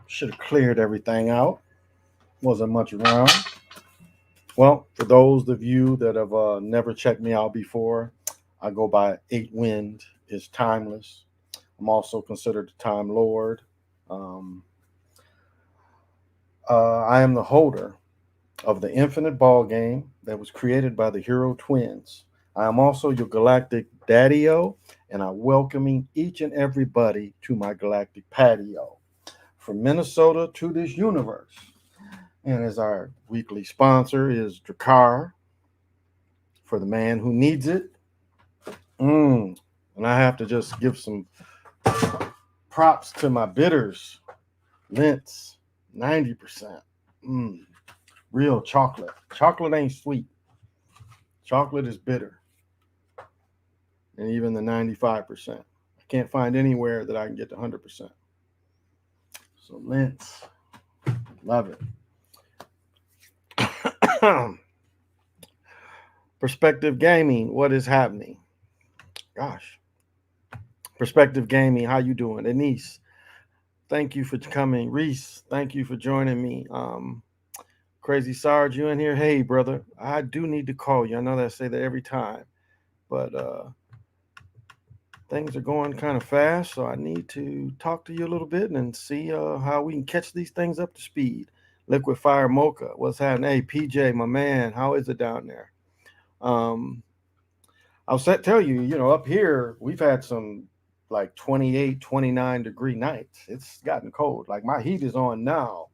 Should have cleared everything out. Wasn't much around. Well, for those of you that have never checked me out before, I go by Eight Wind is Timeless. I'm also considered the Time Lord. Um, I am the holder of the infinite ball game that was created by the Hero Twins. I am also your galactic daddy-o, and I'm welcoming each and everybody to my galactic patio. From Minnesota to this universe. And as our weekly sponsor is Drakkar, for the man who needs it. And I have to just give some props to my bitters. Mints, 90%. Real chocolate. Chocolate ain't sweet. Chocolate is bitter. And even the 95%. I can't find anywhere that I can get to 100%. So mints, love it. Perspective Gaming, what is happening? Gosh. Perspective Gaming, how you doing? Anise, thank you for coming. Reese, thank you for joining me. Crazy Sarge, you in here? Hey, brother, I do need to call you. I know that I say that every time, but things are going kind of fast, so I need to talk to you a little bit and see how we can catch these things up to speed. Liquid Fire Mocha, what's happening? Hey, PJ, my man, how is it down there? Um, tell you, up here, we've had some like 28, 29-degree nights. It's gotten cold. Like my heat is on now.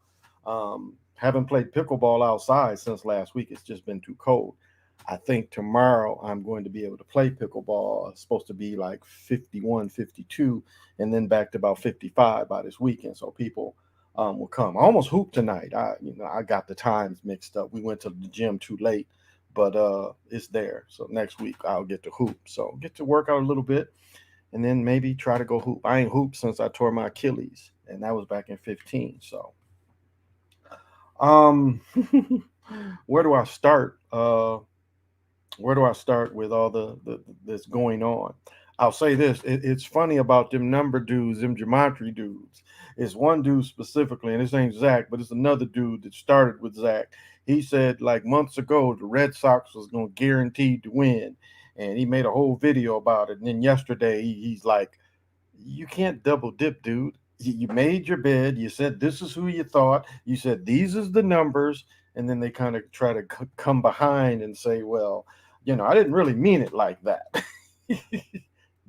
Haven't played pickleball outside since last week. It's just been too cold. I think tomorrow I'm going to be able to play pickleball. It's supposed to be like 51, 52, and then back to about 55 by this weekend. So people will come. I almost hooped tonight. I got the times mixed up. We went to the gym too late, but it's there. So next week I'll get to hoop. So get to work out a little bit, and then maybe try to go hoop. I ain't hooped since I tore my Achilles, and that was back in 15. So um, where do I start? Where do I start with all the that's going on? I'll say this: it's funny about them number dudes, them geometry dudes. It's one dude specifically, and his name's Zach, but it's another dude that started with Zach. He said like months ago the Red Sox was going to guaranteed to win, and he made a whole video about it. And then yesterday he's like, "You can't double dip, dude. You made your bed. You said this is who you thought. You said these is the numbers." And then they kind of try to come behind and say, well, I didn't really mean it like that.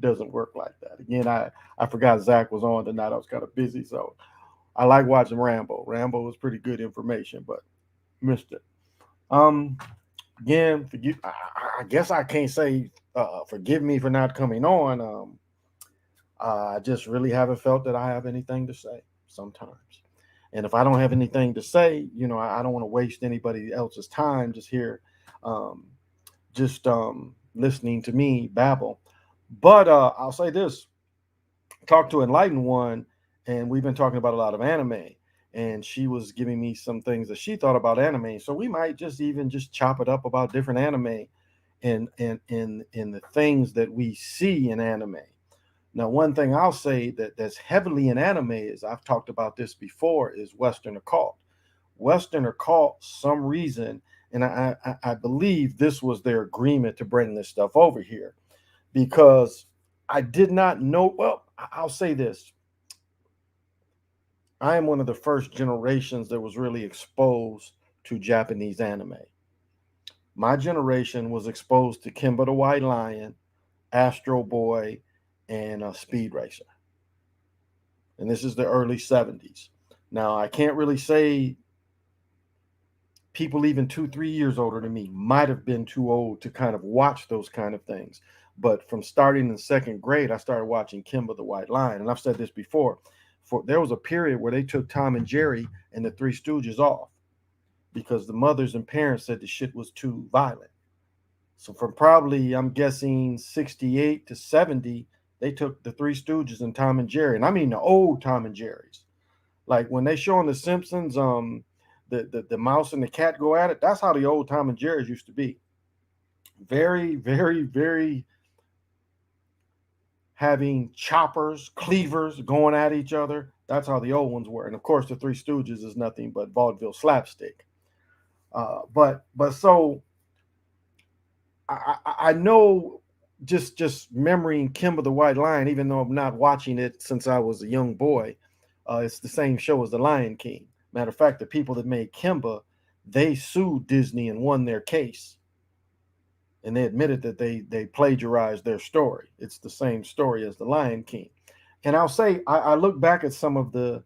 Doesn't work like that. Again, I forgot Zach was on tonight. I was kind of busy. So I like watching Rambo. Rambo was pretty good information, but missed it. Um, Again, I guess I can't say forgive me for not coming on. I just really haven't felt that I have anything to say sometimes. And if I don't have anything to say, I don't want to waste anybody else's time just here, um, just listening to me babble. But I'll say this: talk to Enlightened One, and we've been talking about a lot of anime, and she was giving me some things that she thought about anime. So we might just even just chop it up about different anime and the things that we see in anime. Now, one thing I'll say that's heavily in anime is I've talked about this before is Western occult. Western occult, some reason, and I believe this was their agreement to bring this stuff over here because I did not know. Well, I'll say this: I am one of the first generations that was really exposed to Japanese anime. My generation was exposed to Kimba the White Lion, Astro Boy, and Speed Racer. And this is the early 70s. Now, I can't really say people even 2, 3 years older than me might have been too old to kind of watch those kind of things. But from starting in second grade, I started watching Kimba the White Lion. And I've said this before. There was a period where they took Tom and Jerry and the Three Stooges off because the mothers and parents said the shit was too violent. So from probably, I'm guessing 68 to 70, they took the Three Stooges and Tom and Jerry. And I mean the old Tom and Jerry's. Like when they show on The Simpsons, the mouse and the cat go at it. That's how the old Tom and Jerry's used to be. Very, very, very having choppers, cleavers going at each other. That's how the old ones were. And of course, the Three Stooges is nothing but vaudeville slapstick. But so I know just memorying Kimba the White Lion, even though I'm not watching it since I was a young boy. It's the same show as The Lion King. Matter of fact, the people that made Kimba, they sued Disney and won their case. And they admitted that they plagiarized their story. It's the same story as The Lion King. And I'll say, I look back at some of the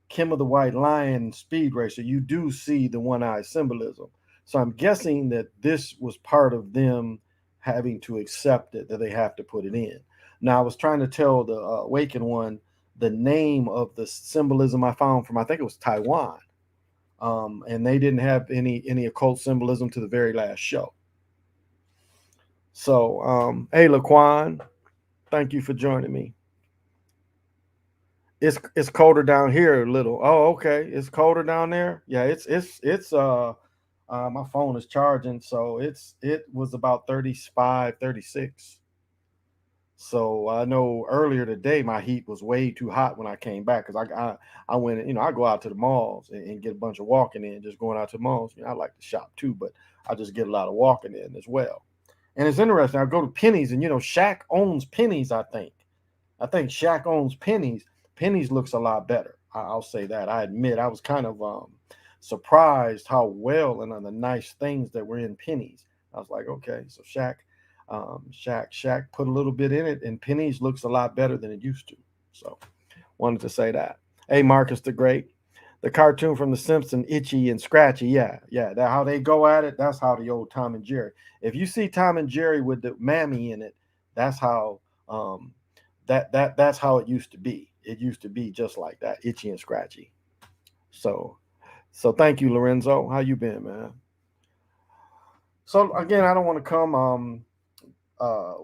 Kimba the White Lion Speed Racer, you do see the one-eye symbolism. So I'm guessing that this was part of them having to accept it, that they have to put it in. Now, I was trying to tell the Awakened One the name of the symbolism I found from, I think it was Taiwan. And they didn't have any occult symbolism to the very last show. So, hey, Laquan, thank you for joining me. It's colder down here a little. Oh, okay. It's colder down there. Yeah, it's my phone is charging, so it was about 35, 36. So I know earlier today my heat was way too hot when I came back because I went, I go out to the malls and get a bunch of walking in, just going out to the malls. I like to shop too, but I just get a lot of walking in as well. And it's interesting. I go to Penny's, and Shaq owns Penny's. I think Shaq owns Penny's. Penny's looks a lot better. I'll say that. I admit I was kind of surprised how well and on the nice things that were in pennies. I was like, okay, so Shaq put a little bit in it, and pennies looks a lot better than it used to. So wanted to say that. Hey, Marcus the Great. The cartoon from The Simpsons, Itchy and Scratchy. Yeah, yeah. That how they go at it. That's how the old Tom and Jerry. If you see Tom and Jerry with the mammy in it, that's how that's how it used to be. It used to be just like that, itchy and scratchy. So thank you, Lorenzo. How you been, man? So again, I don't want to come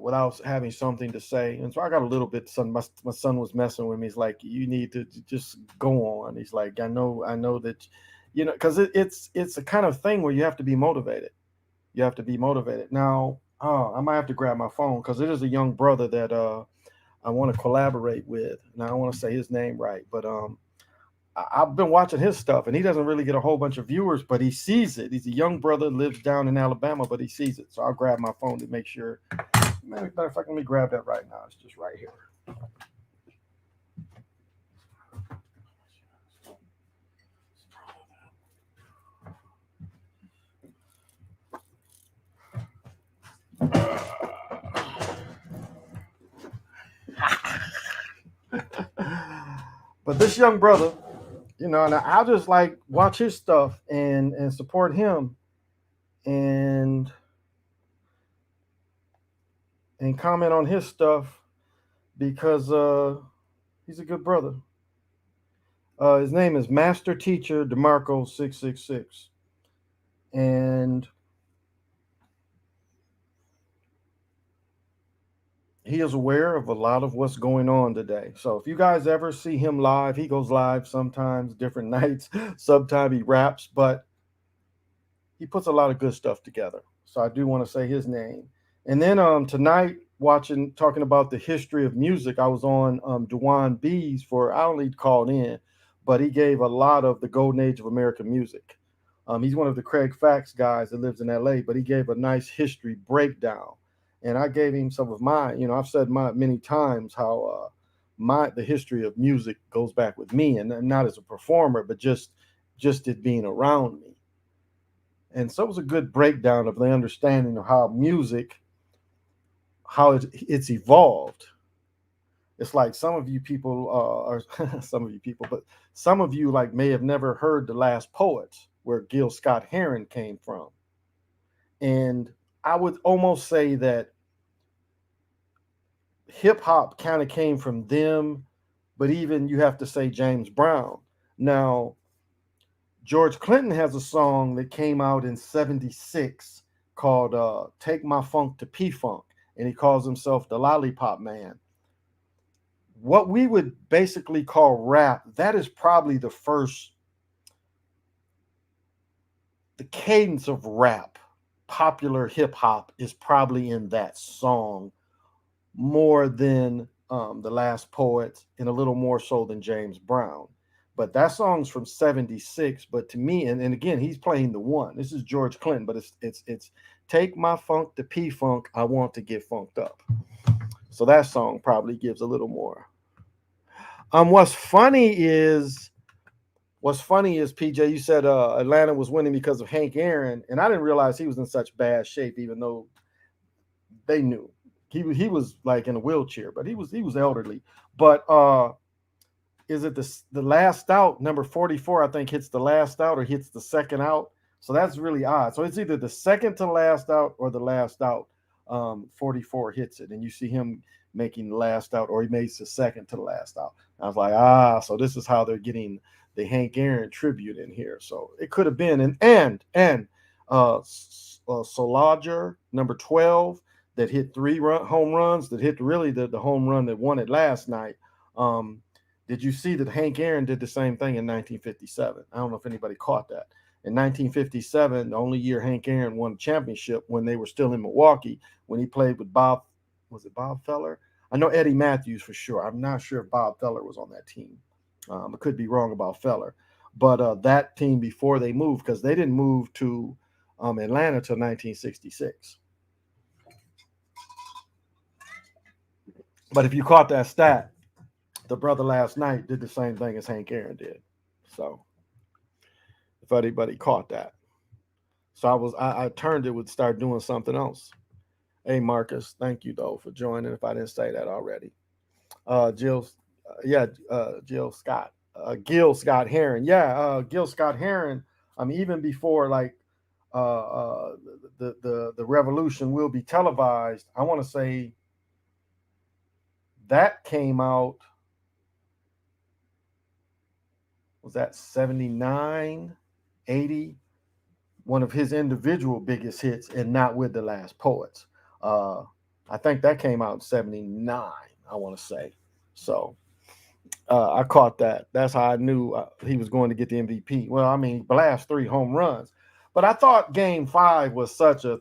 without having something to say. And so I got a little bit. My son was messing with me. He's like, you need to just go on. He's like, I know that, because it's a kind of thing where you have to be motivated. You have to be motivated. Now, I might have to grab my phone because it is a young brother that I want to collaborate with. Now I don't want to say his name right, but I've been watching his stuff, and he doesn't really get a whole bunch of viewers, but he sees it. He's a young brother, lives down in Alabama, but he sees it. So I'll grab my phone to make sure. Matter of fact, let me grab that right now. It's just right here. But this young brother, and I'll just like watch his stuff and support him and comment on his stuff because he's a good brother. His name is Master Teacher DeMarco 666, and he is aware of a lot of what's going on today. So if you guys ever see him live, he goes live sometimes, different nights. Sometimes he raps, but he puts a lot of good stuff together. So I do want to say his name. And then tonight, talking about the history of music, I was on Dewan B's I only called in, but he gave a lot of the golden age of American music. He's one of the Craig Fax guys that lives in LA, but he gave a nice history breakdown. And I gave him some of mine. I've said many times how the history of music goes back with me, and not as a performer, but just it being around me. And so it was a good breakdown of the understanding of how music, how it's evolved. It's like some of you people or but some of you like may have never heard The Last Poets, where Gil Scott Heron came from. And I would almost say that hip hop kind of came from them, but even you have to say James Brown. Now, George Clinton has a song that came out in 76 called Take My Funk to P-Funk, and he calls himself the Lollipop Man. What we would basically call rap, that is probably the cadence of rap. Popular hip hop is probably in that song more than The Last Poets, and a little more so than James Brown. But that song's from 76. But to me, and again, he's playing the one. This is George Clinton, but it's Take My Funk to P-Funk, I Want to Get Funked Up. So that song probably gives a little more. What's funny is PJ, you said Atlanta was winning because of Hank Aaron, and I didn't realize he was in such bad shape, even though they knew. He was like in a wheelchair, but he was elderly. But is it the last out, number 44, I think hits the last out or hits the second out. So that's really odd. So it's either the second to last out or the last out. 44 hits it, and you see him making the last out, or he makes the second to the last out. I was like, so this is how they're getting the Hank Aaron tribute in here. So it could have been and Solager, number 12, that hit home runs, that hit really the home run that won it last night. Did you see that Hank Aaron did the same thing in 1957? I don't know if anybody caught that. In 1957, the only year Hank Aaron won a championship, when they were still in Milwaukee, when he played with Bob Feller? I know Eddie Matthews for sure. I'm not sure if Bob Feller was on that team. I could be wrong about Feller. But that team before they moved, because they didn't move to Atlanta till 1966. But if you caught that stat, the brother last night did the same thing as Hank Aaron did. So if anybody caught that. So I turned it, would start doing something else. Hey Marcus, thank you though for joining. If I didn't say that already, Jill, Jill Scott, Gil Scott Heron, Gil Scott Heron. Even before like the revolution will be televised. I want to say that came out, was that 79, 80, one of his individual biggest hits, and Not With the Last Poets. I think that came out in 79, I want to say. So I caught that. That's how I knew he was going to get the MVP. Well, I mean, blast 3 home runs. But I thought game 5 was such a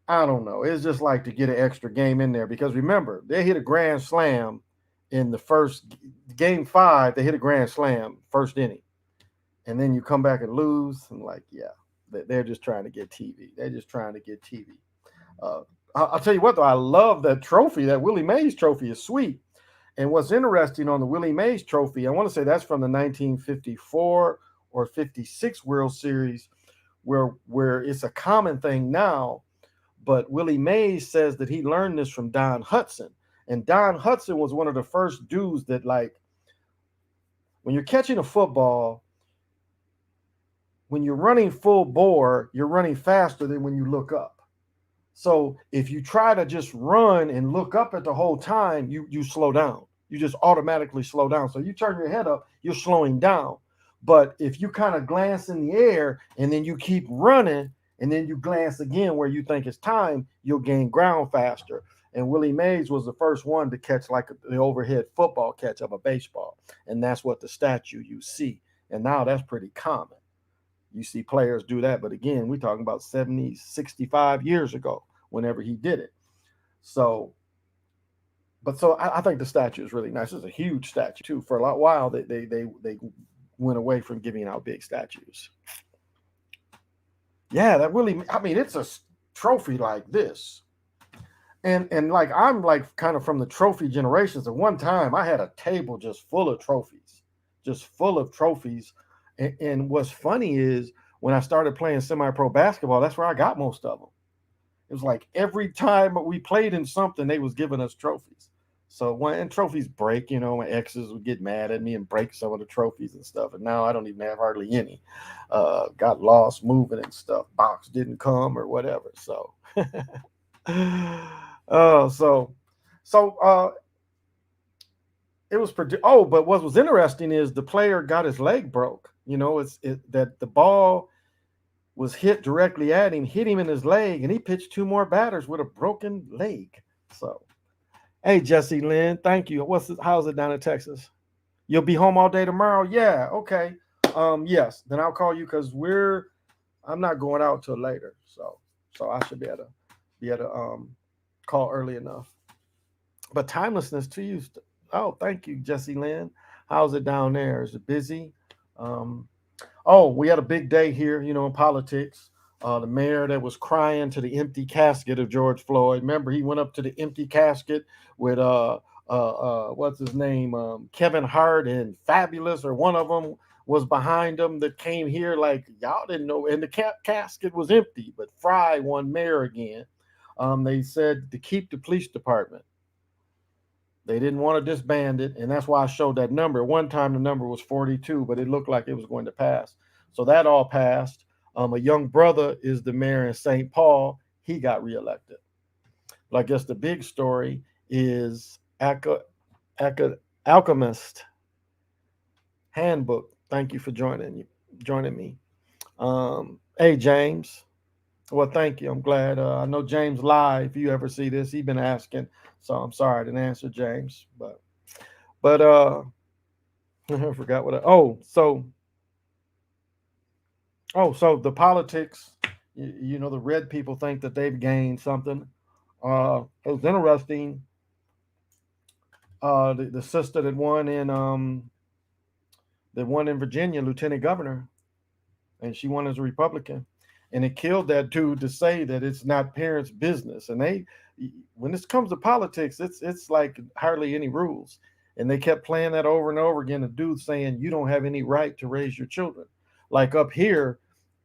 I don't know. It's just like to get an extra game in there, because remember, they hit a grand slam in the first game 5. They hit a grand slam first inning, and then you come back and lose. And like, yeah, they're just trying to get TV. They're just trying to get TV. I'll tell you what, though, I love that trophy. That Willie Mays trophy is sweet. And what's interesting on the Willie Mays trophy, I want to say that's from the 1954 or 56 World Series, where it's a common thing now. But Willie Mays says that he learned this from Don Hudson. And Don Hudson was one of the first dudes that, like, when you're catching a football, when you're running full bore, you're running faster than when you look up. So if you try to just run and look up at the whole time, you slow down. You just automatically slow down. So you turn your head up, you're slowing down. But if you kind of glance in the air and then you keep running and then you glance again where you think it's time, you'll gain ground faster. And Willie Mays was the first one to catch like the overhead football catch of a baseball. And that's what the statue you see. And now that's pretty common. You see players do that. But again, we're talking about 70, 65 years ago, whenever he did it. So I think the statue is really nice. It's a huge statue too. For a while, they went away from giving out big statues. Yeah, that really, I mean, it's a trophy like this. And like, I'm like kind of from the trophy generations. At one time, I had a table just full of trophies, And what's funny is when I started playing semi-pro basketball, that's where I got most of them. It was like every time we played in something, they was giving us trophies. So when trophies break, my exes would get mad at me and break some of the trophies and stuff. And now I don't even have hardly any. Got lost moving and stuff. Box didn't come or whatever. So, it was pretty. Oh, but what was interesting is the player got his leg broke. That the ball was hit directly at him, hit him in his leg, and he pitched 2 more batters with a broken leg. So, hey, Jesse Lynn, thank you. How's it down in Texas? You'll be home all day tomorrow? Yeah, okay. Yes, then I'll call you because I'm not going out till later. So I should be able to call early enough. But timelessness to you. Oh, thank you, Jesse Lynn. How's it down there? Is it busy? We had a big day here, in politics. The mayor that was crying to the empty casket of George Floyd. Remember, he went up to the empty casket with what's his name, Kevin Hart and Fabulous, or one of them was behind him that came here like y'all didn't know, and the casket was empty. But Fry won mayor again. They said to keep the police department. They didn't want to disband it, and that's why I showed that number. One time the number was 42, but it looked like it was going to pass. So that all passed. A young brother is the mayor in St. Paul. He got reelected. But I guess the big story is Alchemist Handbook. Thank you for joining me. Hey, James. Well, thank you. I'm glad. I know James live. If you ever see this, he's been asking. So I'm sorry I didn't answer James. But I forgot what so the politics, the red people think that they've gained something. It was interesting. The sister that won in Virginia, lieutenant governor, and she won as a Republican. And it killed that dude to say that it's not parents' business. And when this comes to politics, it's like hardly any rules. And they kept playing that over and over again. The dude saying, you don't have any right to raise your children. Like up here,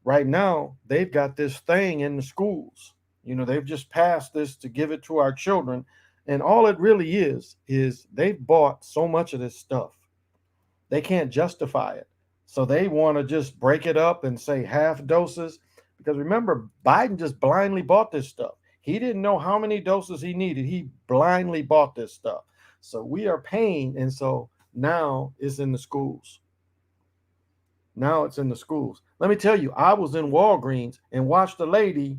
right now, they've got this thing in the schools. They've just passed this to give it to our children. And all it really is they've bought so much of this stuff. They can't justify it. So they want to just break it up and say half doses. Because remember, Biden just blindly bought this stuff. He didn't know how many doses he needed. He blindly bought this stuff. So we are paying. And so now it's in the schools. Now it's in the schools. Let me tell you, I was in Walgreens and watched a lady.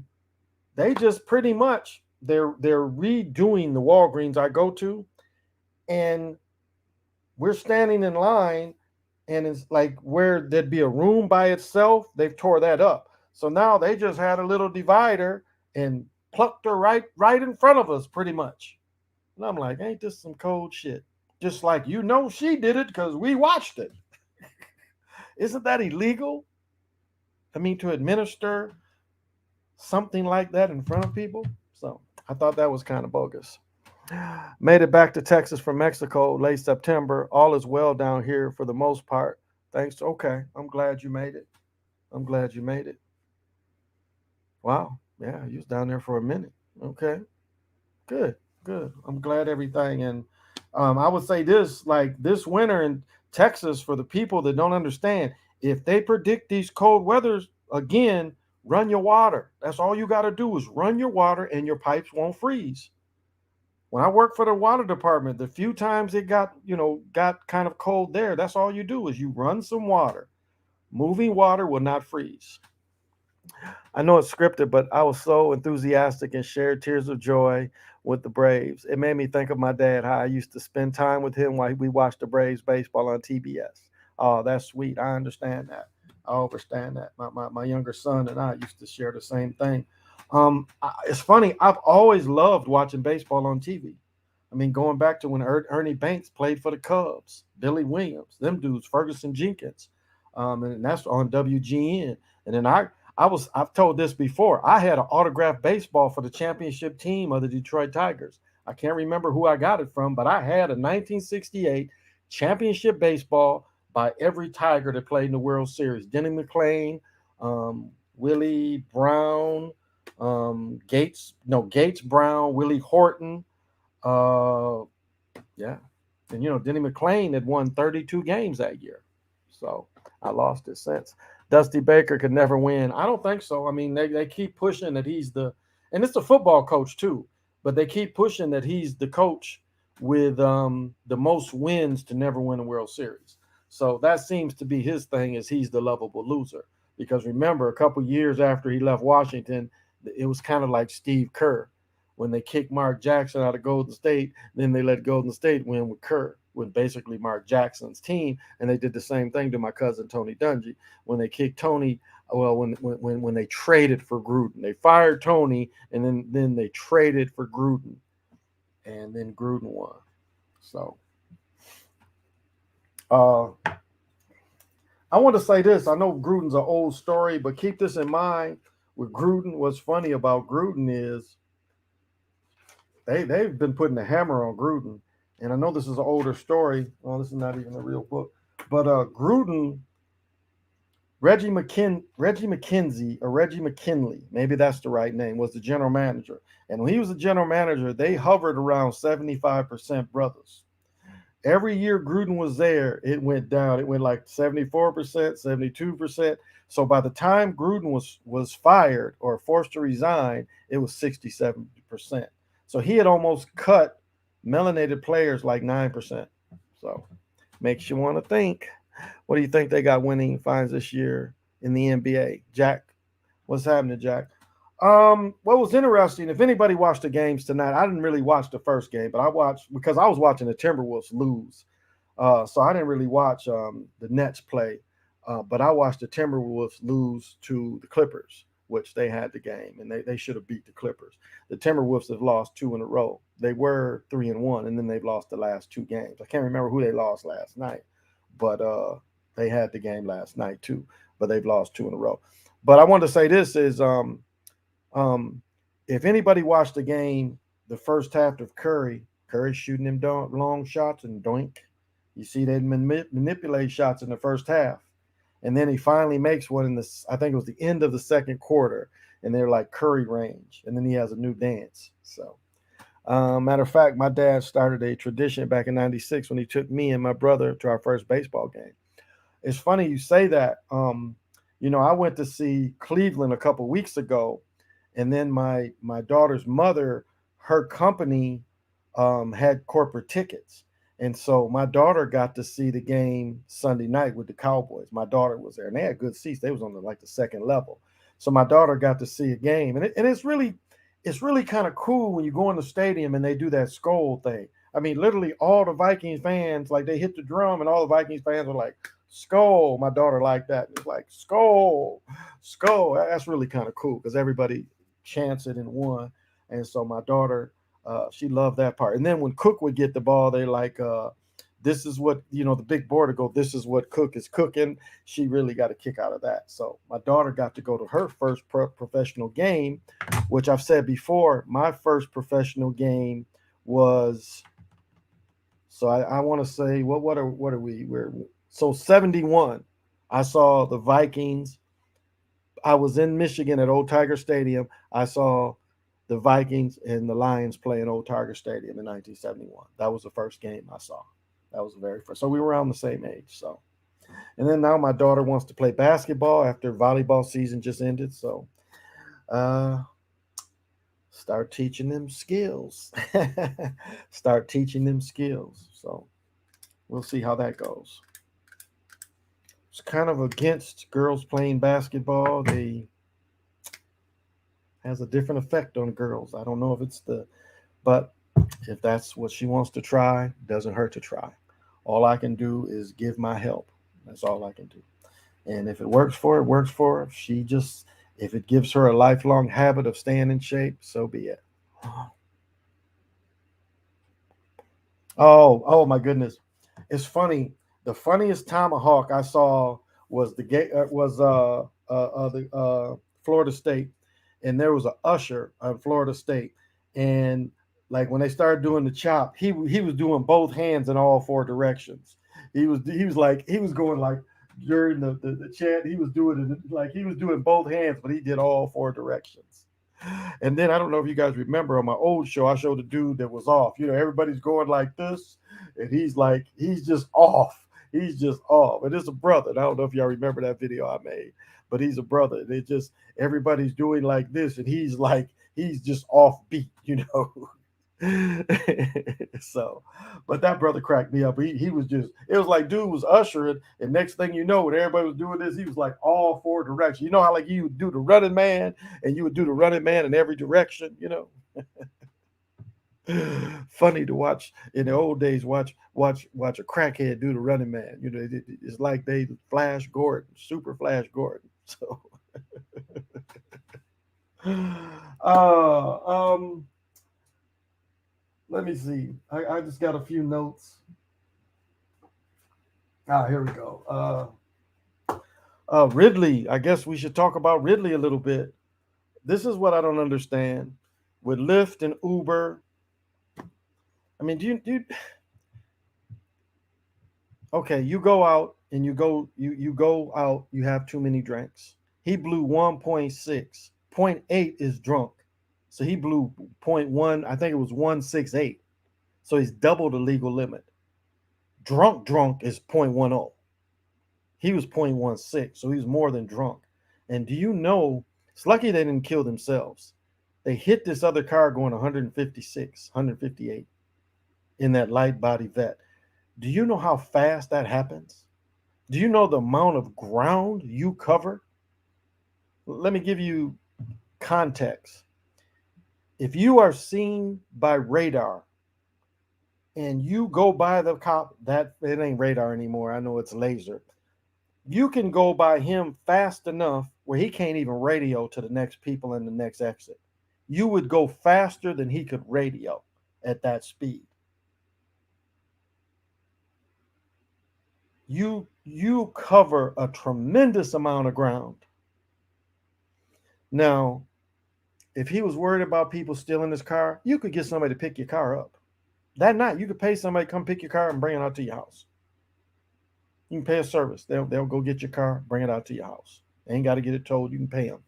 They just pretty much, they're redoing the Walgreens I go to. And we're standing in line, and it's like where there'd be a room by itself, they've tore that up. So now they just had a little divider and plucked her right in front of us, pretty much. And I'm like, ain't this some cold shit? Just like, she did it because we watched it. Isn't that illegal? I mean, to administer something like that in front of people? So I thought that was kind of bogus. Made it back to Texas from Mexico late September. All is well down here for the most part. Thanks. Okay. I'm glad you made it. I'm glad you made it. Wow. Yeah, you was down there for a minute. Okay. Good. Good. I'm glad everything. And I would say this, like this winter in Texas, for the people that don't understand, if they predict these cold weathers again, run your water. That's all you got to do is run your water and your pipes won't freeze. When I worked for the water department, the few times it got kind of cold there, that's all you do is you run some water. Moving water will not freeze. I know it's scripted, but I was so enthusiastic and shared tears of joy with the Braves. It made me think of my dad, how I used to spend time with him while we watched the Braves baseball on TBS. Oh, that's sweet. I understand that. I understand that. My younger son and I used to share the same thing. It's funny. I've always loved watching baseball on TV. I mean, going back to when Ernie Banks played for the Cubs, Billy Williams, them dudes, Ferguson Jenkins, and that's on WGN. And then I've told this before. I had an autographed baseball for the championship team of the Detroit Tigers. I can't remember who I got it from, but I had a 1968 championship baseball by every Tiger that played in the World Series. Denny McClain, Willie Brown, Gates Brown, Willie Horton. Yeah. And, Denny McClain had won 32 games that year. So I lost it since. Dusty Baker could never win. I don't think so. I mean, they keep pushing that he's and it's a football coach too, but they keep pushing that he's the coach with the most wins to never win a World Series. So that seems to be his thing, is he's the lovable loser. Because remember, a couple years after he left Washington, it was kind of like Steve Kerr. When they kicked Mark Jackson out of Golden State, then they let Golden State win with Kerr, with basically Mark Jackson's team. And they did the same thing to my cousin Tony Dungy. When they kicked Tony, well, when they traded for Gruden, they fired Tony, and then they traded for Gruden, and then Gruden won. So I want to say this. I know Gruden's an old story, but keep this in mind. With Gruden, what's funny about Gruden is they've been putting the hammer on Gruden. And I know this is an older story. Well, this is not even a real book. But Gruden, Reggie McKenzie, or Reggie McKinley, maybe that's the right name, was the general manager. And when he was the general manager, they hovered around 75% brothers. Every year Gruden was there, it went down. It went like 74%, 72%. So by the time Gruden was fired or forced to resign, it was 67%. So he had almost cut melanated players like 9%. So makes you want to think. What do you think they got winning fines this year in the NBA? Jack, what's happening, Jack? What was interesting, if anybody watched the games tonight, I didn't really watch the first game, but I watched because I was watching the Timberwolves lose. So I didn't really watch the Nets play, but I watched the Timberwolves lose to the Clippers, which they had the game, and they should have beat the Clippers. The Timberwolves have lost 2 in a row. They were 3-1, and then they've lost the last 2 games. I can't remember who they lost last night, but they had the game last night too, but they've lost 2 in a row. But I want to say this is if anybody watched the game, the first half of Curry Curry shooting them long shots and doink. You see they manipulate shots in the first half. And then he finally makes one in the, I think it was the end of the second quarter. And they're like Curry range. And then he has a new dance. So, matter of fact, my dad started a tradition back in '96 when he took me and my brother to our first baseball game. It's funny you say that. I went to see Cleveland a couple weeks ago, and then my daughter's mother, her company had corporate tickets, and so my daughter got to see the game Sunday night with the Cowboys. My daughter was there, and they had good seats. They was on the second level, so my daughter got to see a game, and it's really kind of cool when you go in the stadium and they do that skull thing. I mean, literally all the Vikings fans, like they hit the drum, and all the Vikings fans are like, skull. My daughter liked that. It's like skull, skull. That's really kind of cool because everybody chants it in one. And so my daughter, she loved that part. And then when Cook would get the ball, they like, this is what, the big board go, this is what Cook is cooking. She really got a kick out of that. So my daughter got to go to her first professional game, which I've said before, my first professional game was, so I want to say, what are we? So 71, I saw the Vikings. I was in Michigan at Old Tiger Stadium. I saw the Vikings and the Lions play in Old Tiger Stadium in 1971. That was the first game I saw. That was the very first. So we were around the same age. So, and then now my daughter wants to play basketball after volleyball season just ended. So, start teaching them skills. Start teaching them skills. So we'll see how that goes. It's kind of against girls playing basketball. They has a different effect on girls. I don't know if it's but if that's what she wants to try, doesn't hurt to try. All I can do is give my help. That's all I can do. And if it works for her, it works for her. If it gives her a lifelong habit of staying in shape, so be it. Oh my goodness. It's funny. The funniest tomahawk I saw was the Florida State, and there was a usher on Florida State, and like when they started doing the chop, he was doing both hands in all four directions. He was going like during the chant, he was doing it like he was doing both hands, but he did all four directions. And then I don't know if you guys remember on my old show, I showed the dude that was off. Everybody's going like this, and he's just off. He's just off. And it's a brother. And I don't know if y'all remember that video I made, but he's a brother. They just everybody's doing like this, and he's just off beat. So, but that brother cracked me up. He was just, it was like dude was ushering, and next thing you know, when everybody was doing this, he was like all four directions. You know how like you would do the running man, and you would do the running man in every direction. Funny to watch in the old days. Watch a crackhead do the running man. It's like they Flash Gordon, super Flash Gordon. So, let me see. I just got a few notes. Here we go. Ridley. I guess we should talk about Ridley a little bit. This is what I don't understand with Lyft and Uber. I mean, do you okay, you go out and you go out, you have too many drinks. He blew 1.6. 0.8 is drunk. So he blew 0.1, I think it was 168. So he's double the legal limit. Drunk is 0.10. He was 0.16, so he was more than drunk. And do you know, it's lucky they didn't kill themselves. They hit this other car going 156, 158 in that light body vet. Do you know how fast that happens? Do you know the amount of ground you cover? Let me give you context. If you are seen by radar and you go by the cop, that it ain't radar anymore. I know it's laser. You can go by him fast enough where he can't even radio to the next people in the next exit. You would go faster than he could radio at that speed. You cover a tremendous amount of ground. Now, if he was worried about people stealing his car, you could get somebody to pick your car up. That night, you could pay somebody to come pick your car and bring it out to your house. You can pay a service. They'll go get your car, bring it out to your house. They ain't got to get it towed. You can pay them.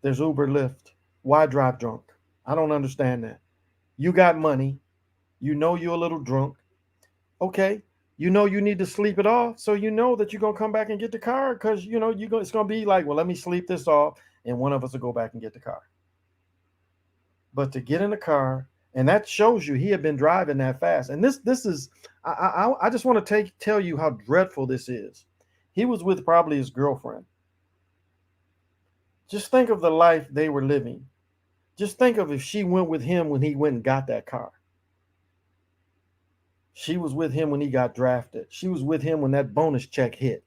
There's Uber, Lyft. Why drive drunk? I don't understand that. You got money. You know you're a little drunk. Okay. You know you need to sleep it off. So you know that you're going to come back and get the car because, it's going to be like, well, let me sleep this off. And one of us will go back and get the car. But to get in the car, and that shows you he had been driving that fast. And this is, I just want to tell you how dreadful this is. He was with probably his girlfriend. Just think of the life they were living. Just think of if she went with him when he went and got that car. She was with him when he got drafted. She was with him when that bonus check hit.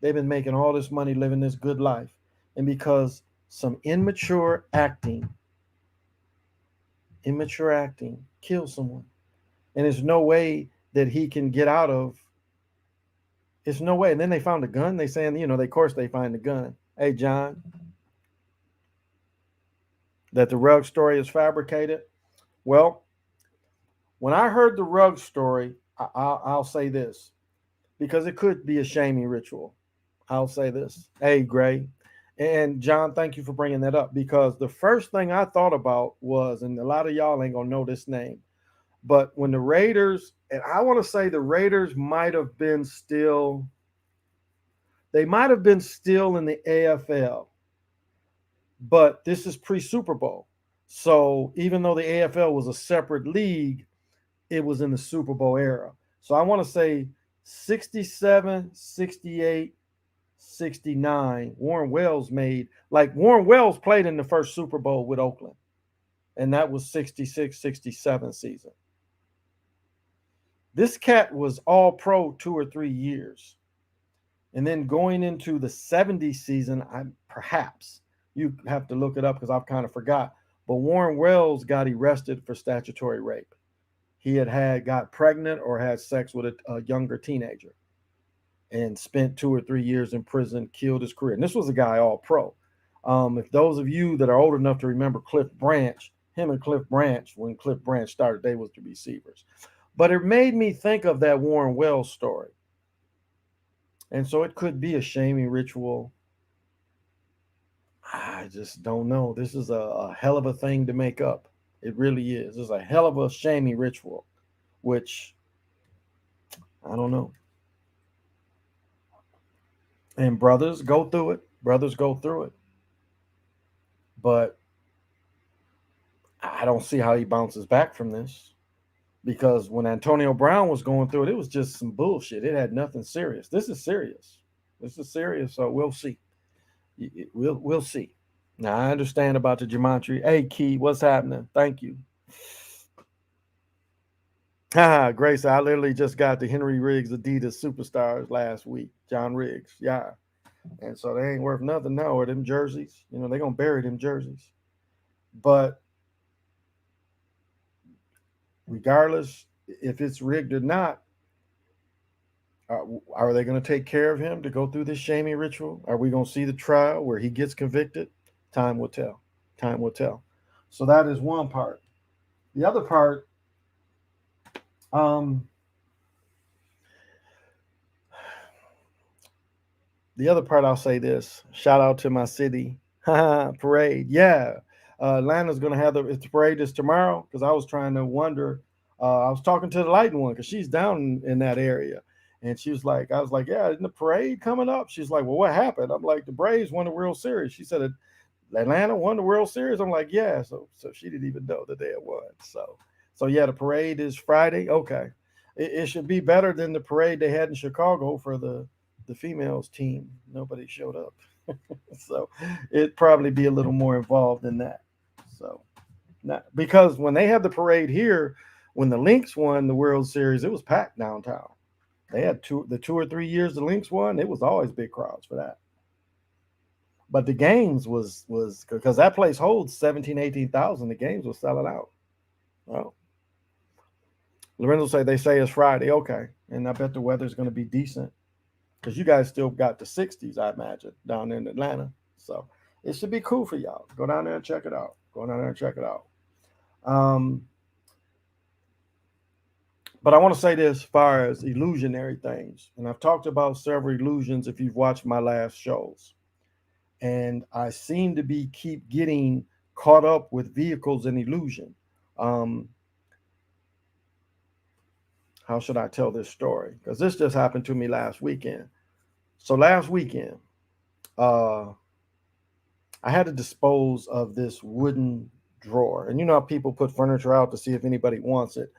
They've been making all this money, living this good life. And because some immature acting kills someone. And there's no way that he can get out of. There's no way. And then they found a gun. They saying, of course they find the gun. Hey, John, that the rug story is fabricated. Well, when I heard the rug story, I'll say this, because it could be a shaming ritual. I'll say this. Hey, Gray. And John, thank you for bringing that up, because the first thing I thought about was, and a lot of y'all ain't going to know this name, but when the Raiders, and I want to say the Raiders might have been still in the AFL, but this is pre-Super Bowl. So even though the AFL was a separate league, it was in the Super Bowl era. So I want to say 67, 68, 69, Warren Wells played in the first Super Bowl with Oakland, and that was 66, 67 season. This cat was all pro 2 or 3 years. And then going into the 70 season, perhaps you have to look it up because I've kind of forgot, but Warren Wells got arrested for statutory rape. He got pregnant or had sex with a younger teenager and spent 2 or 3 years in prison, killed his career. And this was a guy all pro. If those of you that are old enough to remember Cliff Branch, when Cliff Branch started, they was the receivers. But it made me think of that Warren Wells story. And so it could be a shaming ritual. I just don't know. This is a hell of a thing to make up. It really is. It's a hell of a shaming ritual, which I don't know. And brothers go through it. But I don't see how he bounces back from this, because when Antonio Brown was going through it, it was just some bullshit. It had nothing serious. This is serious. So we'll see. We'll see. Now, I understand about the gematria. Hey, Key, what's happening? Thank you. Grace, I literally just got the Henry Riggs Adidas Superstars last week. John Riggs, yeah. And so they ain't worth nothing now, or them jerseys. They're going to bury them jerseys. But regardless if it's rigged or not, are they going to take care of him to go through this shaming ritual? Are we going to see the trial where he gets convicted? Time will tell. So that is one part. The other part, I'll say this. Shout out to my city parade. Yeah. Atlanta's going to have the parade this tomorrow, because I was trying to wonder. I was talking to the lighting one because she's down in that area. And she was like, I was like, yeah, isn't the parade coming up? She's like, well, what happened? I'm like, the Braves won the World Series. She said, Atlanta won the World Series. I'm like, yeah. So she didn't even know that they had won. So yeah, the parade is Friday. Okay. It should be better than the parade they had in Chicago for the females team. Nobody showed up. So it'd probably be a little more involved than that. So because when they had the parade here, when the Lynx won the World Series, it was packed downtown. They had 2 or 3 years the Lynx won. It was always big crowds for that. But the games was because that place holds 17,000, 18,000. The games was selling out. Well, Lorenzo they say it's Friday. Okay. And I bet the weather's going to be decent, because you guys still got the 60s, I imagine, down in Atlanta. So it should be cool for y'all. Go down there and check it out. Um, but I want to say this as far as illusionary things, and I've talked about several illusions if you've watched my last shows, and I seem to be keep getting caught up with vehicles and illusion. Um, how should I tell this story? Because this just happened to me last weekend. So last weekend, uh, I had to dispose of this wooden drawer, and you know how people put furniture out to see if anybody wants it.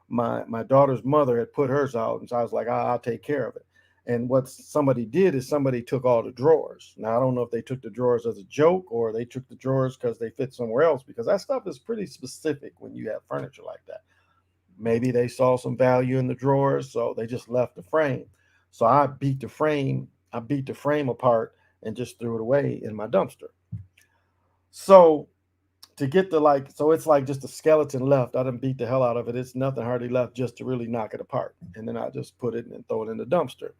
My daughter's mother had put hers out, and so I was like, I'll take care of it. And what somebody did is somebody took all the drawers. Now I don't know if they took the drawers as a joke or they took the drawers because they fit somewhere else, because that stuff is pretty specific when you have furniture like that. Maybe they saw some value in the drawers, so they just left the frame. So I beat the frame apart and just threw it away in my dumpster. So to get the like, so it's like just a skeleton left. I didn't beat the hell out of it. It's nothing hardly left just to really knock it apart. And then I just put it and throw it in the dumpster.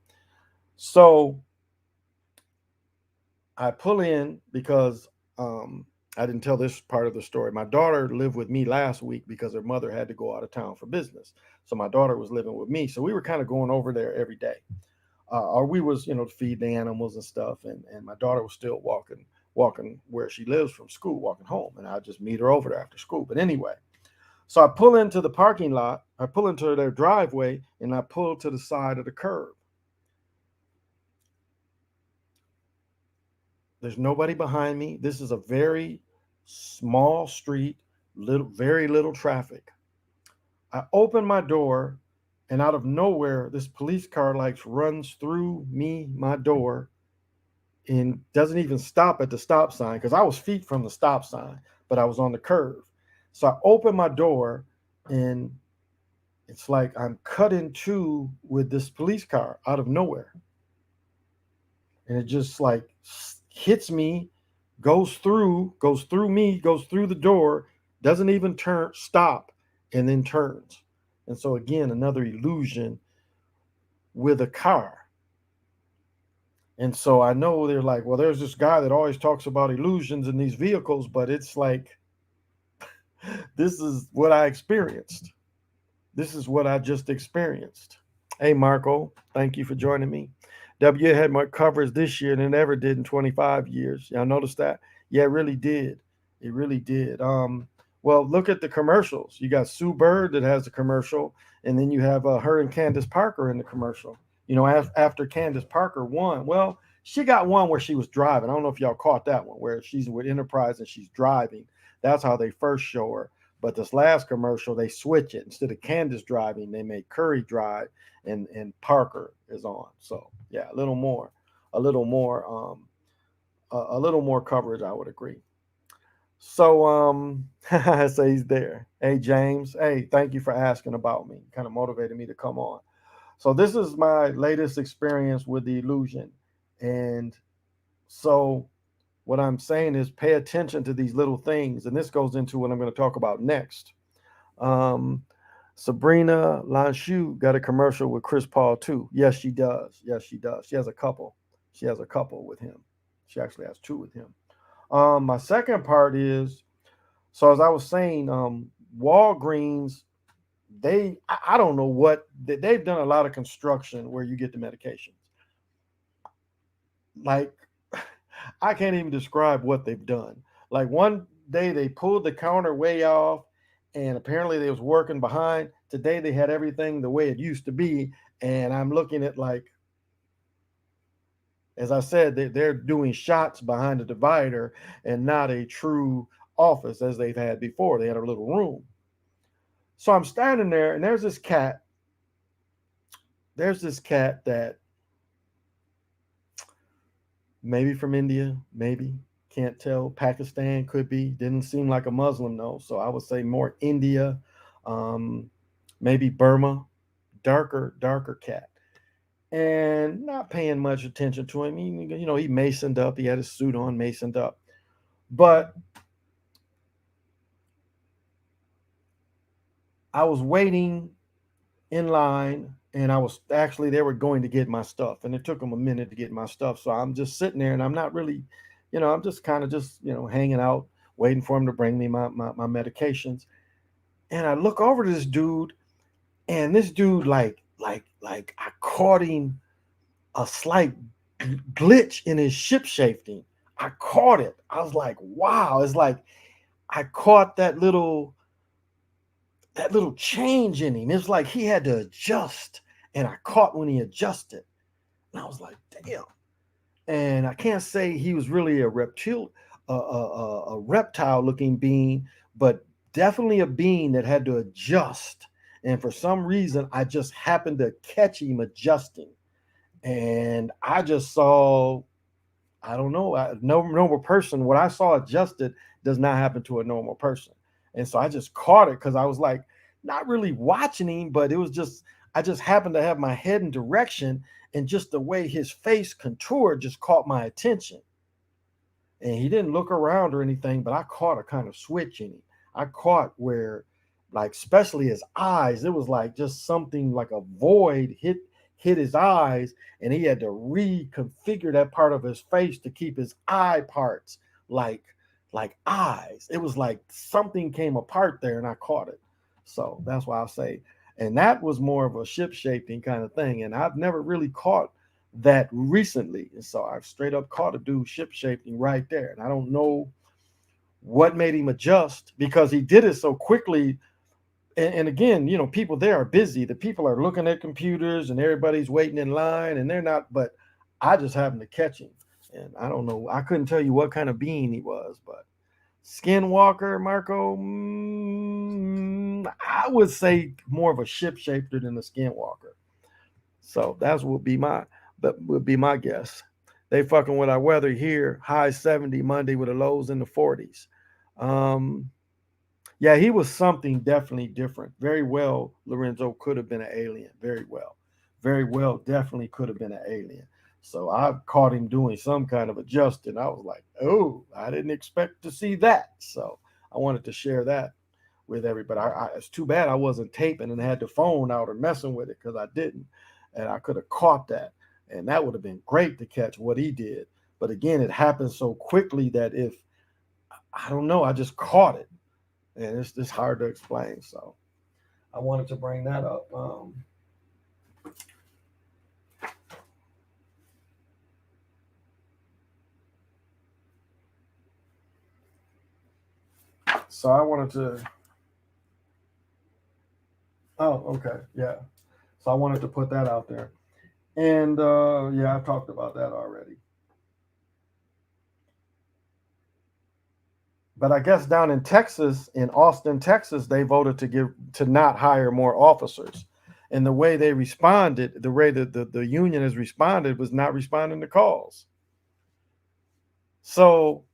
So I pull in because I didn't tell this part of the story. My daughter lived with me last week because her mother had to go out of town for business. So my daughter was living with me. So we were kind of going over there every day. Or we was, to feed the animals and stuff. And my daughter was still walking where she lives from school, walking home. And I just meet her over there after school. But anyway, so I pull into the parking lot, I pull into their driveway, and I pull to the side of the curb. There's nobody behind me. This is a very small street, very little traffic. I open my door, and out of nowhere, this police car like runs through my door, and doesn't even stop at the stop sign because I was feet from the stop sign, but I was on the curve. So I open my door, and it's like I'm cut in two with this police car out of nowhere. And it just like hits me, goes through me, goes through the door, doesn't even stop, and then turns. And so again, another illusion with a car. And so I know they're like, well, there's this guy that always talks about illusions in these vehicles, but it's like, this is what I experienced. This is what I just experienced. Hey, Marco, thank you for joining me. W had more covers this year than it ever did in 25 years. Y'all notice that? Yeah, it really did. It really did. Well, look at the commercials. You got Sue Bird that has a commercial, and then you have her and Candace Parker in the commercial. After Candace Parker won, well, she got one where she was driving. I don't know if y'all caught that one, where she's with Enterprise and she's driving. That's how they first show her. But this last commercial, they switch it. Instead of Candace driving, they make Curry drive, and Parker is on. So yeah, a little more, a little more coverage. I would agree. So so he's there. Hey James, hey, thank you for asking about me. Kind of motivated me to come on. So this is my latest experience with the illusion, and so what I'm saying is pay attention to these little things, and this goes into what I'm going to talk about next. Um, Sabrina Lanshu got a commercial with Chris Paul too. Yes, she does. Yes, she does. She has a couple. She has a couple with him. She actually has two with him. My second part is, so as I was saying, Walgreens, I don't know what they've done a lot of construction where you get the medications. Like I can't even describe what they've done. Like one day they pulled the counter way off, and apparently they was working behind. Today they had everything the way it used to be, and I'm looking at, like, as I said, they're doing shots behind the divider and not a true office as they've had before. They had a little room. So I'm standing there, and there's this cat. There's this cat that maybe from India, maybe, can't tell. Pakistan could be. Didn't seem like a Muslim though, so I would say more India, um, maybe Burma. Darker cat, and not paying much attention to him. He masoned up. He had his suit on, masoned up. But I was waiting in line, and I was actually, they were going to get my stuff, and it took them a minute to get my stuff. So I'm just sitting there, and I'm not really, I'm just kind of just hanging out, waiting for them to bring me my medications. And I look over to this dude, and this dude, like I caught him a slight glitch in his ship shifting. I caught it. I was like, wow. It's like I caught that little change in him. It's like he had to adjust, and I caught when he adjusted. And I was like, damn. And I can't say he was really a reptile looking being, but definitely a being that had to adjust. And for some reason, I just happened to catch him adjusting. And I just saw, I don't know, no normal person. What I saw adjusted does not happen to a normal person. And so I just caught it because I was like, not really watching him, but it was just, I just happened to have my head in direction, and just the way his face contoured just caught my attention. And he didn't look around or anything, but I caught a kind of switch in him. I caught where, like, especially his eyes, it was like just something like a void hit his eyes, and he had to reconfigure that part of his face to keep his eye parts like eyes. It was like something came apart there, and I caught it. So that's why I say, and that was more of a ship shaping kind of thing, and I've never really caught that recently. And so I've straight up caught a dude ship shaping right there, and I don't know what made him adjust because he did it so quickly. And again, people there are busy. The people are looking at computers, and everybody's waiting in line, and they're not. But I just happened to catch him, and I don't know. I couldn't tell you what kind of being he was, but skinwalker, Marco. I would say more of a ship shaped than a skinwalker. So that's would be my guess. They fucking with our weather here. High 70 Monday with the lows in the 40s. Um, yeah, he was something definitely different. Very well, Lorenzo could have been an alien. Very well. Very well, definitely could have been an alien. So I caught him doing some kind of adjusting. I was like, oh, I didn't expect to see that. So I wanted to share that with everybody. It's too bad I wasn't taping and had the phone out or messing with it, because I didn't. And I could have caught that. And that would have been great to catch what he did. But again, it happened so quickly that if, I don't know, I just caught it. And it's just hard to explain. So I wanted to bring that up. So I wanted to. Oh, okay, yeah. So I wanted to put that out there, and yeah, I talked about that already. But I guess down in Texas, in Austin, Texas, they voted to not hire more officers, and the way they responded, the way that the union has responded, was not responding to calls. So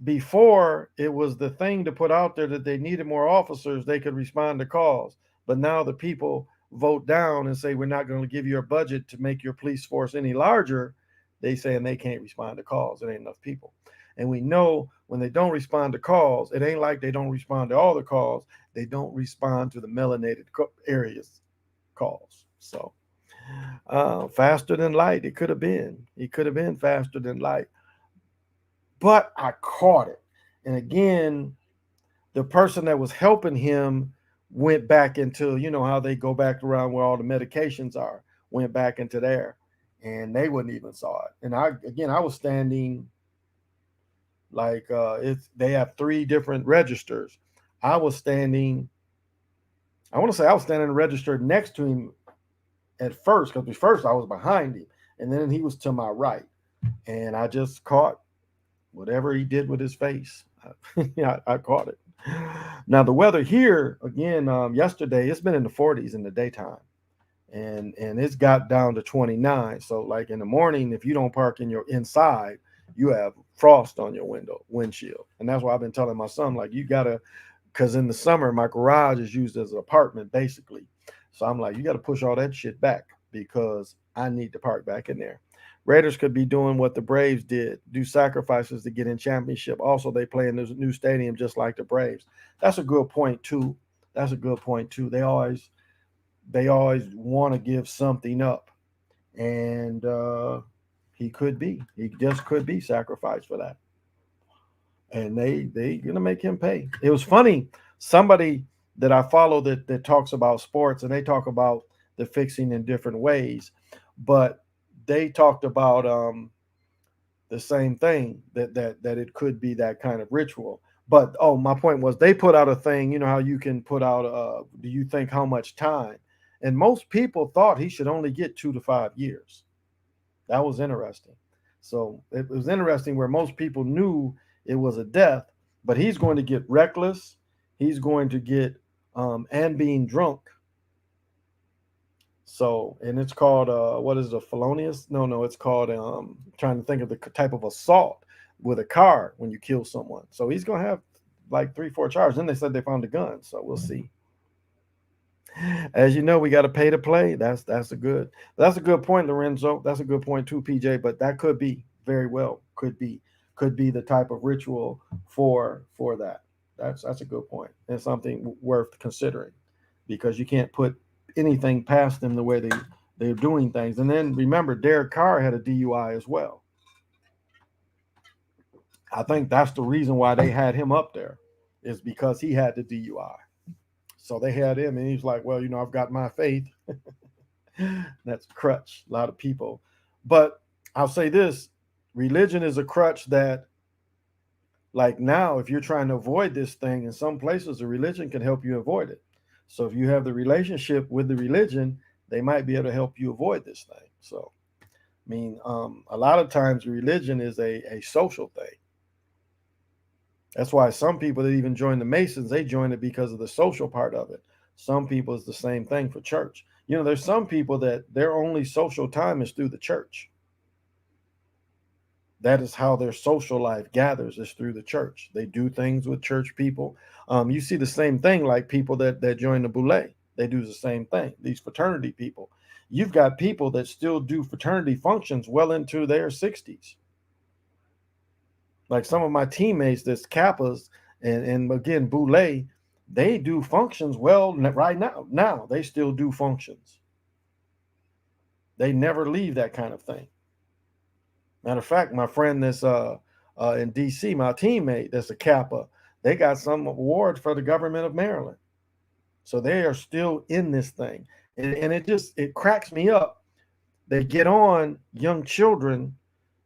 before, it was the thing to put out there that they needed more officers, they could respond to calls. But now the people vote down and say, we're not going to give you a budget to make your police force any larger. They saying they can't respond to calls. There ain't enough people. And we know when they don't respond to calls, it ain't like they don't respond to all the calls. They don't respond to the melanated areas calls. So faster than light, it could have been. It could have been faster than light, but I caught it. And again, the person that was helping him went back into, how they go back around where all the medications are, went back into there, and they wouldn't even saw it. And I was standing like, they have three different registers. I was standing, I want to say I was standing registered next to him at first, because first I was behind him, and then he was to my right, and I just caught whatever he did with his face. Yeah, I caught it. Now the weather here again, yesterday it's been in the 40s in the daytime, and it's got down to 29. So like in the morning, if you don't park in your inside, you have frost on your windshield, and that's why I've been telling my son, like, you gotta, because in the summer my garage is used as an apartment basically. So I'm like, you got to push all that shit back, because I need to park back in there. Raiders could be doing what the Braves did, do sacrifices to get in championship. Also, they play in this new stadium just like the Braves. That's a good point too. That's a good point too. They always want to give something up, and he just could be sacrificed for that, and they gonna make him pay. It was funny. Somebody that I follow that talks about sports, and they talk about the fixing in different ways, but they talked about the same thing, that it could be that kind of ritual. But oh, my point was they put out a thing. You know how you can put out do you think how much time? And most people thought he should only get 2 to 5 years. That was interesting. So it was interesting where most people knew it was a death, but he's going to get reckless. He's going to get and being drunk. So, and it's called what is it, a felonious? No, it's called trying to think of the type of assault with a car when you kill someone. So he's gonna have like 3, 4 charges. Then they said they found a gun. So we'll see. As you know, we got to pay to play. That's a good point, Lorenzo. That's a good point too, PJ. But that could be very well could be the type of ritual for that. That's a good point and something worth considering, because you can't put anything past them the way they're doing things. And then remember, Derek Carr had a DUI as well. I think that's the reason why they had him up there, is because he had the DUI. So they had him, and he's like, well, I've got my faith. That's a crutch, a lot of people. But I'll say this, religion is a crutch that, like now, if you're trying to avoid this thing, in some places, a religion can help you avoid it. So if you have the relationship with the religion, they might be able to help you avoid this thing. So, I mean, a lot of times religion is a social thing. That's why some people that even join the Masons, they join it because of the social part of it. Some people, it's the same thing for church. There's some people that their only social time is through the church. That is how their social life gathers, is through the church. They do things with church people. You see the same thing, like people that join the Boule. They do the same thing. These fraternity people. You've got people that still do fraternity functions well into their 60s. Like some of my teammates that's Kappas and again Boule, they do functions well right now. Now they still do functions. They never leave that kind of thing. Matter of fact, my friend that's in DC, my teammate that's a Kappa, they got some award for the government of Maryland. So they are still in this thing. And it cracks me up. They get on young children,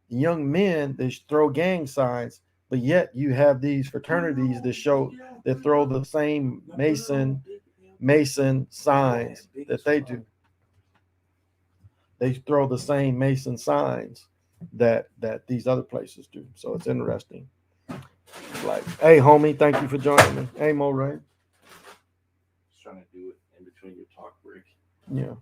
young men, they throw gang signs, but yet you have these fraternities that throw the same Mason signs that they do. They throw the same Mason signs that these other places do. So it's interesting. Like, hey, homie, thank you for joining me. Hey, Mo Ray. Just trying to do it in between your talk break. Yeah.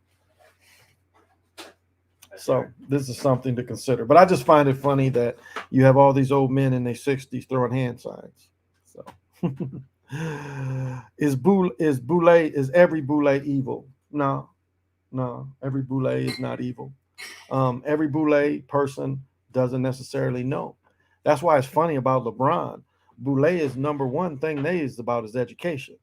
So this is something to consider. But I just find it funny that you have all these old men in their 60s throwing hand signs. So is every Boule evil? No, every Boule is not evil. Every Boule person doesn't necessarily know. That's why it's funny about LeBron. Boule is number one thing they is about is education.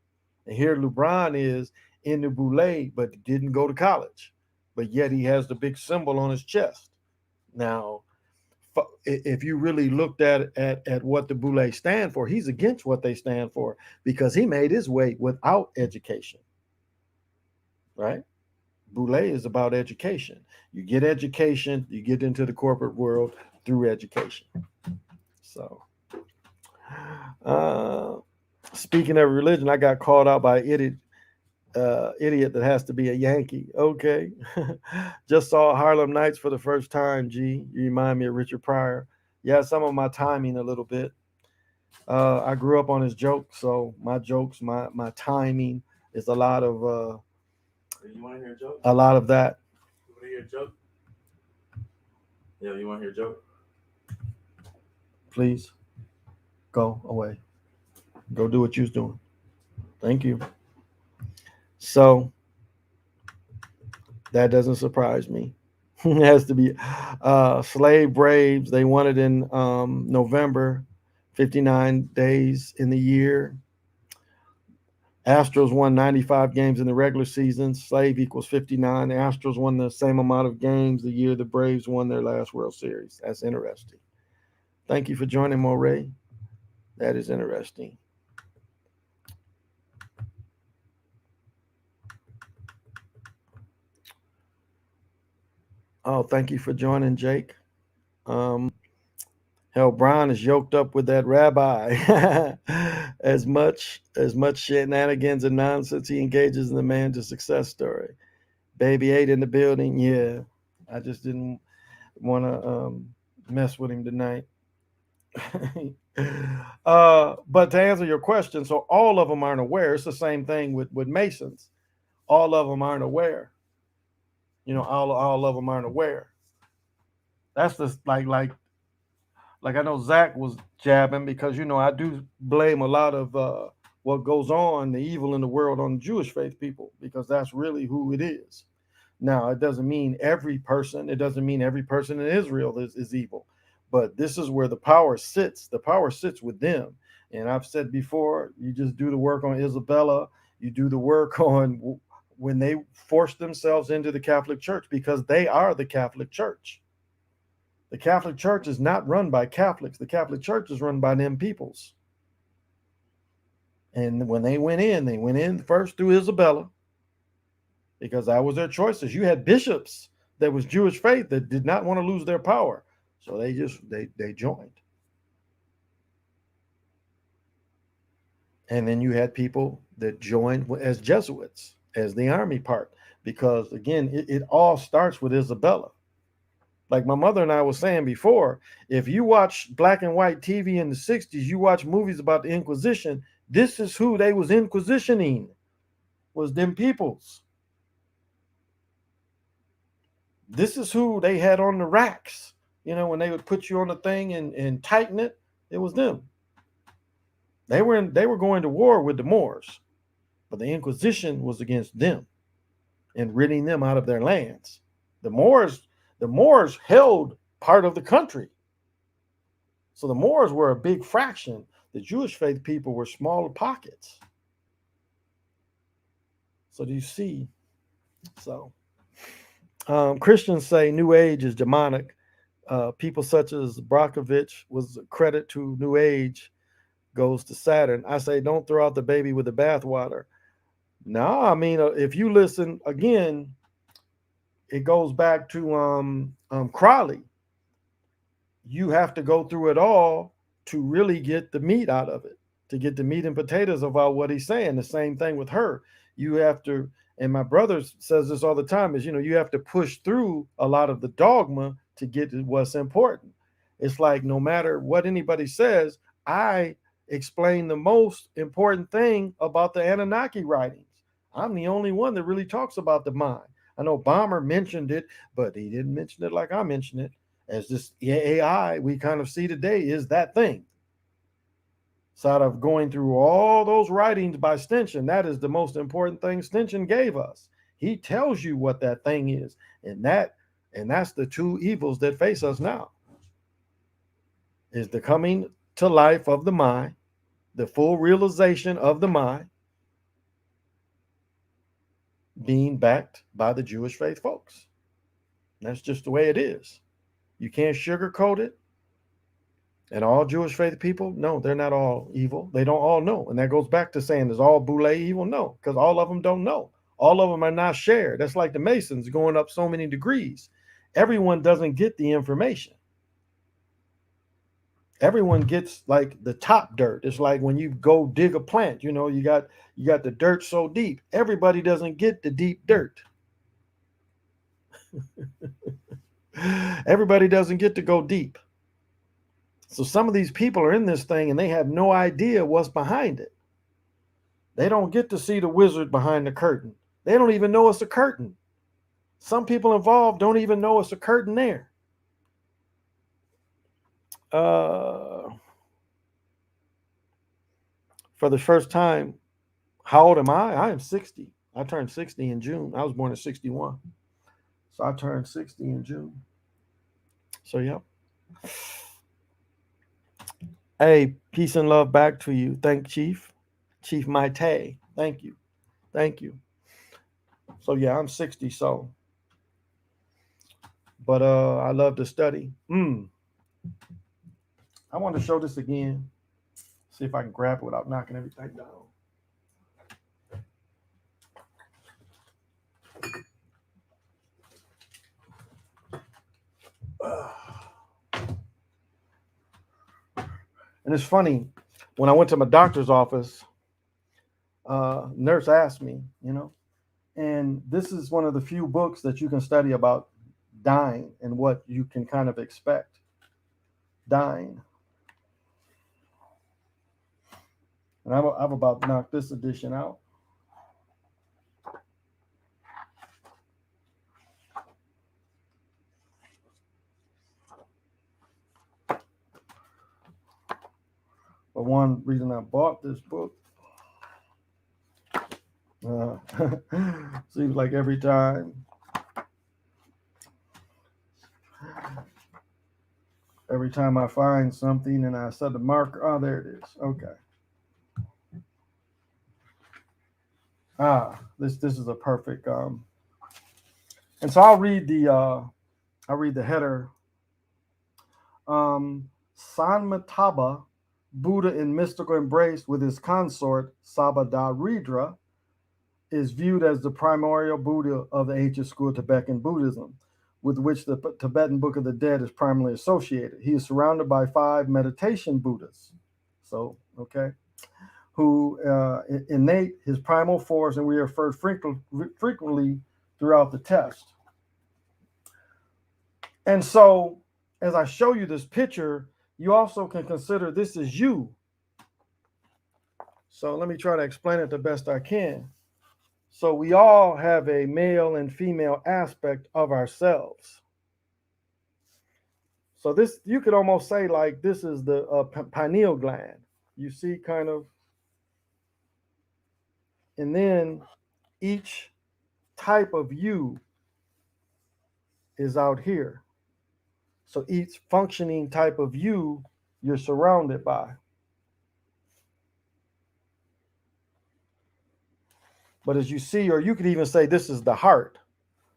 And here LeBron is in the Boule, but didn't go to college. But yet he has the big symbol on his chest. Now, if you really looked at what the Boule stand for, he's against what they stand for because he made his way without education. Right? Boule is about education. You get education, you get into the corporate world through education. So, speaking of religion, I got called out by an idiot that has to be a Yankee. Okay. Just saw Harlem Nights for the first time, G. You remind me of Richard Pryor. Yeah, some of my timing a little bit. I grew up on his jokes, so my jokes, my timing is a lot of you want to hear a joke? A lot of that. You want to hear a joke? Yeah, you want to hear a joke? Please go away. Go do what you're doing. Thank you. So that doesn't surprise me. It has to be slave Braves. They won it in November, 59 days in the year. Astros won 95 games in the regular season. Slave equals 59. The Astros won the same amount of games the year the Braves won their last World Series. That's interesting. Thank you for joining, Moray. That is interesting. Oh, thank you for joining, Jake. Hell, Brian is yoked up with that rabbi. as much shenanigans and nonsense he engages in the man to success story. Baby 8 in the building. Yeah, I just didn't want to mess with him tonight. But to answer your question, so all of them aren't aware. It's the same thing with Masons. All of them aren't aware. All of them aren't aware. That's the like I know Zach was jabbing because I do blame a lot of what goes on, the evil in the world, on the Jewish faith people, because that's really who it is. Now, it doesn't mean every person. It doesn't mean every person in Israel is evil, but this is where the power sits. The power sits with them. And I've said before, you just do the work on Isabella. You do the work on when they force themselves into the Catholic Church, because they are the Catholic Church. The Catholic Church is not run by Catholics. The Catholic Church is run by them peoples. And when they went in first through Isabella, because that was their choices. You had bishops that was Jewish faith that did not want to lose their power. So they joined. And then you had people that joined as Jesuits, as the army part, because again, it all starts with Isabella. Like my mother and I was saying before, if you watch black and white TV in the 60s, you watch movies about the Inquisition, this is who they was inquisitioning, was them peoples. This is who they had on the racks. When they would put you on the thing and tighten it, it was them. They were going to war with the Moors, but the Inquisition was against them and ridding them out of their lands. The Moors held part of the country. So the Moors were a big fraction. The Jewish faith people were smaller pockets. So do you see? So Christians say New Age is demonic. People such as Brockovich was a credit to New Age, goes to Saturn. I say don't throw out the baby with the bathwater. No, I mean, if you listen again, it goes back to Crowley. You have to go through it all to really get the meat out of it, to get the meat and potatoes about what he's saying. The same thing with her. You have to, and my brother says this all the time, is, you have to push through a lot of the dogma to get to what's important. It's like no matter what anybody says, I explain the most important thing about the Anunnaki writings. I'm the only one that really talks about the mind. I know Bomber mentioned it, but he didn't mention it like I mentioned it. As this AI we kind of see today is that thing. So out of going through all those writings by Stinson, that is the most important thing Stinson gave us. He tells you what that thing is, and that's the two evils that face us now. Is the coming to life of the mind, the full realization of the mind, being backed by the Jewish faith folks. That's just the way it is. You can't sugarcoat it. And all Jewish faith people, no, they're not all evil. They don't all know. And that goes back to saying, is all Boule evil? No, because all of them don't know. All of them are not shared. That's like the Masons going up so many degrees. Everyone doesn't get the information. Everyone gets like the top dirt. It's like when you go dig a plant, you got the dirt so deep. Everybody doesn't get the deep dirt. Everybody doesn't get to go deep. So some of these people are in this thing and they have no idea what's behind it. They don't get to see the wizard behind the curtain. They don't even know it's a curtain. Some people involved don't even know it's a curtain there. For the first time, how old am I? I am 60. I turned 60 in June. I was born in 61. So I turned 60 in June. So, yeah. Hey, peace and love back to you. Thank Chief Maite. Thank you. So yeah, I'm 60. So, but I love to study. I want to show this again. See if I can grab it without knocking everything down. And it's funny, when I went to my doctor's office, nurse asked me, and this is one of the few books that you can study about dying and what you can kind of expect. Dying. And I've about knocked this edition out. But one reason I bought this book, seems like every time I find something and I set the marker, oh, there it is. Okay. This is a perfect. And so I'll read the header. Sanmataba, Buddha in mystical embrace with his consort Sabadaridra, is viewed as the primordial Buddha of the ancient school of Tibetan Buddhism, with which the Tibetan Book of the Dead is primarily associated. He is surrounded by 5 meditation Buddhas. So, okay. Who innate his primal force, and we refer frequently throughout the test. And so, as I show you this picture, you also can consider this is you. So let me try to explain it the best I can. So we all have a male and female aspect of ourselves. So this, you could almost say like this is the pineal gland. You see kind of. And then each type of you is out here. So each functioning type of you, you're surrounded by. But as you see, or you could even say this is the heart,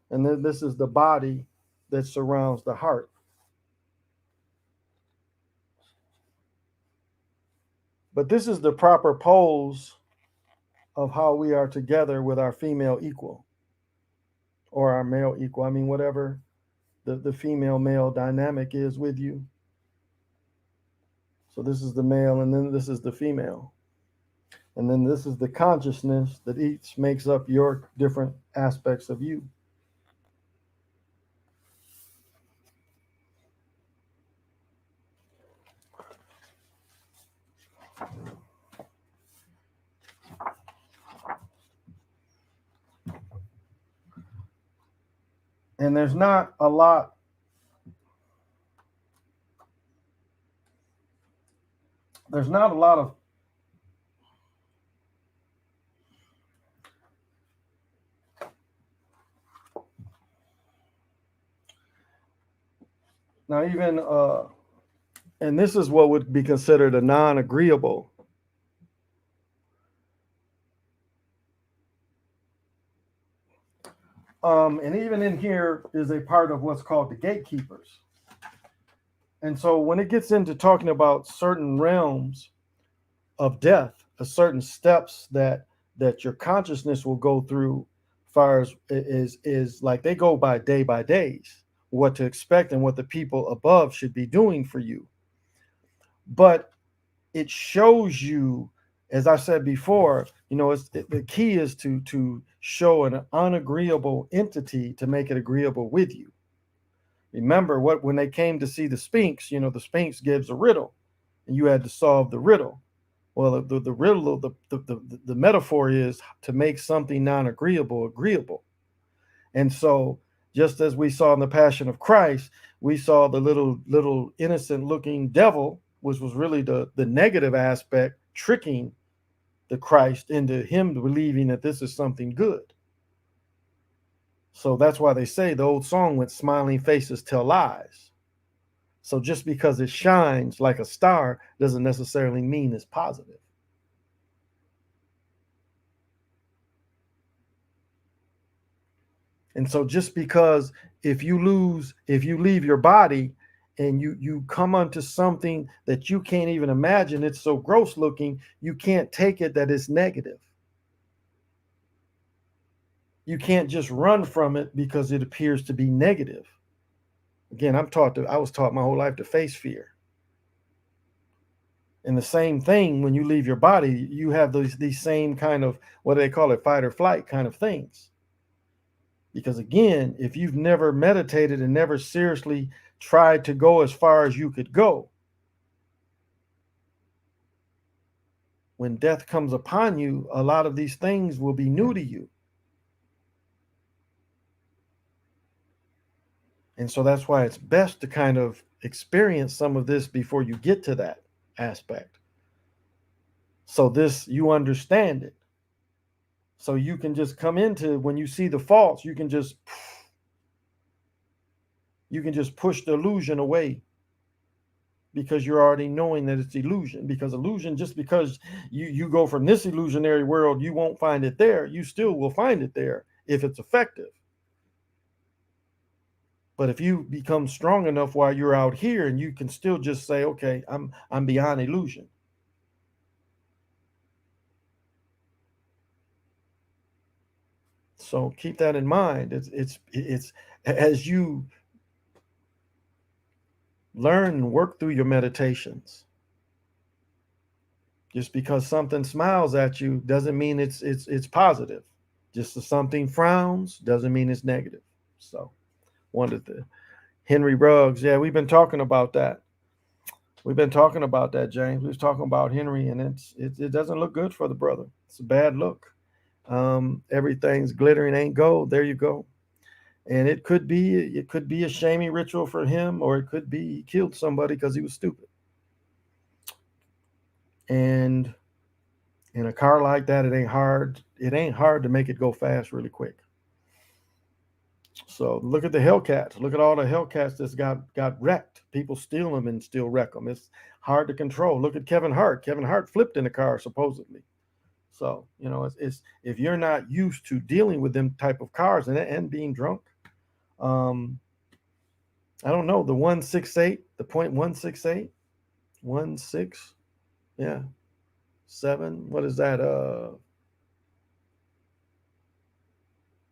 and then this is the body that surrounds the heart. But this is the proper pose of how we are together with our female equal or our male equal. I mean, whatever the female-male dynamic is with you. So this is the male, and then this is the female. And then this is the consciousness that each makes up your different aspects of you. And there's not a lot of now even and this is what would be considered a non-agreeable. And even in here is a part of what's called the gatekeepers. And so when it gets into talking about certain realms of death, certain steps that your consciousness will go through, far as is like they go by days, what to expect and what the people above should be doing for you. But it shows you, as I said before, the key is to show an unagreeable entity to make it agreeable with you. Remember when they came to see the Sphinx, the Sphinx gives a riddle, and you had to solve the riddle. Well, the riddle, the metaphor is to make something non-agreeable agreeable. And so, just as we saw in the Passion of Christ, we saw the little innocent-looking devil, which was really the negative aspect, tricking the Christ into him believing that this is something good. So that's why they say the old song went, smiling faces tell lies. So just because it shines like a star doesn't necessarily mean it's positive. And so just because if you leave your body and you come onto something that you can't even imagine, it's so gross looking, you can't take it that it's negative. You can't just run from it because it appears to be negative. Again, I was taught my whole life to face fear. And the same thing when you leave your body, you have these same kind of, what do they call it, fight or flight kind of things. Because again, if you've never meditated and never seriously tried to go as far as you could go, when death comes upon you, a lot of these things will be new to you. And so that's why it's best to kind of experience some of this before you get to that aspect. So this, you understand it. So you can just come into, when you see the faults, you can just push the illusion away, because you're already knowing that it's illusion. Because illusion, just because you go from this illusionary world, you won't find it there. You still will find it there if it's effective. But if you become strong enough while you're out here, and you can still just say, okay, I'm beyond illusion. So keep that in mind. It's as you learn and work through your meditations. Just because something smiles at you doesn't mean it's positive. Just as something frowns doesn't mean it's negative. So, wanted to Henry Ruggs. Yeah, we've been talking about that. We've been talking about that, James. We was talking about Henry, and it doesn't look good for the brother. It's a bad look. Everything's glittering ain't gold. There you go. And it could be a shaming ritual for him, or it could be he killed somebody because he was stupid. And in a car like that, it ain't hard to make it go fast really quick. So look at the Hellcats. Look at all the Hellcats that's got wrecked. People steal them and still wreck them. It's hard to control. Look at Kevin Hart. Kevin Hart flipped in a car supposedly. So it's if you're not used to dealing with them type of cars and being drunk, I don't know, the 168, the 0.168, 16, yeah, 7. What is that?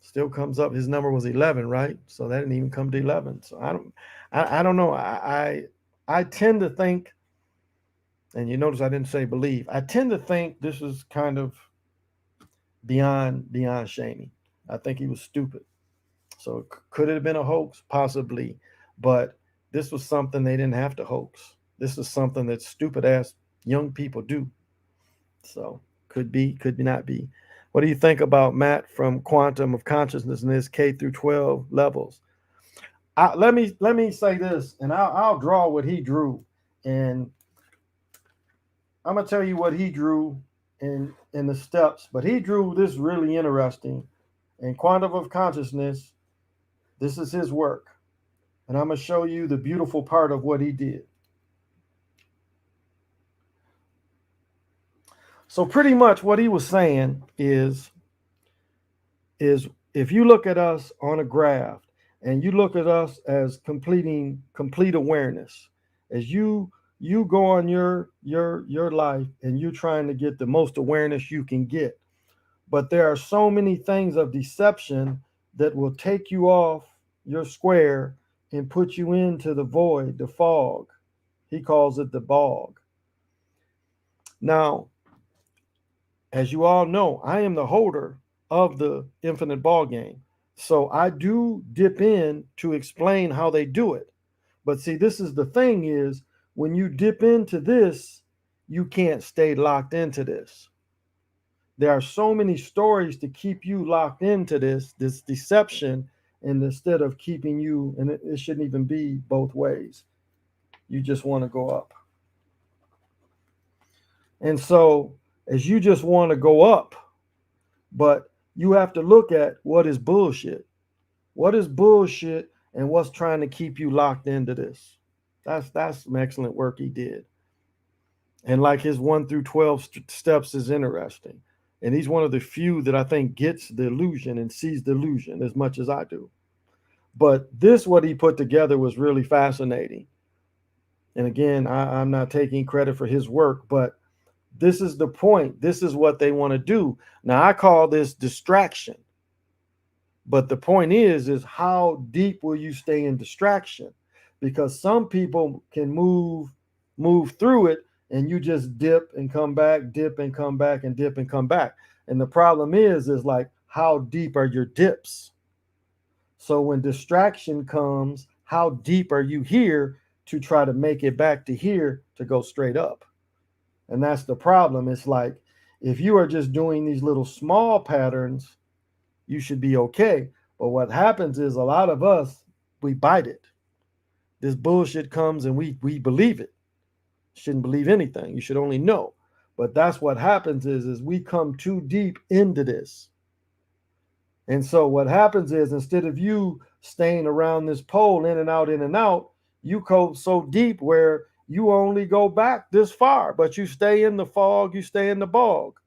Still comes up. His number was 11, right? So that didn't even come to 11. So I don't know. I tend to think, and you notice I didn't say believe. I tend to think this is kind of beyond shaming. I think he was stupid. So could it have been a hoax? Possibly. But this was something they didn't have to hoax. This is something that stupid ass young people do. So could be, could not be. What do you think about Matt from Quantum of Consciousness in his K through 12 levels? Let me say this, and I'll draw what he drew, and I'm gonna tell you what he drew in the steps. But he drew this really interesting. In Quantum of Consciousness, this is his work, and I'm gonna show you the beautiful part of what he did. So pretty much what he was saying is if you look at us on a graph and you look at us as complete awareness, as you go on your life and you're trying to get the most awareness you can get, but there are so many things of deception that will take you off your square and put you into the void, the fog. He calls it the bog. Now, as you all know, I am the holder of the infinite ball game. So I do dip in to explain how they do it. But see, this is the thing is when you dip into this, you can't stay locked into this. There are so many stories to keep you locked into this deception, and instead of keeping you, and it shouldn't even be both ways. You just want to go up. And so as you just want to go up, but you have to look at what is bullshit. What is bullshit and what's trying to keep you locked into this. That's some excellent work he did. And like his 1 through 12 steps is interesting. And he's one of the few that I think gets the illusion and sees the illusion as much as I do. But this, what he put together, was really fascinating. And again, I'm not taking credit for his work, but this is the point. This is what they want to do. Now, I call this distraction. But the point is how deep will you stay in distraction? because some people can move through it, and you just dip and come back, dip and come back, and dip and come back. And the problem is like, how deep are your dips? So when distraction comes, how deep are you here to try to make it back to here to go straight up? And that's the problem. It's like, if you are just doing these little small patterns, you should be okay. But what happens is, a lot of us, we bite it. This bullshit comes and we believe it. Shouldn't believe anything. You should only know. But that's what happens is we come too deep into this. And so what happens is, instead of you staying around this pole, in and out, you go so deep where you only go back this far, but you stay in the fog, you stay in the bog.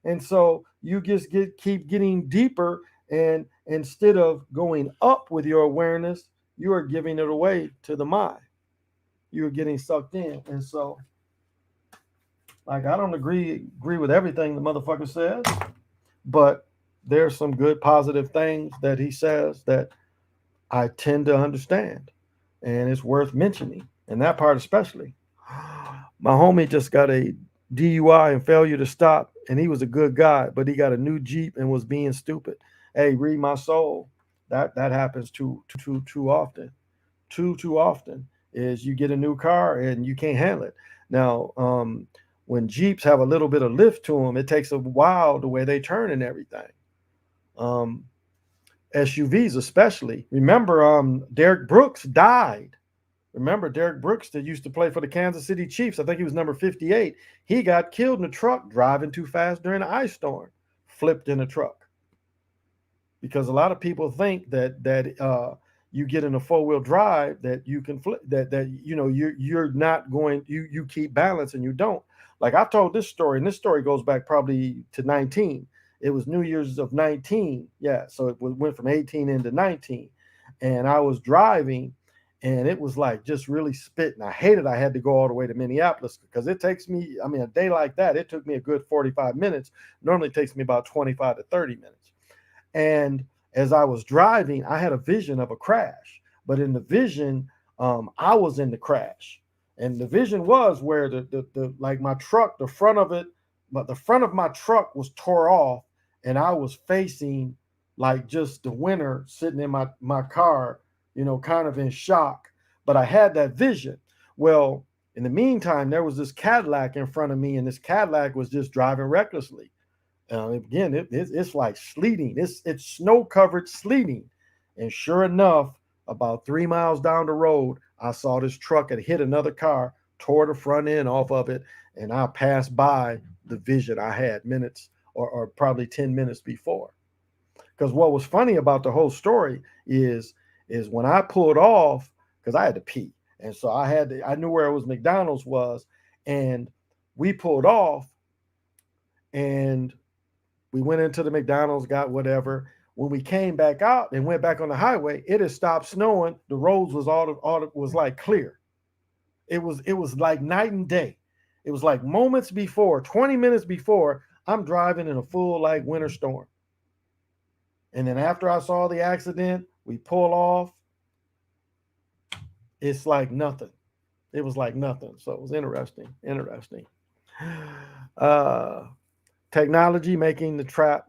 And so you just keep getting deeper, and instead of going up with your awareness, you are giving it away to the mind. You are getting sucked in. And so, like, I don't agree with everything the motherfucker says, but there's some good positive things that he says that I tend to understand, and it's worth mentioning. And that part especially. My homie just got a DUI and failure to stop, and he was a good guy, but he got a new Jeep and was being stupid. Hey, read my soul. That happens too often. Too often is you get a new car and you can't handle it. Now, when Jeeps have a little bit of lift to them, it takes a while the way they turn and everything. SUVs especially. Remember, Derek Brooks died. Remember Derek Brooks that used to play for the Kansas City Chiefs? I think he was number 58. He got killed in a truck driving too fast during an ice storm, flipped in a truck. Because a lot of people think that you get in a 4-wheel drive that you can flip, that you're not going, you keep balance, and you don't. Like, I've told this story, and this story goes back probably to 19. It was New Year's of 19. Yeah, so it went from 18 into 19. And I was driving, and it was like just really spitting. I hated I had to go all the way to Minneapolis, because it takes me, a day like that, it took me a good 45 minutes. Normally it takes me about 25 to 30 minutes. And as I was driving, I had a vision of a crash. But in the vision, I was in the crash. And the vision was where the like my truck, the front of it, but the front of my truck was tore off, and I was facing like just the winner sitting in my car, kind of in shock. But I had that vision. Well, in the meantime, there was this Cadillac in front of me, and this Cadillac was just driving recklessly. Again, it's like sleeting. It's snow-covered sleeting. And sure enough, about 3 miles down the road, I saw this truck had hit another car, tore the front end off of it, and I passed by the vision I had minutes or probably 10 minutes before. Because what was funny about the whole story is when I pulled off, because I had to pee. And so I knew where it was McDonald's was, and we pulled off, and we went into the McDonald's, got whatever. When we came back out and went back on the highway, it had stopped snowing. The roads was was like clear. It was like night and day. It was like moments before, 20 minutes before, I'm driving in a full like winter storm. And then after I saw the accident, we pull off. It's like nothing. It was like nothing. So it was interesting. Technology making the trap.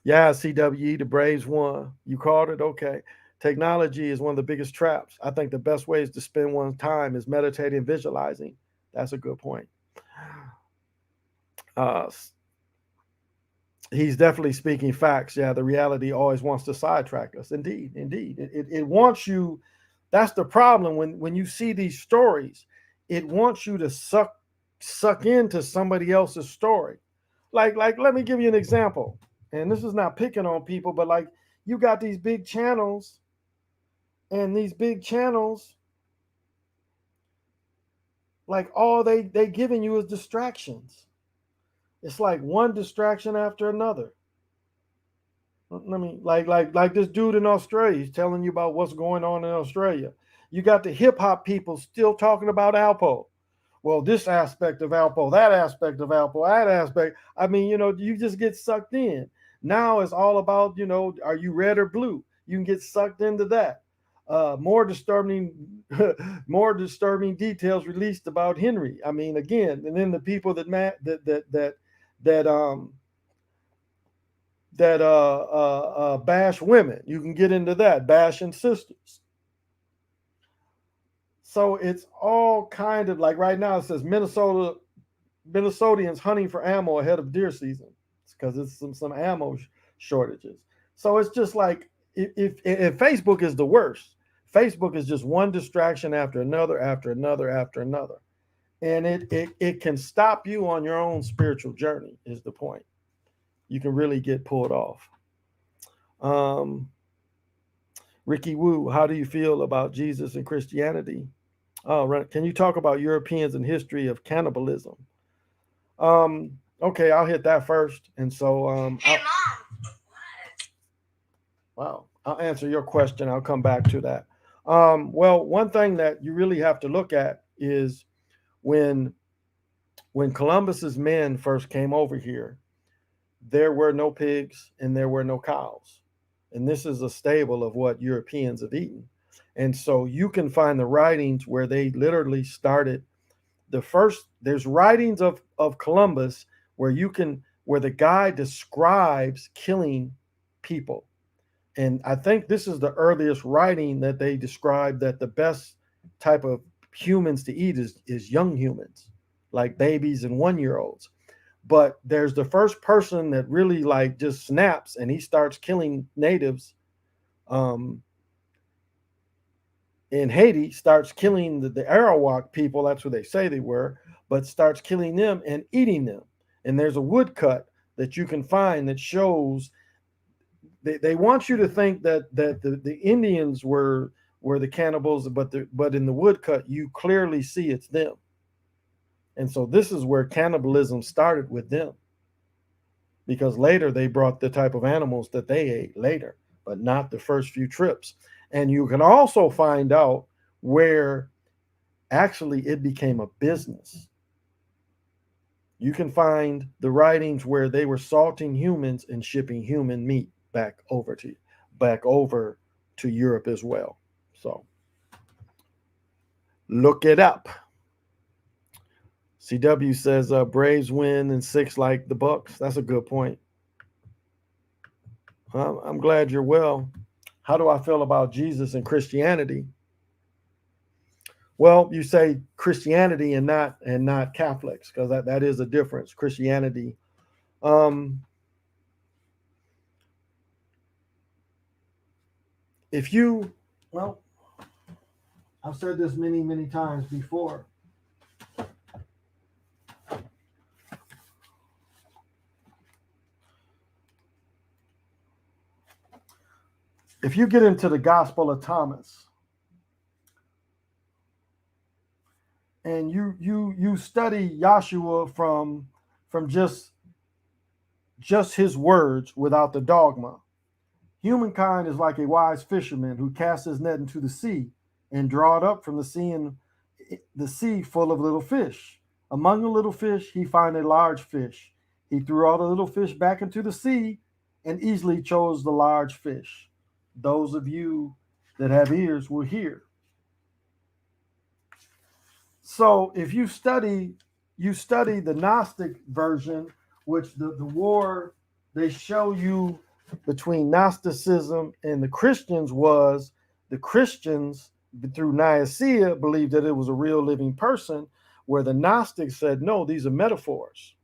Yeah, CWE, the Braves won. You called it? Okay. Technology is one of the biggest traps. I think the best ways to spend one's time is meditating and visualizing. That's a good point. He's definitely speaking facts. Yeah, the reality always wants to sidetrack us. Indeed. It wants you. That's the problem when you see these stories. It wants you to suck into somebody else's story. Like, let me give you an example. And this is not picking on people, but like, you got these big channels, and these big channels, like, all they giving you is distractions. It's like one distraction after another. I mean, like this dude in Australia, he's telling you about what's going on in Australia. You got the hip hop people still talking about Alpo. Well, this aspect of Alpo, that aspect of Alpo, that aspect. I mean, you just get sucked in. Now it's all about, are you red or blue? You can get sucked into that. More disturbing, more disturbing details released about Henry. I mean, again, and then the people that bash women. You can get into that, bashing sisters. So it's all kind of like right now. It says Minnesotans hunting for ammo ahead of deer season. It's because it's some ammo shortages. So it's just like if Facebook is the worst. Facebook is just one distraction after another, after another, after another, and it can stop you on your own spiritual journey. Is the point? You can really get pulled off. Ricky Wu, how do you feel about Jesus and Christianity? Oh, right. Can you talk about Europeans and history of cannibalism? Okay, I'll hit that first. And so, Hey, Mom. wow, I'll answer your question. I'll come back to that. Well, one thing that you really have to look at is when Columbus's men first came over here, there were no pigs and there were no cows. And this is a staple of what Europeans have eaten. And so you can find the writings where they literally started the first, there's writings of Columbus where where the guy describes killing people. And I think this is the earliest writing that they describe that the best type of humans to eat is young humans, like babies and 1-year-olds. But there's the first person that really like just snaps and he starts killing natives in Haiti, starts killing the Arawak people. That's what they say they were, but starts killing them and eating them. And there's a woodcut that you can find that shows they want you to think that the Indians were the cannibals, but in the woodcut you clearly see it's them. And so this is where cannibalism started with them, because later they brought the type of animals that they ate later, but not the first few trips. And you can also find out where actually it became a business. You can find the writings where they were salting humans and shipping human meat back over to Europe as well. So look it up. CW says Braves win and 6 like the Bucks. That's a good point. I'm glad you're well. How do I feel about Jesus and Christianity? Well, you say Christianity and not Catholics, because that is a difference. Christianity. If you, well, I've said this many times before. If you get into the Gospel of Thomas and you study Yahshua from just his words without the dogma, humankind is like a wise fisherman who casts his net into the sea and draw it up from the sea, and the sea full of little fish. Among the little fish, he found a large fish. He threw all the little fish back into the sea and easily chose the large fish. Those of you that have ears will hear. So if you study the Gnostic version, which the war they show you between Gnosticism and the Christians was the Christians through Nicaea believed that it was a real living person, where the Gnostics said, no, these are metaphors.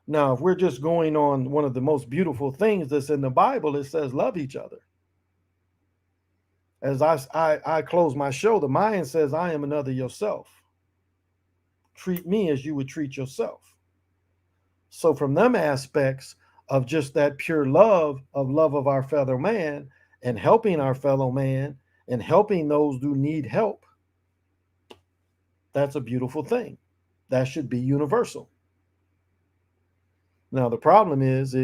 Now, if we're just going on one of the most beautiful things that's in the Bible, it says love each other. As I close my show, the Mayan says, I am another yourself. Treat me as you would treat yourself. So from them aspects of just that pure love of our fellow man and helping our fellow man and helping those who need help, that's a beautiful thing. That should be universal. Now, the problem is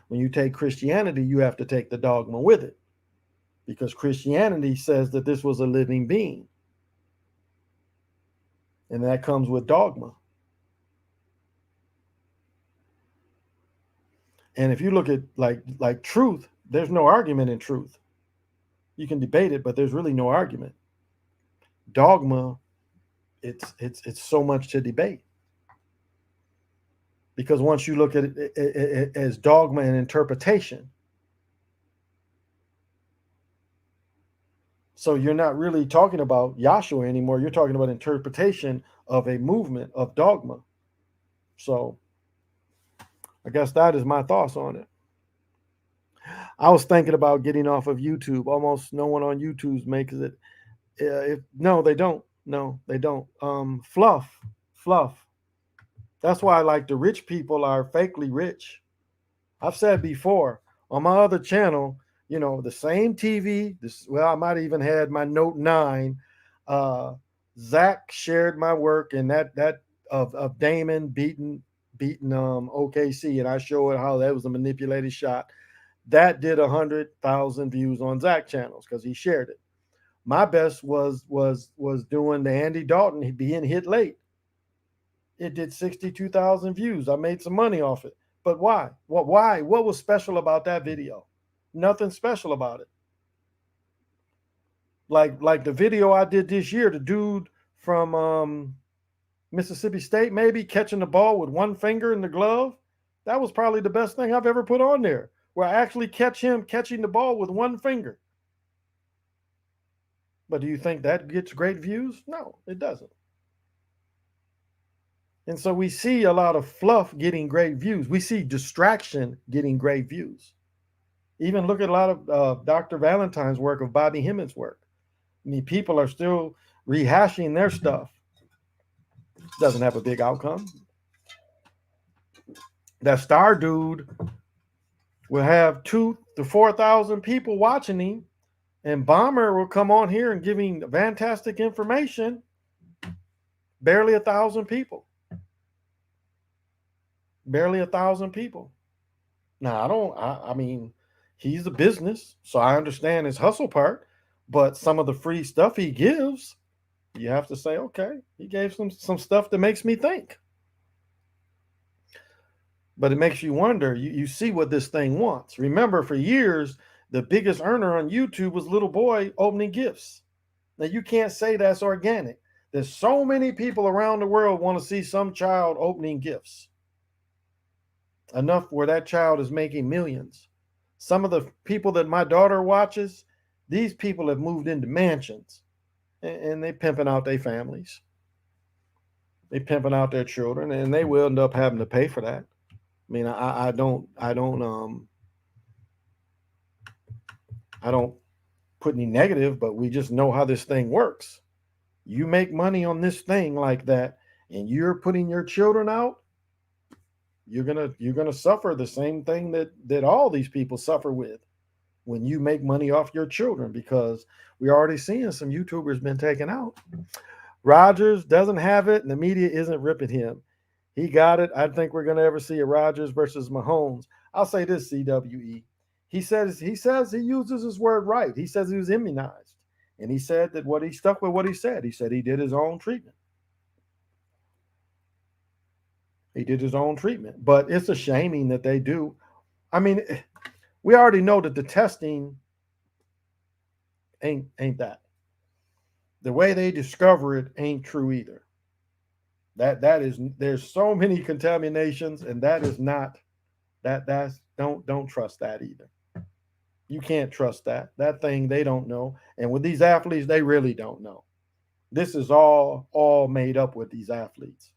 when you take Christianity, you have to take the dogma with it, because Christianity says that this was a living being. And that comes with dogma. And if you look at like truth, there's no argument in truth. You can debate it, but there's really no argument. Dogma, it's so much to debate. Because once you look at it as dogma and interpretation, so you're not really talking about Yahshua anymore. You're talking about interpretation of a movement of dogma. So I guess that is my thoughts on it. I was thinking about getting off of YouTube. Almost no one on YouTube makes it. No, they don't. No, they don't. Fluff. That's why like the rich people are fakely rich. I've said before on my other channel, the same TV. I might have even had my Note 9. Zach shared my work and that of Damon beating OKC, and I showed how that was a manipulated shot. That did 100,000 views on Zach channels because he shared it. My best was doing the Andy Dalton being hit late. It did 62,000 views. I made some money off it. But why? Why? What was special about that video? Nothing special about it. Like the video I did this year, the dude from Mississippi State, maybe catching the ball with one finger in the glove. That was probably the best thing I've ever put on there, where I actually catch him catching the ball with one finger. But do you think that gets great views? No, it doesn't. And so we see a lot of fluff getting great views. We see distraction getting great views. Even look at a lot of Dr. Valentine's work, of Bobby Hemmitt's work. I mean, people are still rehashing their stuff. Doesn't have a big outcome. That Star dude will have 2,000 to 4,000 people watching him, and Bomber will come on here and giving fantastic information. Barely 1,000 people. Barely 1,000 people. Now, I mean, he's a business, so I understand his hustle part, but some of the free stuff he gives, you have to say, okay, he gave some stuff that makes me think. But it makes you wonder, you see what this thing wants. Remember, for years, the biggest earner on YouTube was little boy opening gifts. Now, you can't say that's organic. There's so many people around the world want to see some child opening gifts. Enough where that child is making millions. Some of the people that my daughter watches, these people have moved into mansions and they pimping out their families. They pimping out their children, and they will end up having to pay for that. I mean, I don't put any negative, but we just know how this thing works. You make money on this thing like that, and you're putting your children out, you're gonna suffer the same thing that all these people suffer with when you make money off your children, because we're already seeing some YouTubers been taken out. Rodgers doesn't have it, and the media isn't ripping him. He got it. I think we're gonna ever see a Rodgers versus Mahomes. I'll say this, CWE. He says he uses his word right. He says he was immunized, and he said that he stuck with what he said. He said he did his own treatment. He did his own treatment, but it's a shaming that they do. I mean, we already know that the testing ain't that. The way they discover it ain't true either. There's so many contaminations, and that is not that's don't trust that either. You can't trust that. That thing they don't know. And with these athletes, they really don't know. This is all made up with these athletes.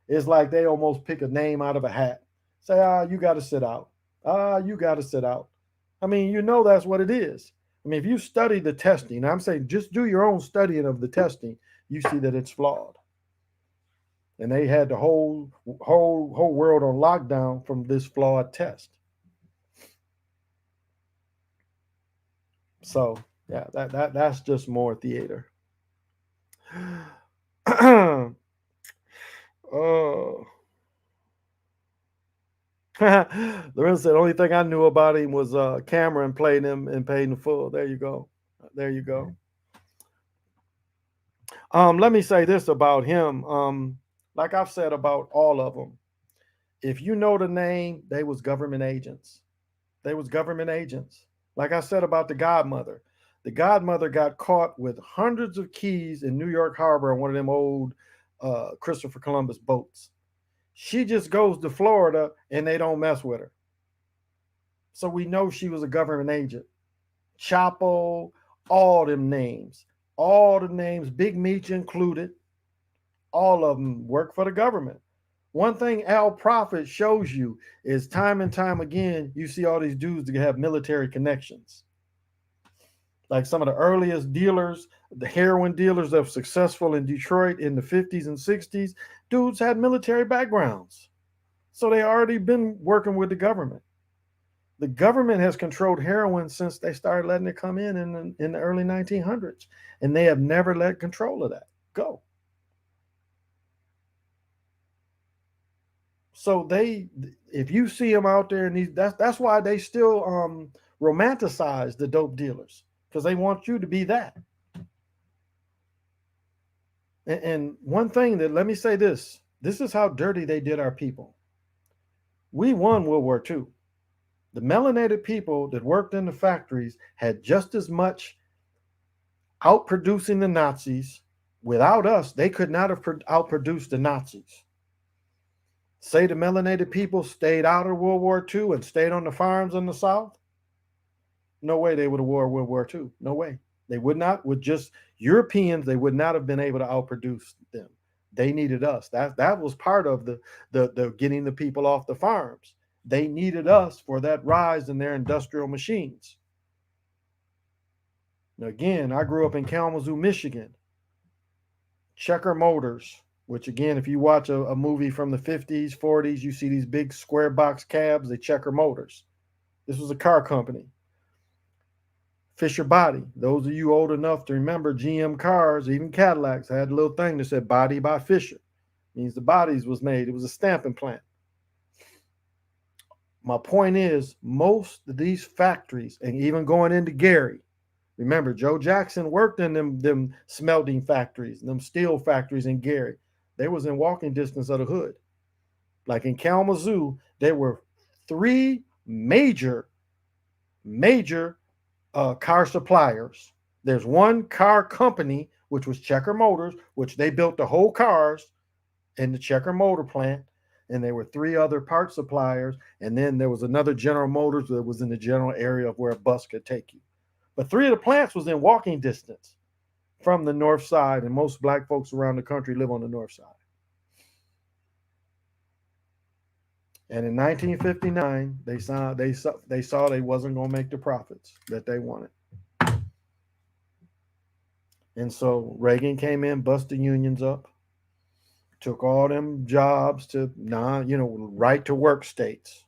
It's like they almost pick a name out of a hat. Say, you got to sit out. You got to sit out. I mean, that's what it is. I mean, if you study the testing, I'm saying just do your own studying of the testing, you see that it's flawed. And they had the whole world on lockdown from this flawed test. So yeah, that's just more theater. Oh. Lorenzo said the only thing I knew about him was Cameron played him and paid in full. There you go. There you go. Let me say this about him. Like I've said about all of them, if you know the name, they was government agents. They was government agents. Like I said about the godmother, The godmother got caught with hundreds of keys in New York Harbor on one of them old Christopher Columbus boats. She just goes to Florida and they don't mess with her. So we know she was a government agent. Chapo, all them names, all the names, Big Meech included, all of them work for the government. One thing Al Prophet shows you is time and time again, you see all these dudes that have military connections. Like some of the earliest dealers, the heroin dealers that were successful in Detroit in the 50s and 60s, dudes had military backgrounds. So they already been working with the government. The government has controlled heroin since they started letting it come in the early 1900s, and they have never let control of that go. So if you see them out there, and that's why they still romanticize the dope dealers, because they want you to be that. And one thing that, let me say this is how dirty they did our people. We won World War II. The melanated people that worked in the factories had just as much outproducing the Nazis. Without us, they could not have outproduced the Nazis. Say the melanated people stayed out of World War II and stayed on the farms in the South, no way they would have won World War II. No way. They would not. With just Europeans, they would not have been able to outproduce them. They needed us. That was part of the getting the people off the farms. They needed us for that rise in their industrial machines. Now, again, I grew up in Kalamazoo, Michigan. Checker Motors, which again, if you watch a movie from the 50s, 40s, you see these big square box cabs, they Checker Motors. This was a car company. Fisher Body. Those of you old enough to remember GM cars, even Cadillacs, had a little thing that said body by Fisher. Means the bodies was made. It was a stamping plant. My point is, most of these factories, and even going into Gary, remember, Joe Jackson worked in them smelting factories, them steel factories in Gary. They was in walking distance of the hood. Like in Kalamazoo, there were 3 major car suppliers. There's one car company, which was Checker Motors, which they built the whole cars in the Checker Motor plant. And there were 3 other part suppliers. And then there was another General Motors that was in the general area of where a bus could take you. But 3 of the plants was in walking distance from the north side. And most black folks around the country live on the north side. And in 1959, they saw they wasn't going to make the profits that they wanted. And so Reagan came in, busted unions up, took all them jobs to right to work states,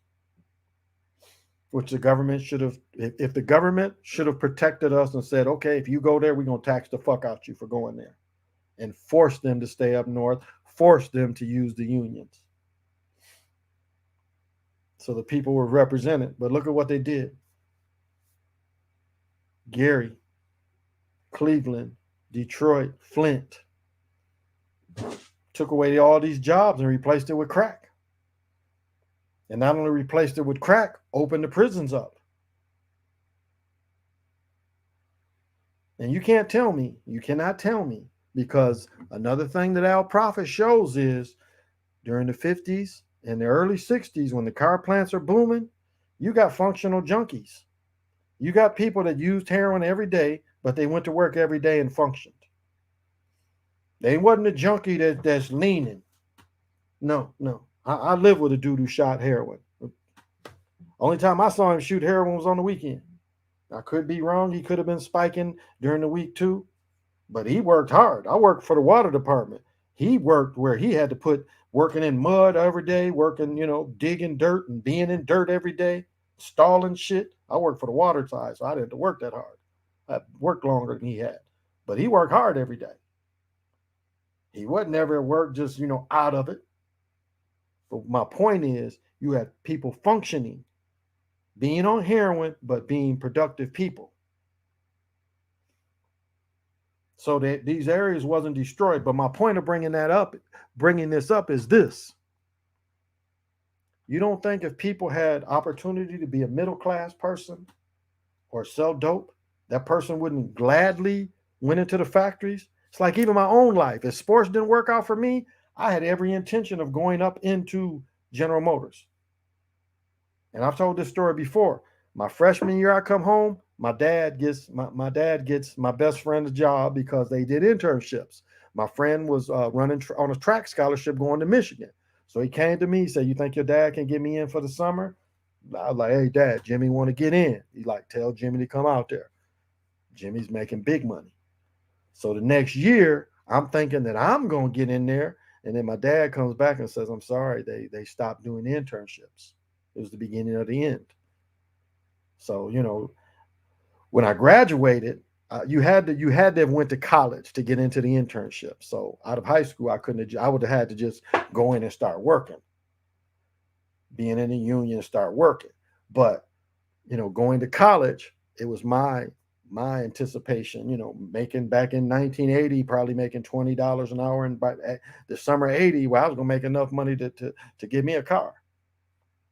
which the government should have, if the government should have protected us and said, okay, if you go there, we're going to tax the fuck out you for going there, and force them to stay up north, force them to use the unions. So the people were represented. But look at what they did. Gary, Cleveland, Detroit, Flint took away all these jobs and replaced it with crack. And not only replaced it with crack, opened the prisons up. And you cannot tell me, because another thing that Al Prophet shows is during the 50s and the early 60s, when the car plants are booming, you got functional junkies. You got people that used heroin every day, but they went to work every day and functioned. They wasn't a junkie that's leaning. No. I lived with a dude who shot heroin. Only time I saw him shoot heroin was on the weekend. I could be wrong. He could have been spiking during the week too, but he worked hard. I worked for the water department. He worked where he had to working in mud every day, working, digging dirt and being in dirt every day, stalling shit. I worked for the water side, so I didn't have to work that hard. I worked longer than he had, but he worked hard every day. He wasn't ever at work just, out of it. But my point is, you had people functioning, being on heroin, but being productive people. So that these areas wasn't destroyed. But my point of bringing this up is this. You don't think if people had opportunity to be a middle-class person or sell dope, that person wouldn't gladly went into the factories. It's like even my own life. If sports didn't work out for me, I had every intention of going up into General Motors. And I've told this story before. My freshman year, I come home. My dad gets my best friend a job because they did internships. My friend was running on a track scholarship going to Michigan. So he came to me, he said, "You think your dad can get me in for the summer?" I was like, "Hey, Dad, Jimmy want to get in." He's like, "Tell Jimmy to come out there." Jimmy's making big money. So the next year, I'm thinking that I'm going to get in there. And then my dad comes back and says, "I'm sorry, they stopped doing internships. It was the beginning of the end." So, when I graduated, you had to have went to college to get into the internship. So out of high school, I would have had to just go in and start working, being in the union, start working. But going to college, it was my anticipation. Making back in 1980, probably making $20 an hour, and by the summer '80, well, I was gonna make enough money to give me a car.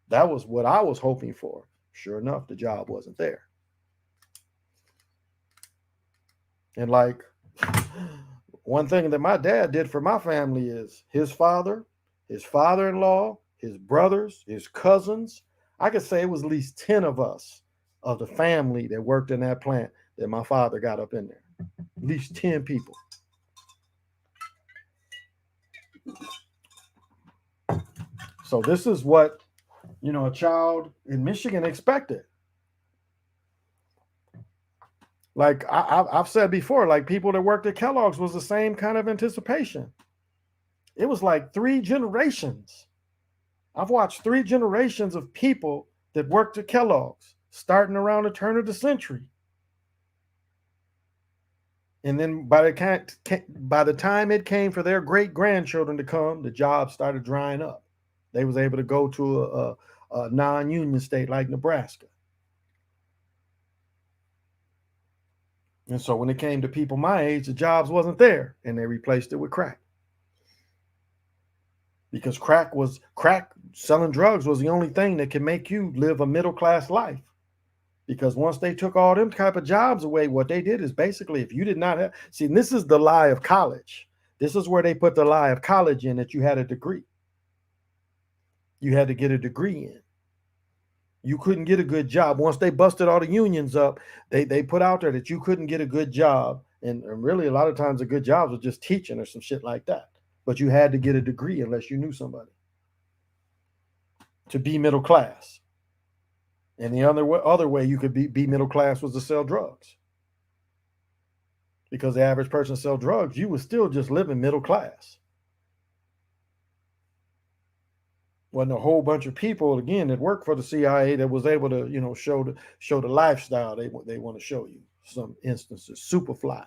That was what I was hoping for. Sure enough, the job wasn't there. And like one thing that my dad did for my family is his father, his father-in-law, his brothers, his cousins. I could say it was at least 10 of us of the family that worked in that plant that my father got up in there. At least 10 people. So this is what, a child in Michigan expected. Like I've said before, like people that worked at Kellogg's was the same kind of anticipation. It was like 3 generations. I've watched 3 generations of people that worked at Kellogg's starting around the turn of the century. And then by the time it came for their great grandchildren to come, the jobs started drying up. They was able to go to a non-union state like Nebraska. And so when it came to people my age, the jobs wasn't there, and they replaced it with crack. Because crack selling drugs was the only thing that could make you live a middle-class life. Because once they took all them type of jobs away, what they did is basically, if you did not have, see, and this is the lie of college. This is where they put the lie of college in, that you had a degree. You had to get a degree in. You couldn't get a good job. Once they busted all the unions up, they put out there that you couldn't get a good job. And really, a lot of times the good jobs was just teaching or some shit like that. But you had to get a degree unless you knew somebody to be middle class. And the other way you could be middle class was to sell drugs. Because the average person sell drugs, you was still just living middle class. Wasn't a whole bunch of people, again, that worked for the CIA that was able to, show the lifestyle they want to show you. Some instances, Superfly.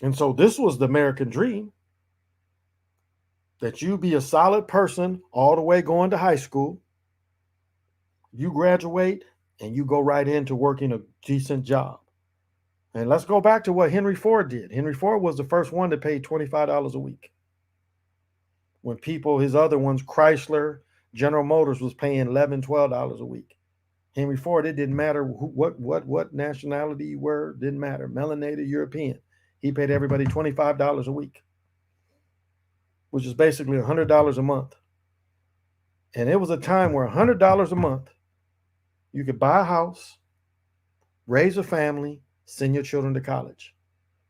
And so this was the American dream, that you be a solid person all the way going to high school. You graduate and you go right into working a decent job. And let's go back to what Henry Ford did. Henry Ford was the first one that paid $25 a week. When his other ones, Chrysler, General Motors, was paying $11, $12 a week. Henry Ford, it didn't matter what nationality you were, didn't matter. Melanated, European. He paid everybody $25 a week, which is basically $100 a month. And it was a time where $100 a month, you could buy a house, raise a family, send your children to college.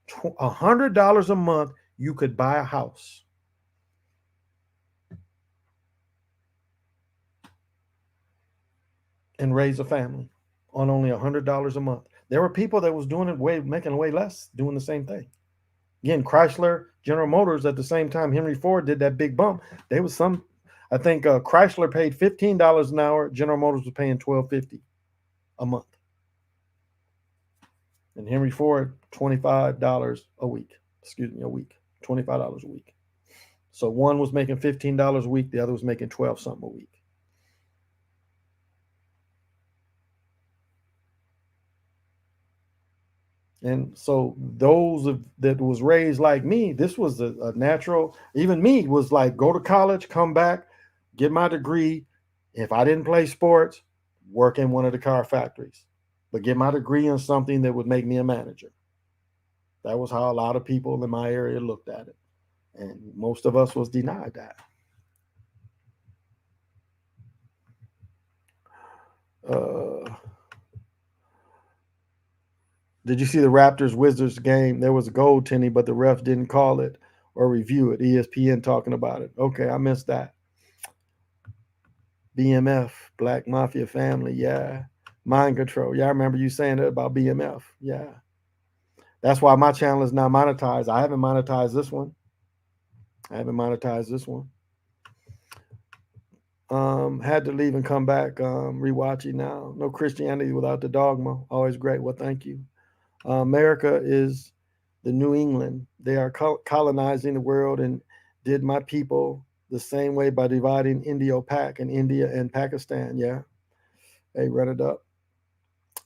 $100 a month, you could buy a house. And raise a family on only $100 a month. There were people that was doing it making way less, doing the same thing. Again, Chrysler, General Motors, at the same time Henry Ford did that big bump. There was I think Chrysler paid $15 an hour. General Motors was paying $12.50 a month. And Henry Ford, $25 a week. A week. $25 a week. So one was making $15 a week. The other was making 12 something a week. And so those that was raised like me, this was a natural, even me was like, go to college, come back, get my degree, If I didn't play sports, work in one of the car factories, but get my degree in something that would make me a manager. That was how a lot of people in my area looked at it. And most of us was denied that. Uh, did you see the Raptors Wizards game? There was a goaltending, but the ref didn't call it or review it. ESPN talking about it. Okay, I missed that. BMF, Black Mafia Family, yeah. Mind control. Yeah, I remember you saying that about BMF. Yeah. That's why my channel is not monetized. I haven't monetized this one. Had to leave and come back. Rewatching now. No Christianity without the dogma. Always great. Well, thank you. America is the New England. They are colonizing the world and did my people the same way by dividing Indio-Pak and India and Pakistan. Yeah. Hey, run it up.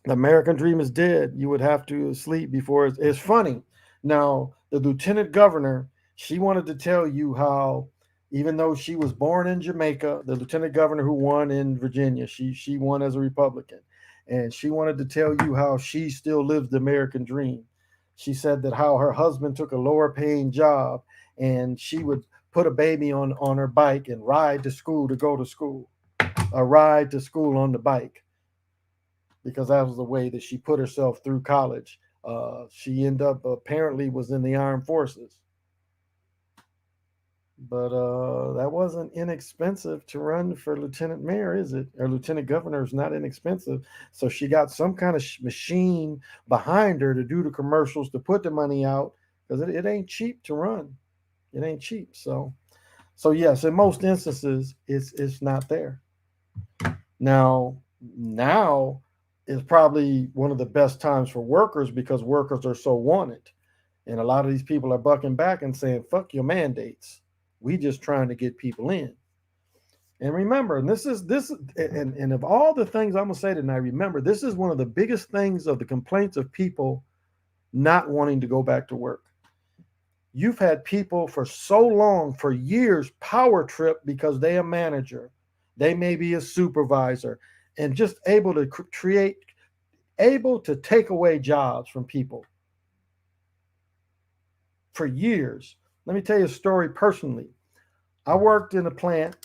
The American dream is dead. You would have to sleep before it's funny. Now, the lieutenant governor, she wanted to tell you how, even though she was born in Jamaica, the lieutenant governor who won in Virginia, she won as a Republican. And she wanted to tell you how she still lives the American dream. She said that how her husband took a lower paying job and she would put a baby on her bike and ride to school to go to school. A ride to school on the bike, because that was the way that she put herself through college. She ended up apparently was in the armed forces, but that wasn't inexpensive to run for lieutenant mayor, is it? Or lieutenant governor is not inexpensive. So she got some kind of machine behind her to do the commercials, to put the money out, because it ain't cheap to run. It ain't cheap. So yes, in most instances, it's not there. Now is probably one of the best times for workers, because workers are so wanted. And a lot of these people are bucking back and saying, fuck your mandates. We just trying to get people in. And remember, and and of all the things I'm gonna say tonight, remember, this is one of the biggest things of the complaints of people not wanting to go back to work. You've had people for so long, for years, power trip because they a manager. They may be a supervisor, and just able to able to take away jobs from people for years. Let me tell you a story personally. I worked in the plant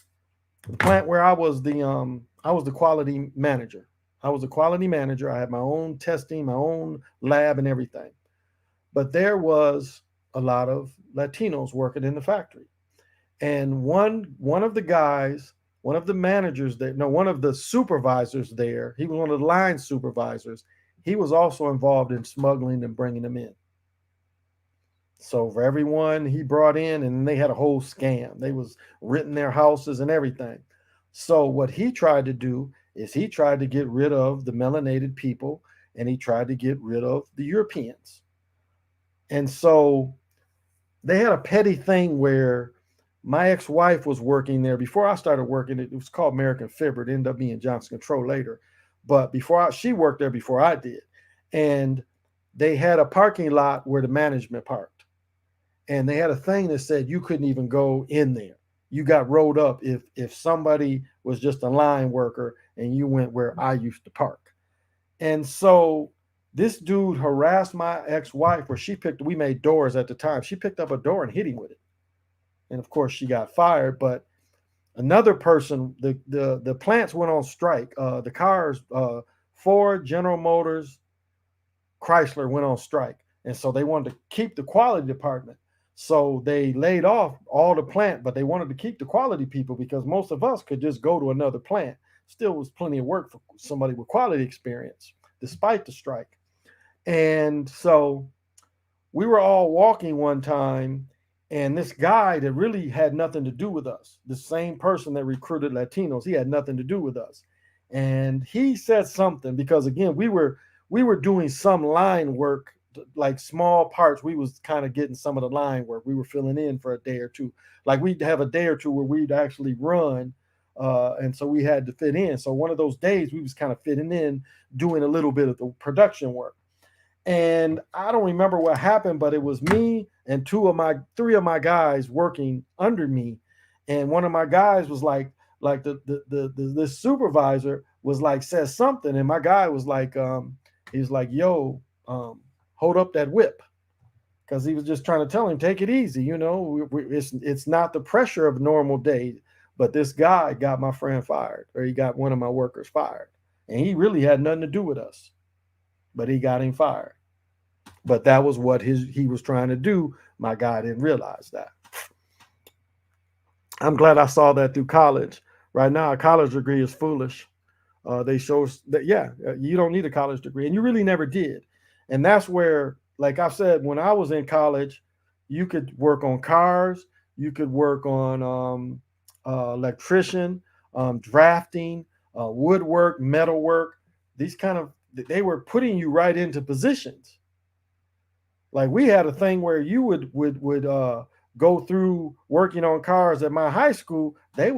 where I was the quality manager. I was a quality manager. I had my own testing, my own lab and everything. But there was a lot of Latinos working in the factory. And one of the guys, one of the managers there, no, one of the supervisors there, he was one of the line supervisors. He was also involved in smuggling and bringing them in. So for everyone he brought in, and they had a whole scam. They was renting their houses and everything. So what he tried to do is he tried to get rid of the melanated people, and he tried to get rid of the Europeans. And so they had a petty thing where my ex-wife was working there before I started working. It was called American Fiber. It ended up being Johnson Control later. But she worked there before I did. And they had a parking lot where the management parked. And they had a thing that said you couldn't even go in there. You got rolled up if somebody was just a line worker and you went where I used to park. And so this dude harassed my ex-wife, where we made doors at the time. She picked up a door and hit him with it. And of course she got fired. But another person, the plants went on strike. The cars, Ford, General Motors, Chrysler went on strike. And so they wanted to keep the quality department. So they laid off all the plant, but they wanted to keep the quality people, because most of us could just go to another plant. Still was plenty of work for somebody with quality experience, despite the strike. And so we were all walking one time, and this guy that really had nothing to do with us, the same person that recruited Latinos, he had nothing to do with us. And he said something, because again, we were doing some line work, like small parts. We was kind of getting some of the line work. We were filling in for a day or two. Like we'd have a day or two where we'd actually run. And so we had to fit in. So one of those days we was kind of fitting in, doing a little bit of the production work. And I don't remember what happened, but it was me and three of my guys working under me. And one of my guys was like, like the supervisor was like says something, and my guy was like, he's like, yo, hold up that whip, because he was just trying to tell him, take it easy, it's not the pressure of a normal day, but this guy got my friend fired, or he got one of my workers fired, and he really had nothing to do with us, but he got him fired. But that was what he was trying to do. My guy didn't realize that. I'm glad I saw that through college. Right now, a college degree is foolish. They show that, you don't need a college degree, and you really never did. And that's where, like I said, when I was in college, you could work on cars, you could work on electrician, drafting, woodwork, metalwork. These kind of, they were putting you right into positions. Like we had a thing where you would go through working on cars at my high school. You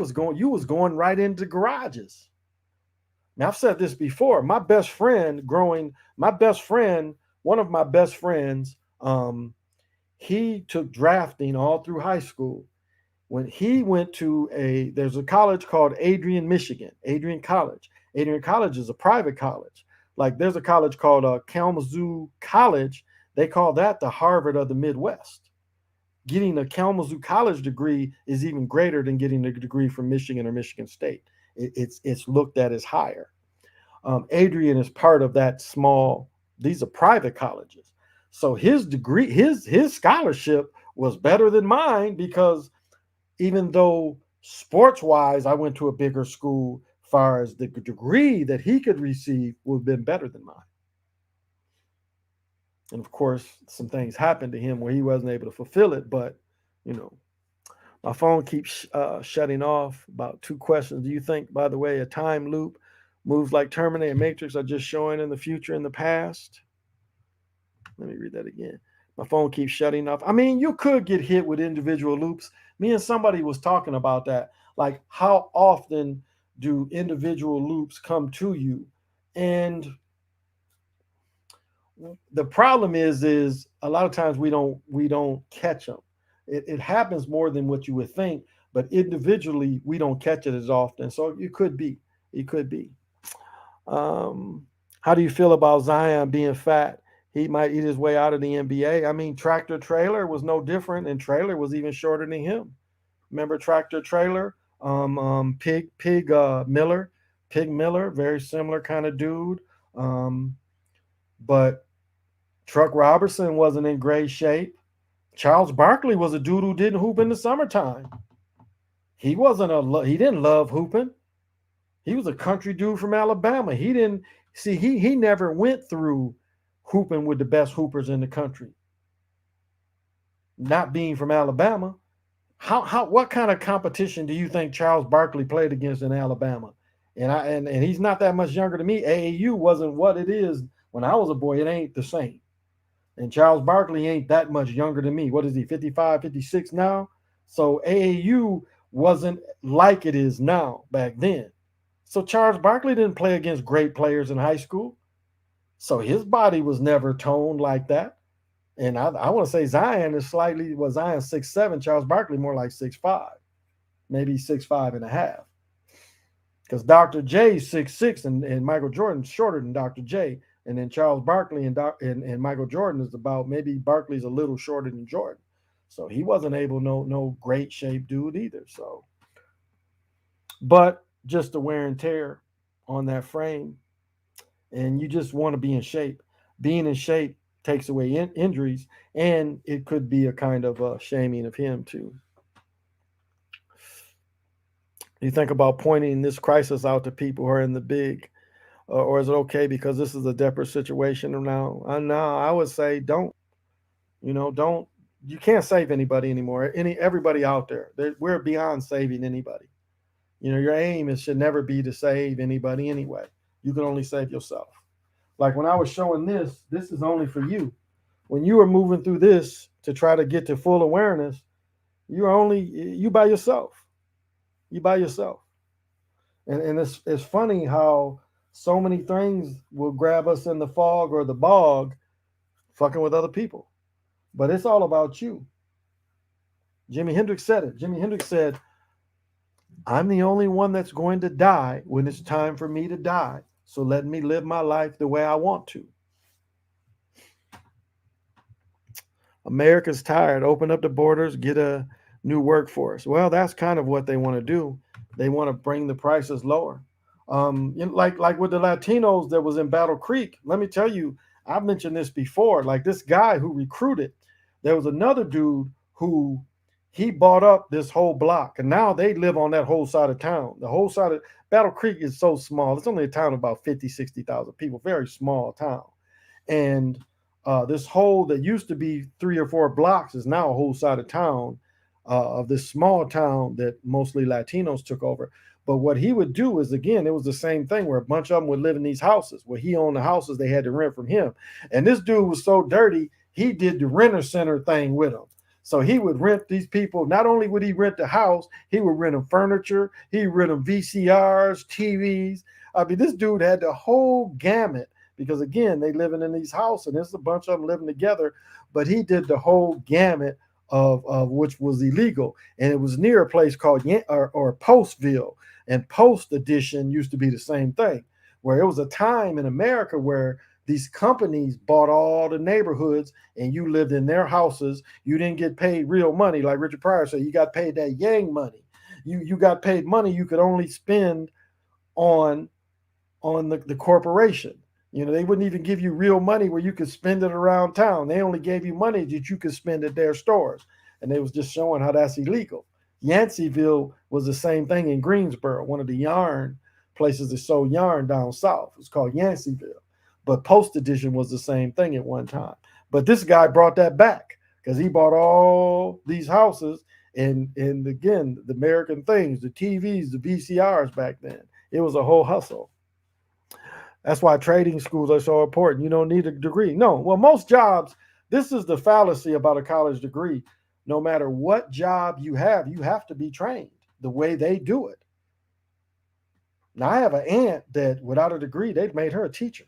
was going right into garages. Now I've said this before. One of my best friends, he took drafting all through high school. When he went to there's a college called Adrian College. Adrian College is a private college. Like there's a college called Kalamazoo College. They call that the Harvard of the Midwest. Getting a Kalamazoo College degree is even greater than getting a degree from Michigan or Michigan State. It's looked at as higher. Adrian is part of that small. These are private colleges, so his degree, his scholarship was better than mine, because even though sports wise I went to a bigger school, as far as the degree that he could receive would have been better than mine. And of course, some things happened to him where he wasn't able to fulfill it. But, my phone keeps shutting off. About 2 questions. Do you think, by the way, a time loop, moves like Terminator and Matrix, are just showing in the future and the past? Let me read that again. My phone keeps shutting off. I mean, you could get hit with individual loops. Me and somebody was talking about that. Like, how often do individual loops come to you? And the problem is a lot of times we don't catch them. It happens more than what you would think, but individually we don't catch it as often. So it could be. How do you feel about Zion being fat? He might eat his way out of the NBA. I mean, Tractor Trailer was no different, and Trailer was even shorter than him. Remember Tractor Trailer? Pig Miller, very similar kind of dude. But Truck Robertson wasn't in great shape. Charles Barkley was a dude who didn't hoop in the summertime. He didn't love hooping. He was a country dude from Alabama. He never went through hooping with the best hoopers in the country. Not being from Alabama. What kind of competition do you think Charles Barkley played against in Alabama? And he's not that much younger than me. AAU wasn't what it is when I was a boy. It ain't the same. And Charles Barkley ain't that much younger than me. What is he, 55, 56 now? So AAU wasn't like it is now back then. So Charles Barkley didn't play against great players in high school. So his body was never toned like that. And I want to say Zion is Zion 6'7", Charles Barkley more like 6'5", maybe 6'5.5". Because Dr. J is 6'6", and Michael Jordan's shorter than Dr. J. And then Charles Barkley and Michael Jordan is about, maybe Barkley's a little shorter than Jordan. So he wasn't able, no great shape dude either. So, but just the wear and tear on that frame. And you just want to be in shape. Being in shape takes away injuries, and it could be a kind of shaming of him too. You think about pointing this crisis out to people who are in the big, or is it okay because this is a desperate situation now? No, I would say don't. Don't. You can't save anybody anymore. Everybody out there, we're beyond saving anybody. Your aim should never be to save anybody anyway. You can only save yourself. Like when I was showing this is only for you. When you were moving through this to try to get to full awareness, you by yourself. You by yourself. And it's funny how so many things will grab us in the fog or the bog, fucking with other people. But it's all about you. Jimi Hendrix said it. Jimi Hendrix said, I'm the only one that's going to die when it's time for me to die. So let me live my life the way I want to. America's tired. Open up the borders, get a new workforce. Well, that's kind of what they want to do. They want to bring the prices lower. Like with the Latinos that was in Battle Creek. Let me tell you, I've mentioned this before. Like this guy who recruited, there was another dude who he bought up this whole block, and now they live on that whole side of town. The whole side of Battle Creek is so small. It's only a town of about 50, 60,000 people, very small town. And this whole that used to be 3 or 4 blocks is now a whole side of town of this small town that mostly Latinos took over. But what he would do is, again, it was the same thing where a bunch of them would live in these houses where he owned the houses they had to rent from him. And this dude was so dirty, he did the renter center thing with them. So he would rent these people. Not only would he rent the house, he would rent them furniture. He rent them VCRs, TVs. I mean, this dude had the whole gamut because, again, they living in these houses and there's a bunch of them living together. But he did the whole gamut of which was illegal. And it was near a place called Postville. And Post Edition used to be the same thing, where it was a time in America where these companies bought all the neighborhoods and you lived in their houses. You didn't get paid real money. Like Richard Pryor said, you got paid that yang money. You got paid money you could only spend on the corporation. You know, they wouldn't even give you real money where you could spend it around town. They only gave you money that you could spend at their stores. And they was just showing how that's illegal. Yanceyville was the same thing in Greensboro, one of the yarn places that sold yarn down south. It was called Yanceyville. But Post Edition was the same thing at one time. But this guy brought that back because he bought all these houses and again, the American things, the TVs, the VCRs back then. It was a whole hustle. That's why trading schools are so important. You don't need a degree. No, well, most jobs, this is the fallacy about a college degree. No matter what job you have to be trained the way they do it. Now, I have an aunt that without a degree, they've made her a teacher.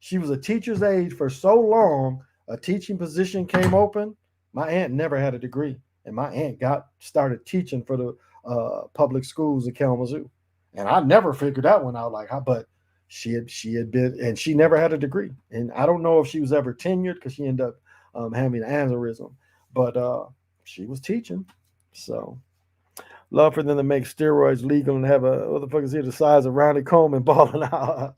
She was a teacher's aide for so long, a teaching position came open. My aunt never had a degree. And my aunt started teaching for the public schools in Kalamazoo. And I never figured that one out, like how, but she had been, and she never had a degree. And I don't know if she was ever tenured because she ended up having an aneurysm. But she was teaching. So love for them to make steroids legal and have what the fuck is here the size of Ronnie Coleman balling out.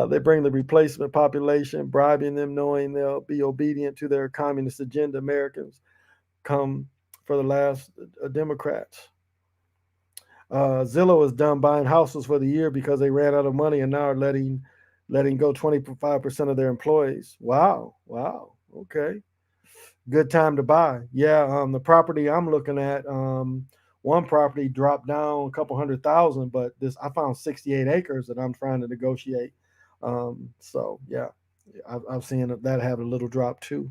They bring the replacement population, bribing them, knowing they'll be obedient to their communist agenda. Americans come for the last Democrats. Zillow is done buying houses for the year because they ran out of money and now are letting go 25% of their employees. Wow. Okay. Good time to buy. Yeah, the property I'm looking at, one property dropped down a couple 100,000, but I found 68 acres that I'm trying to negotiate. So yeah, I've seen that have a little drop too.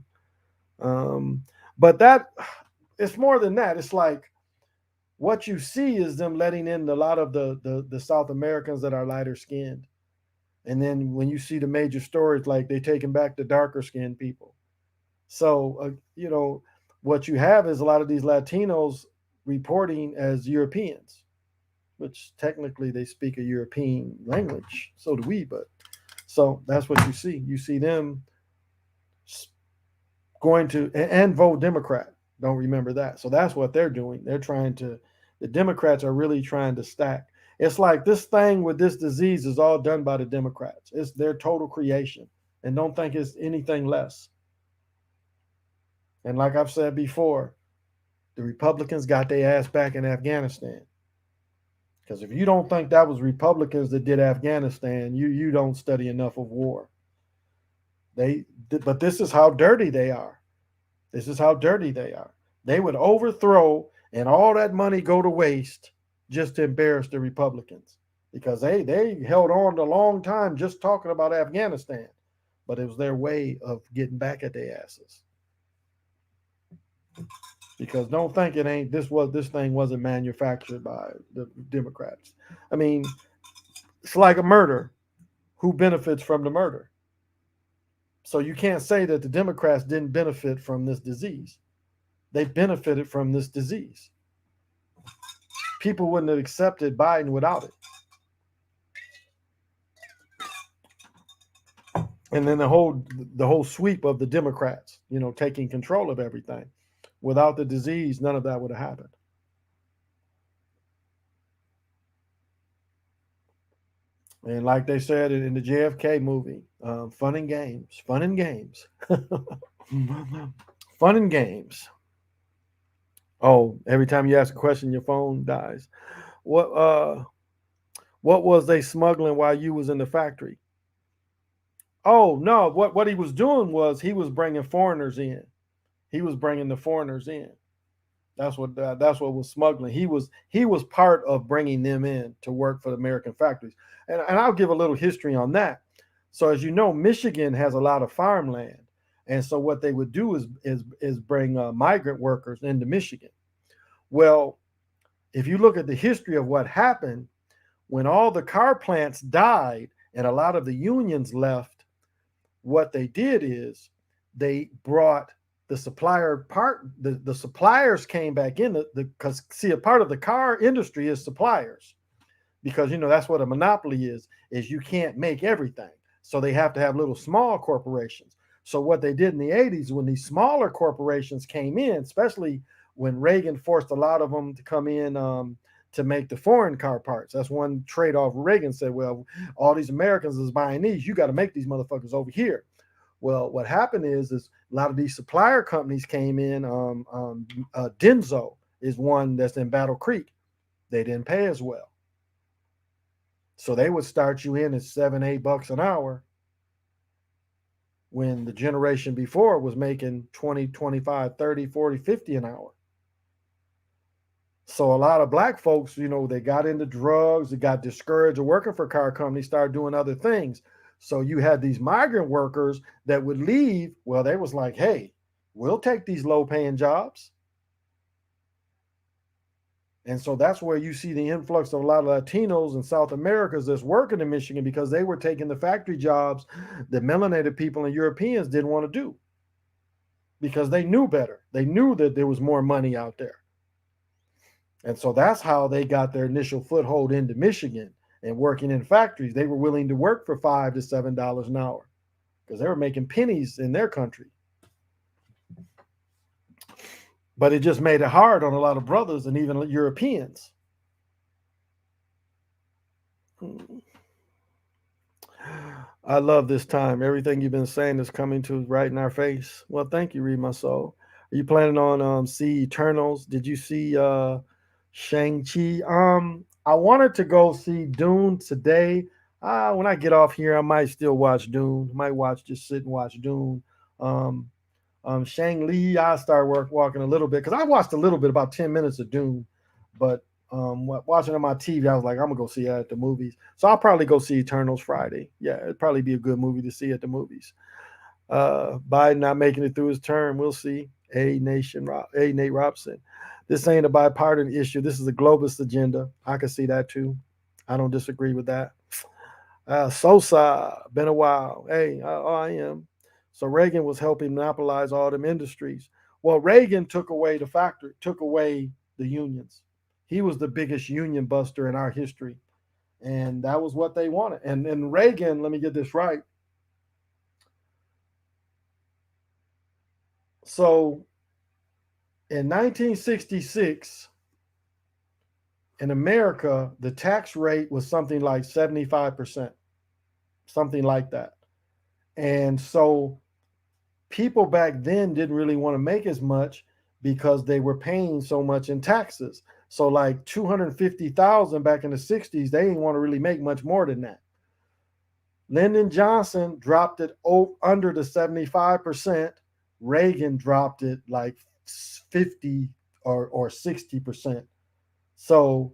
But that it's more than that. It's like what you see is them letting in a lot of the South Americans that are lighter skinned. And then when you see the major stories, like they taking back the darker skinned people. So, what you have is a lot of these Latinos reporting as Europeans, which technically they speak a European language. So do we, but so that's what you see. You see them going to and vote Democrat. Don't remember that. So that's what they're doing. The Democrats are really trying to stack. It's like this thing with this disease is all done by the Democrats. It's their total creation. And don't think it's anything less. And like I've said before, the Republicans got their ass back in Afghanistan. Because if you don't think that was Republicans that did Afghanistan, you don't study enough of war. But this is how dirty they are. This is how dirty they are. They would overthrow and all that money go to waste just to embarrass the Republicans. Because they held on a long time just talking about Afghanistan. But it was their way of getting back at their asses. Because don't think this thing wasn't manufactured by the Democrats. I mean, it's like a murder. Who benefits from the murder? So you can't say that the Democrats didn't benefit from this disease. They benefited from this disease. people wouldn't have accepted Biden without it. And then the whole sweep of the Democrats, taking control of everything. Without the disease, none of that would have happened. And like they said in the JFK movie, fun and games, fun and games, fun and games. Oh, every time you ask a question, your phone dies. What was they smuggling while you was in the factory? Oh no, what he was doing was he was bringing foreigners in. He was bringing the foreigners in. That's what was smuggling. He was part of bringing them in to work for the American factories. And I'll give a little history on that. So as you know, Michigan has a lot of farmland, and so what they would do is bring migrant workers into Michigan. Well, if you look at the history of what happened when all the car plants died and a lot of the unions left, what they did is they brought the supplier part. The suppliers came back in because see, a part of the car industry is suppliers, because that's what a monopoly is you can't make everything, so they have to have little small corporations. So what they did in the 80s, when these smaller corporations came in, especially when Reagan forced a lot of them to come in to make the foreign car parts. That's one trade-off. Reagan said, well, all these Americans is buying these, you got to make these motherfuckers over here. Well, what happened is a lot of these supplier companies came in. Denso is one that's in Battle Creek. They didn't pay as well. So they would start you in at $7-8 an hour when the generation before was making 20, 25, 30, 40, 50 an hour. So a lot of black folks, they got into drugs, they got discouraged of working for car companies, started doing other things. So you had these migrant workers that would leave. Well, they was like, hey, we'll take these low-paying jobs. And so that's where you see the influx of a lot of Latinos and South Americans that's working in Michigan, because they were taking the factory jobs that melanated people and Europeans didn't want to do, because they knew better. They knew that there was more money out there. And so that's how they got their initial foothold into Michigan and working in factories. They were willing to work for $5 to $7 an hour because they were making pennies in their country. But it just made it hard on a lot of brothers and even Europeans. I love this time. Everything you've been saying is coming to right in our face. Well, thank you, Read My Soul. Are you planning on see Eternals? Did you see Shang-Chi? I wanted to go see Dune today. When I get off here, I might still watch Dune. Just sit and watch Dune. Shang-Li, I started walking a little bit because I watched a little bit, about 10 minutes of Dune, but watching on my TV, I was like, I'm gonna go see it at the movies. So I'll probably go see Eternals Friday. Yeah, it'd probably be a good movie to see at the movies. Biden not making it through his term, we'll see. Nate Robson. This ain't a bipartisan issue. This is a globalist agenda. I can see that too. I don't disagree with that. Sosa, been a while. Hey, I am. So Reagan was helping monopolize all them industries. Well, Reagan took away the factory, took away the unions. He was the biggest union buster in our history. And that was what they wanted. And Reagan, let me get this right. So in 1966, in America, the tax rate was something like 75%, something like that. And so people back then didn't really want to make as much because they were paying so much in taxes. So like 250,000 back in the 60s, they didn't want to really make much more than that. Lyndon Johnson dropped it under the 75%. Reagan dropped it like 50 or 60%. So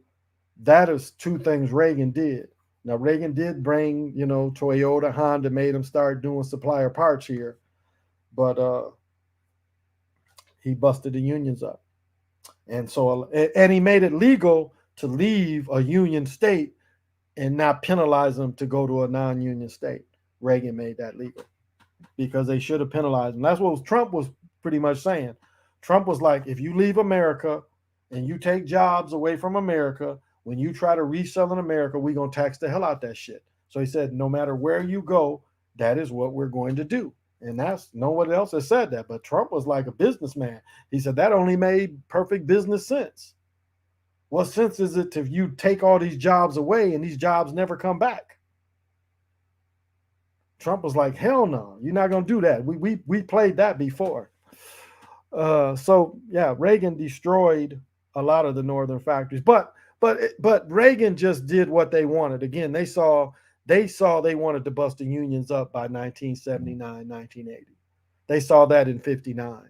that is two things Reagan did. Now, Reagan did bring, Toyota, Honda, made them start doing supplier parts here. But he busted the unions up. And so, and he made it legal to leave a union state and not penalize them to go to a non-union state. Reagan made that legal because they should have penalized them. That's what Trump was pretty much saying. Trump was like, if you leave America and you take jobs away from America, when you try to resell in America, we're going to tax the hell out that shit. So he said, no matter where you go, that is what we're going to do. And that's no one else has said that. But Trump was like a businessman. He said that only made perfect business sense. What sense is it if you take all these jobs away and these jobs never come back? Trump was like, hell no, you're not going to do that. We played that before. So yeah, Reagan destroyed a lot of the northern factories, but Reagan just did what they wanted. Again, they saw they wanted to bust the unions up by 1979, 1980. They saw that in 59.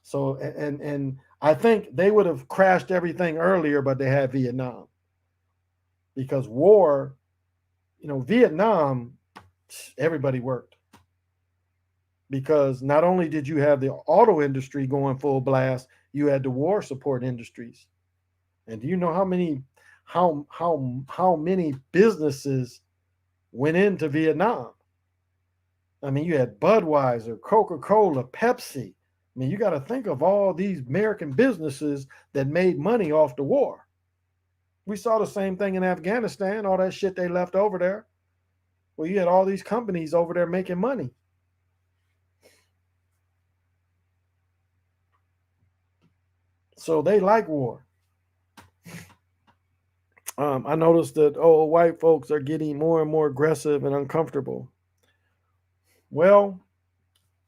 So and I think they would have crashed everything earlier, but they had Vietnam. Because war, Vietnam, everybody worked. Because not only did you have the auto industry going full blast, you had the war support industries. And do you know how many businesses went into Vietnam? I mean, you had Budweiser, Coca-Cola, Pepsi. I mean, you got to think of all these American businesses that made money off the war. We saw the same thing in Afghanistan, all that shit they left over there. Well, you had all these companies over there making money. So they like war. I noticed that white folks are getting more and more aggressive and uncomfortable. Well,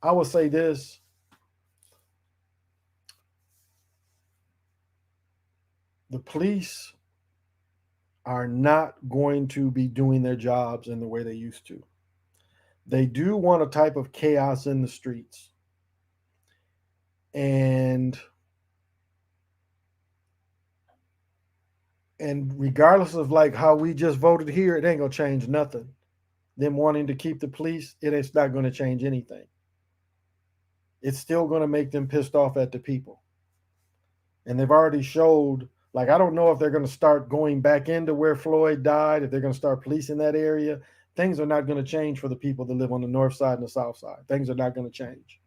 I would say this. The police are not going to be doing their jobs in the way they used to. They do want a type of chaos in the streets. And regardless of like how we just voted here, it ain't gonna change nothing. Them wanting to keep the police, it's not gonna change anything. It's still gonna make them pissed off at the people. And they've already showed, like, I don't know if they're gonna start going back into where Floyd died, if they're gonna start policing that area. Things are not gonna change for the people that live on the north side and the south side. Things are not gonna change.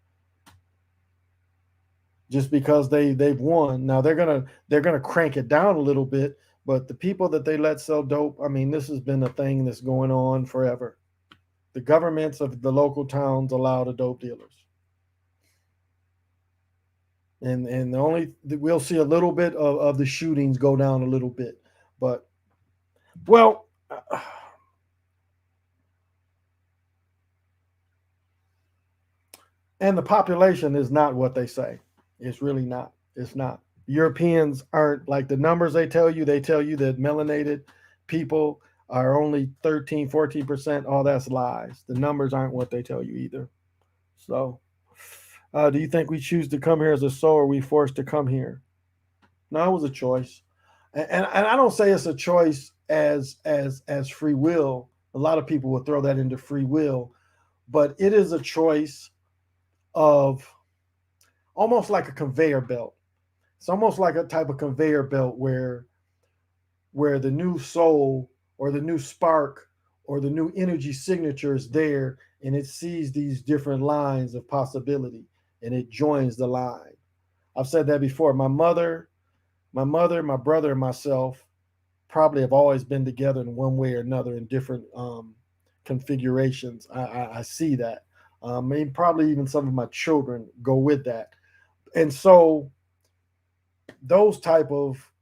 Just because they've won. Now they're gonna crank it down a little bit, but the people that they let sell dope, I mean, this has been a thing that's going on forever. The governments of the local towns allow the dope dealers. And the only we'll see a little bit of the shootings go down a little bit. But well, and the population is not what they say. It's really not. It's not. Europeans aren't like the numbers they tell you. They tell you that melanated people are only 13, 14%. All that's lies. The numbers aren't what they tell you either. So, do you think we choose to come here as a soul, or are we forced to come here? No, it was a choice. And I don't say it's a choice as free will. A lot of people will throw that into free will, but it is a choice of almost like a conveyor belt. It's almost like a type of conveyor belt where the new soul or the new spark or the new energy signature is there, and it sees these different lines of possibility and it joins the line. I've said that before. My mother, my brother, and myself probably have always been together in one way or another in different configurations. I see that. Maybe probably even some of my children go with that. And so those type of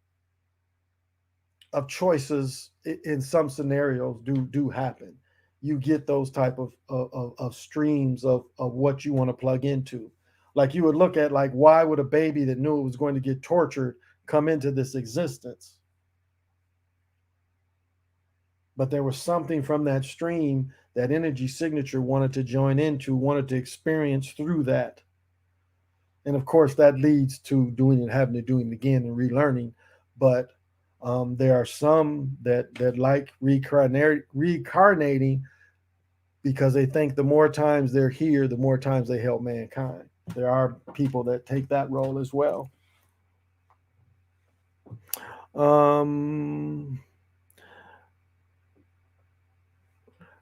choices in some scenarios do happen. You get those type of streams of what you want to plug into. Like you would look at, like, why would a baby that knew it was going to get tortured come into this existence? But there was something from that stream, that energy signature wanted to join into, wanted to experience through that. And of course, that leads to doing it, having to do it again and relearning. But there are some that like reincarnating because they think the more times they're here, the more times they help mankind. There are people that take that role as well.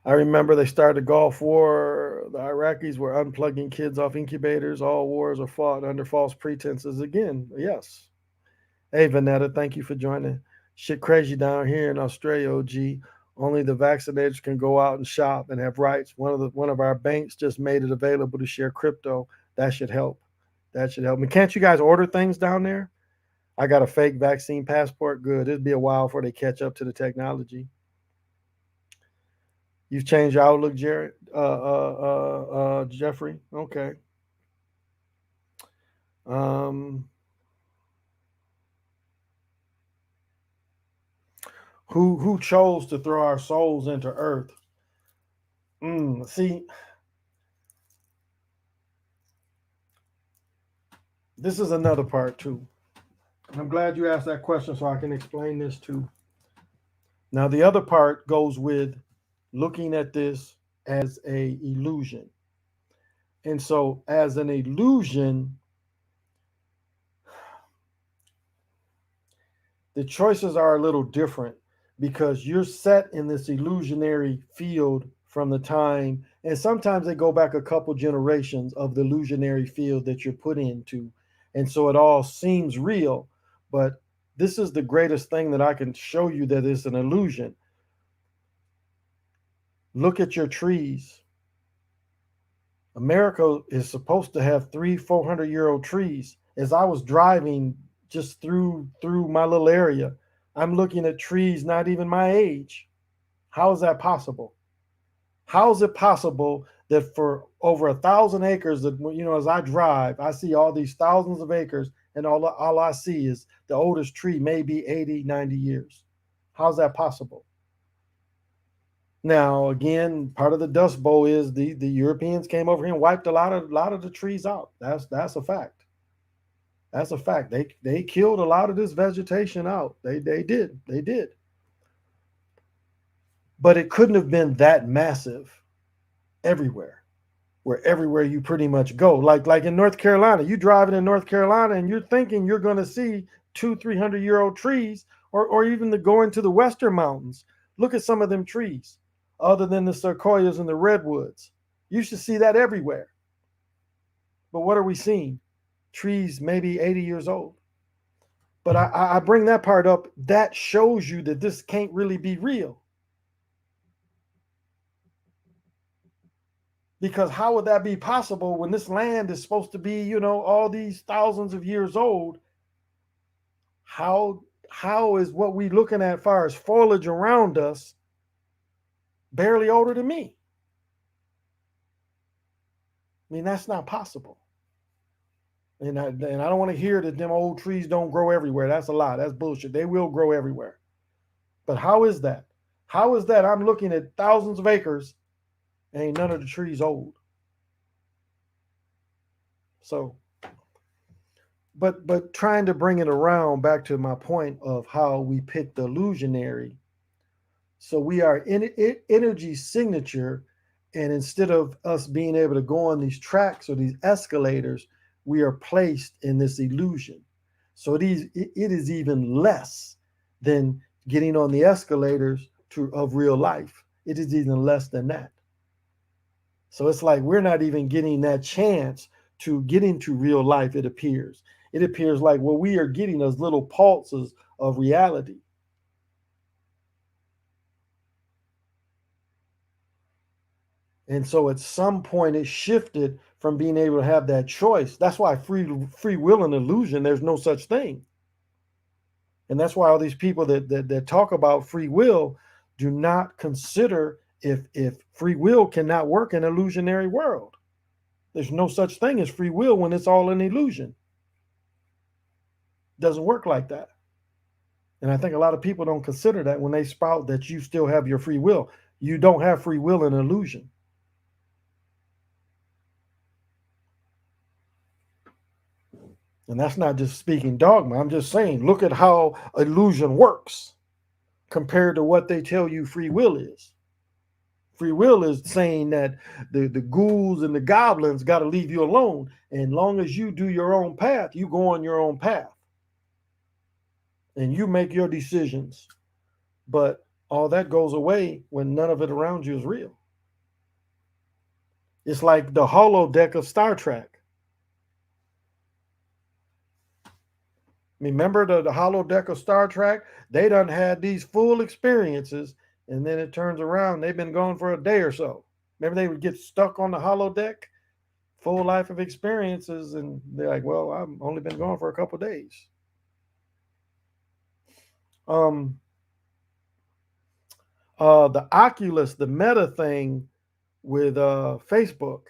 I remember they started the Gulf War. The Iraqis were unplugging kids off incubators. All wars are fought under false pretenses. Again, yes. Hey, Vanetta, thank you for joining. Shit crazy down here in Australia, OG. Only the vaccinators can go out and shop and have rights. One of our banks just made it available to share crypto. That should help. That should help. I mean, can't you guys order things down there? I got a fake vaccine passport. Good. It'd be a while before they catch up to the technology. You've changed your outlook, Jared, Jeffrey. Okay. Um, who chose to throw our souls into Earth? See, this is another part too. I'm glad you asked that question so I can explain this too. Now, the other part goes with looking at this as a illusion. And so, as an illusion, the choices are a little different because you're set in this illusionary field from the time, and sometimes they go back a couple generations of the illusionary field that you're put into. And so it all seems real, but this is the greatest thing that I can show you that is an illusion. Look at your trees. America is supposed to have 300-400-year-old trees. As I was driving just through my little area, I'm looking at trees not even my age. How is that possible? How is it possible that for over 1,000 acres, that as I drive, I see all these thousands of acres, and all I see is the oldest tree may be 80, 90 years. How's that possible? Now, again, part of the Dust Bowl is the Europeans came over here and wiped a lot of the trees out. That's a fact. That's a fact. They killed a lot of this vegetation out. They did. But it couldn't have been that massive everywhere, where everywhere you pretty much go. Like in North Carolina, you driving in North Carolina and you're thinking you're going to see 200-300-year-old trees, or even go into the Western mountains. Look at some of them trees, other than the sequoias and the redwoods. You should see that everywhere. But what are we seeing? Trees maybe 80 years old. But I bring that part up. That shows you that this can't really be real. Because how would that be possible when this land is supposed to be, all these thousands of years old? How is what we looking at as far as foliage around us barely older than me? I mean, that's not possible. And I don't want to hear that them old trees don't grow everywhere. That's a lie. That's bullshit. They will grow everywhere. But how is that? How is that I'm looking at thousands of acres and ain't none of the trees old? So, but trying to bring it around back to my point of how we pick the illusionary. So we are in energy signature, and instead of us being able to go on these tracks or these escalators, we are placed in this illusion. So it is even less than getting on the escalators of real life. It is even less than that. So it's like we're not even getting that chance to get into real life, it appears. It appears like what we are getting as little pulses of reality. And so at some point it shifted from being able to have that choice. That's why free will and illusion, there's no such thing. And that's why all these people that talk about free will do not consider if free will cannot work in an illusionary world. There's no such thing as free will when it's all an illusion. It doesn't work like that. And I think a lot of people don't consider that when they spout that you still have your free will. You don't have free will in illusion. And that's not just speaking dogma. I'm just saying, look at how illusion works compared to what they tell you free will is. Free will is saying that the ghouls and the goblins got to leave you alone. And long as you do your own path, you go on your own path. And you make your decisions. But all that goes away when none of it around you is real. It's like the holodeck of Star Trek. Remember the holodeck of Star Trek? They done had these full experiences, and then it turns around, they've been gone for a day or so. Remember they would get stuck on the holodeck, full life of experiences, and they're like, well, I've only been gone for a couple of days. The Oculus, the Meta thing with Facebook.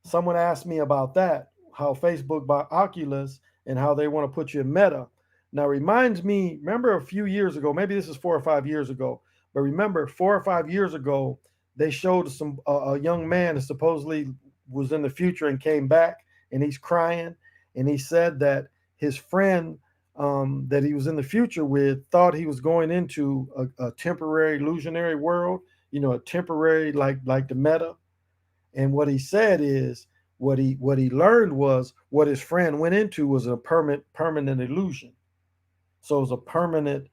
Someone asked me about that, how Facebook bought Oculus and how they want to put you in Meta. Now, reminds me, remember a few years ago, maybe this is 4 or 5 years ago, but remember 4 or 5 years ago, they showed a young man that supposedly was in the future and came back, and he's crying, and he said that his friend that he was in the future with thought he was going into a temporary illusionary world, a temporary like the Meta. And what he said is what he learned was what his friend went into was a permanent illusion. So it was a permanent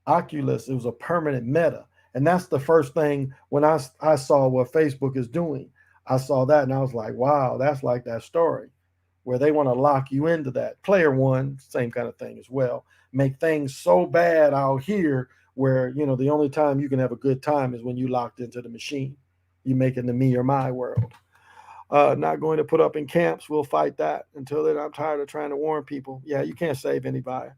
Oculus. It was a permanent Meta. And that's the first thing when I saw what Facebook is doing. I saw that and I was like, wow, that's like that story where they want to lock you into that. Player One, same kind of thing as well. Make things so bad out here where, the only time you can have a good time is when you locked into the machine. You make it the me or my world. Not going to put up in camps. We'll fight that until then. I'm tired of trying to warn people. Yeah, you can't save anybody.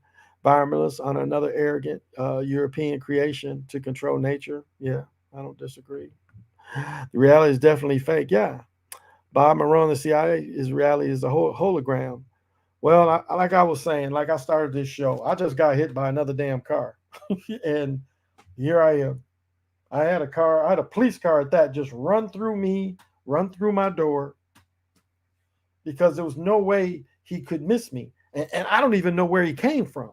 Environmentalists on another arrogant European creation to control nature. Yeah, I don't disagree. The reality is definitely fake. Yeah. Bob Marone, the CIA, his reality is a hologram. Well, like I was saying, like I started this show, I just got hit by another damn car. And here I am. I had a police car at that, just run through me, run through my door, because there was no way he could miss me. And I don't even know where he came from.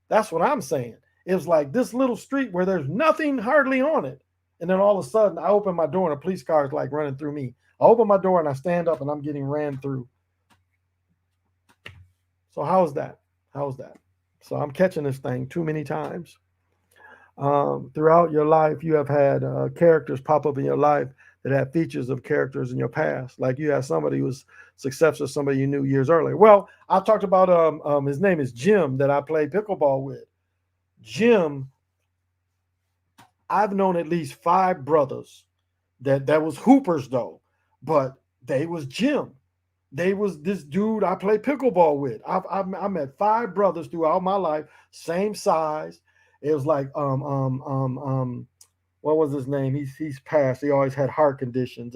That's what I'm saying. It was like this little street where there's nothing hardly on it. And then all of a sudden I open my door and a police car is like running through me. I open my door and I stand up and I'm getting ran through. So how's that? How's that? So I'm catching this thing too many times. Throughout your life, you have had characters pop up in your life that have features of characters in your past. Like you had somebody who was successful, somebody you knew years earlier. Well, I talked about his name is Jim that I played pickleball with. Jim, I've known at least 5 brothers that was hoopers though, but they was Jim. They was this dude I played pickleball with. I met 5 brothers throughout my life, same size. It was like what was his name? He's passed. He always had heart conditions.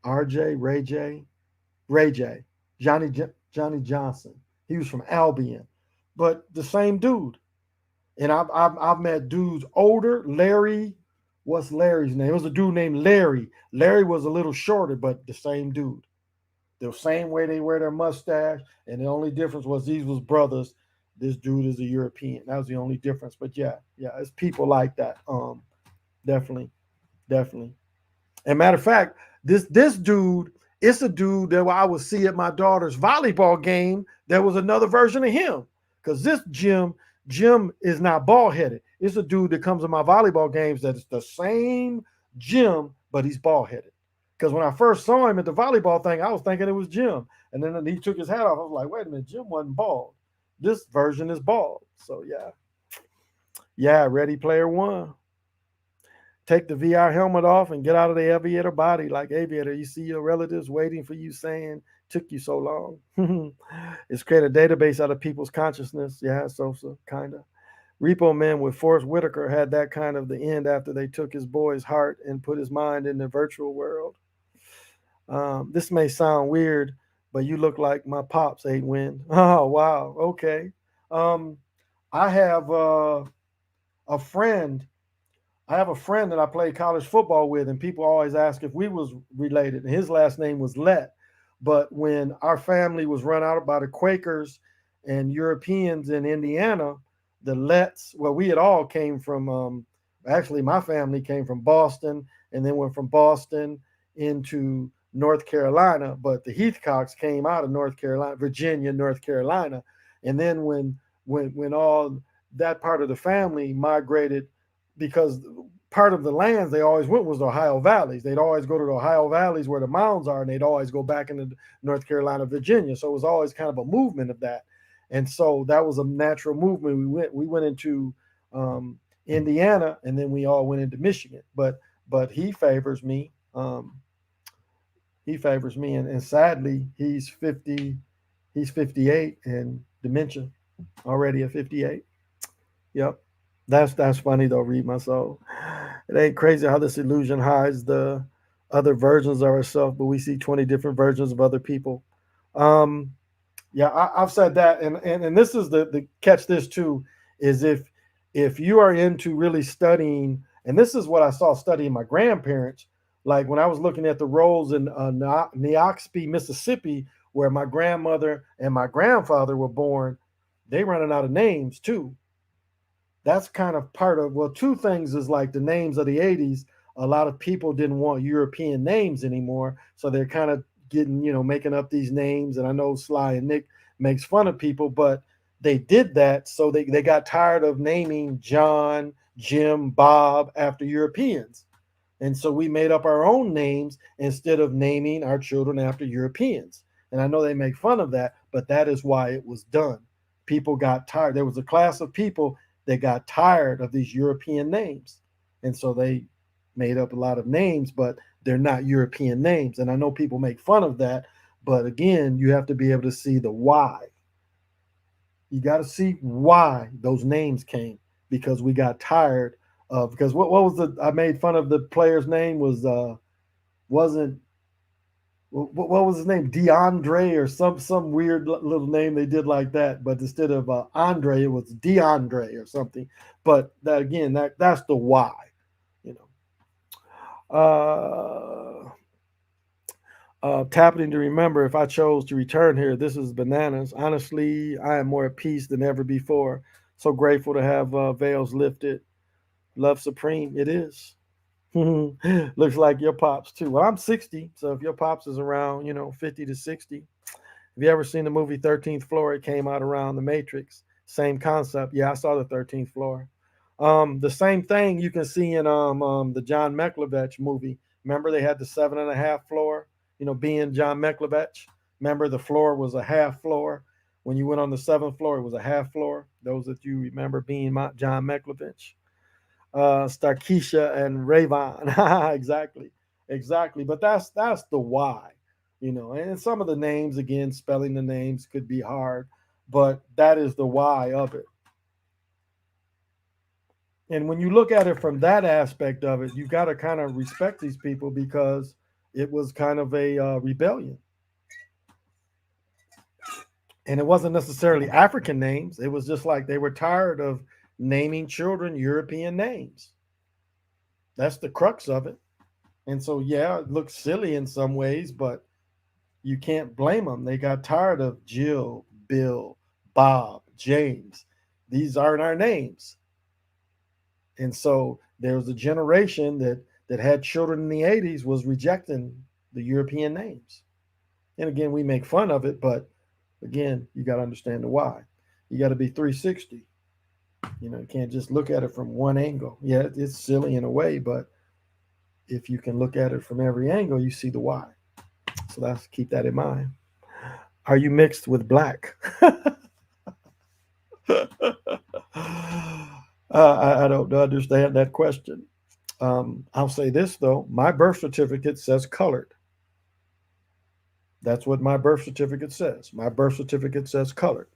RJ, Ray J, Johnny Johnson. He was from Albion, but the same dude. And I've met dudes older. Larry, what's Larry's name? It was a dude named Larry. Larry was a little shorter, but the same dude. The same way they wear their mustache, and the only difference was these was brothers. This dude is a European. That was the only difference. But yeah, it's people like that. Definitely. And matter of fact, this dude, it's a dude that I would see at my daughter's volleyball game. There was another version of him. Because this Jim is not bald headed. It's a dude that comes to my volleyball games that is the same Jim, but he's bald headed. Because when I first saw him at the volleyball thing, I was thinking it was Jim. And then he took his hat off. I was like, wait a minute, Jim wasn't bald. This version is bald. So yeah, Ready Player One. Take the VR helmet off and get out of the aviator body. Like Aviator, you see your relatives waiting for you saying, took you so long. It's create a database out of people's consciousness. Yeah, so kind of. Repo Man with Forrest Whitaker had that kind of the end after they took his boy's heart and put his mind in the virtual world. This may sound weird, but you look like my pops, 8-Win. Oh, wow. Okay. I have a friend. I have a friend that I played college football with, and people always ask if we was related. And his last name was Let. But when our family was run out by the Quakers and Europeans in Indiana, the Lets, well, we had all came from, actually my family came from Boston and then went from Boston into North Carolina, but the Heathcocks came out of North Carolina, Virginia, North Carolina. And then when all that part of the family migrated because part of the lands they always went was the Ohio Valleys. They'd always go to the Ohio Valleys where the mounds are, and they'd always go back into North Carolina, Virginia. So it was always kind of a movement of that, and so that was a natural movement. We went into Indiana, and then we all went into Michigan. But he favors me. He favors me, and sadly, he's 50. He's 58 and dementia already at 58. Yep. That's funny though, read my soul. It ain't crazy how this illusion hides the other versions of ourselves, but we see 20 different versions of other people. Um, yeah, I've said that, and this is the catch. This too is if you are into really studying, and this is what I saw studying my grandparents. Like when I was looking at the rolls in Neoxby, Mississippi, where my grandmother and my grandfather were born, they running out of names too. That's kind of part of, well, two things is like the names of the 80s. A lot of people didn't want European names anymore, so they're kind of getting, making up these names. And I know Sly and Nick makes fun of people, but they did that so they got tired of naming John, Jim, Bob after Europeans. And so we made up our own names instead of naming our children after Europeans. And I know they make fun of that, but that is why it was done. People got tired. There was a class of people that got tired of these European names. And so they made up a lot of names, but they're not European names. And I know people make fun of that, but again, you have to be able to see the why. You got to see why those names came, because we got tired of, because what was I made fun of the player's name wasn't, what was his name? DeAndre or some weird little name they did like that. But instead of Andre, it was DeAndre or something. But that again, that's the why, you know. Tapping to remember, if I chose to return here, this is bananas. Honestly, I am more at peace than ever before. So grateful to have veils lifted. Love supreme. It is. Looks like your pops too. Well, I'm 60, so if your pops is around, 50 to 60. Have you ever seen the movie 13th Floor? It came out around The Matrix. Same concept. Yeah, I saw the 13th Floor. The same thing you can see in the John Malkovich movie. Remember they had the 7.5 floor, being John Malkovich. Remember the floor was a half floor. When you went on the 7th floor, it was a half floor. Those that you remember being John Malkovich. Starkeisha and Rayvon. exactly. But that's the why, And some of the names, again, spelling the names could be hard, but that is the why of it. And when you look at it from that aspect of it, you got to kind of respect these people because it was kind of a rebellion, and it wasn't necessarily African names. It was just like they were tired of naming children European names. That's the crux of it. And so, yeah, it looks silly in some ways, but you can't blame them. They got tired of Jill, Bill, Bob, James. These aren't our names. And so there was a generation that had children in the 80s was rejecting the European names. And again, we make fun of it, but again, you got to understand the why. You got to be 360. You can't just look at it from one angle. Yeah, it's silly in a way, but if you can look at it from every angle, you see the why. So let's keep that in mind. Are you mixed with black? I don't understand that question. I'll say this though: my birth certificate says colored. That's what my birth certificate says. My birth certificate says colored.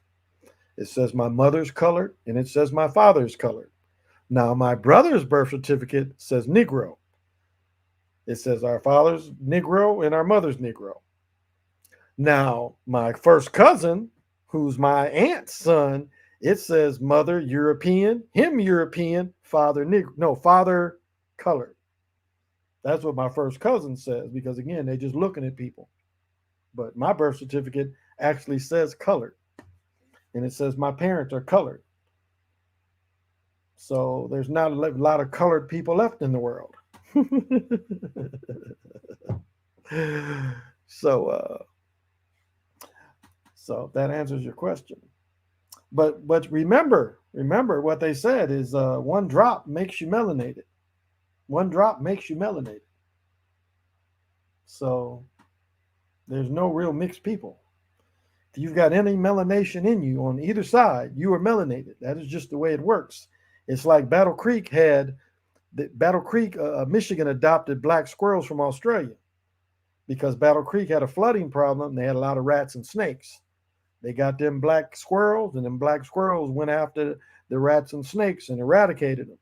It says my mother's colored, and it says my father's colored. Now my brother's birth certificate says Negro. It says our father's Negro and our mother's Negro. Now, my first cousin, who's my aunt's son, it says mother European, him European, father Negro. No, father colored. That's what my first cousin says because, again, they're just looking at people. But my birth certificate actually says colored. And it says my parents are colored. So there's not a lot of colored people left in the world. So that answers your question. But remember what they said is one drop makes you melanated. One drop makes you melanated. So there's no real mixed people. If you've got any melanation in you on either side, you are melanated. That is just the way it works. It's like Battle Creek Michigan adopted black squirrels from Australia because Battle Creek had a flooding problem. They had a lot of rats and snakes. They got them black squirrels, and them black squirrels went after the rats and snakes and eradicated them.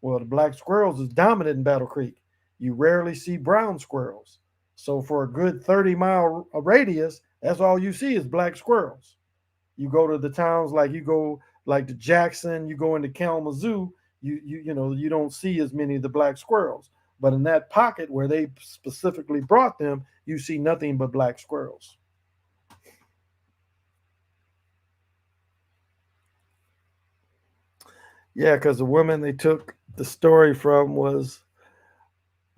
Well, the black squirrels is dominant in Battle Creek. You rarely see brown squirrels. So for a good 30-mile radius, that's all you see is black squirrels. You go to the towns like to Jackson, you go into Kalamazoo, you don't see as many of the black squirrels. But in that pocket where they specifically brought them, you see nothing but black squirrels. Yeah, because the woman they took the story from was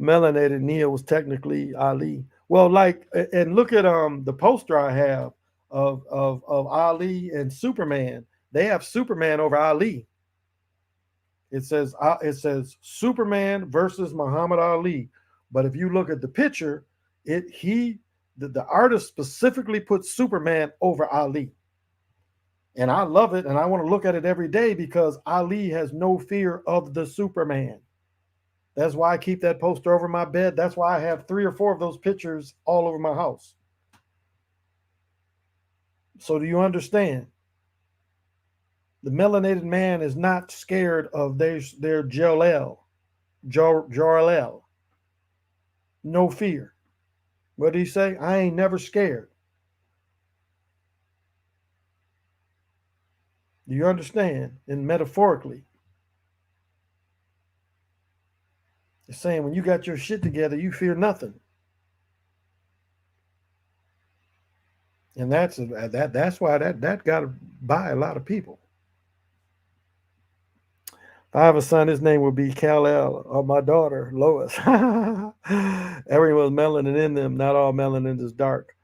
melanated. Nia was technically Ali. Well, and look at the poster I have of Ali and Superman. They have Superman over Ali. It says Superman versus Muhammad Ali. But if you look at the picture, the artist specifically put Superman over Ali. And I love it, and I want to look at it every day because Ali has no fear of the Superman. That's why I keep that poster over my bed. That's why I have 3 or 4 of those pictures all over my house. So do you understand? The melanated man is not scared of their Jor-El. No fear. What did he say? I ain't never scared. Do you understand? And metaphorically. It's saying when you got your shit together, you fear nothing. And that's why that got to buy a lot of people. If I have a son, his name would be Kal-El, or my daughter, Lois. Everyone's melanin in them. Not all melanin is dark.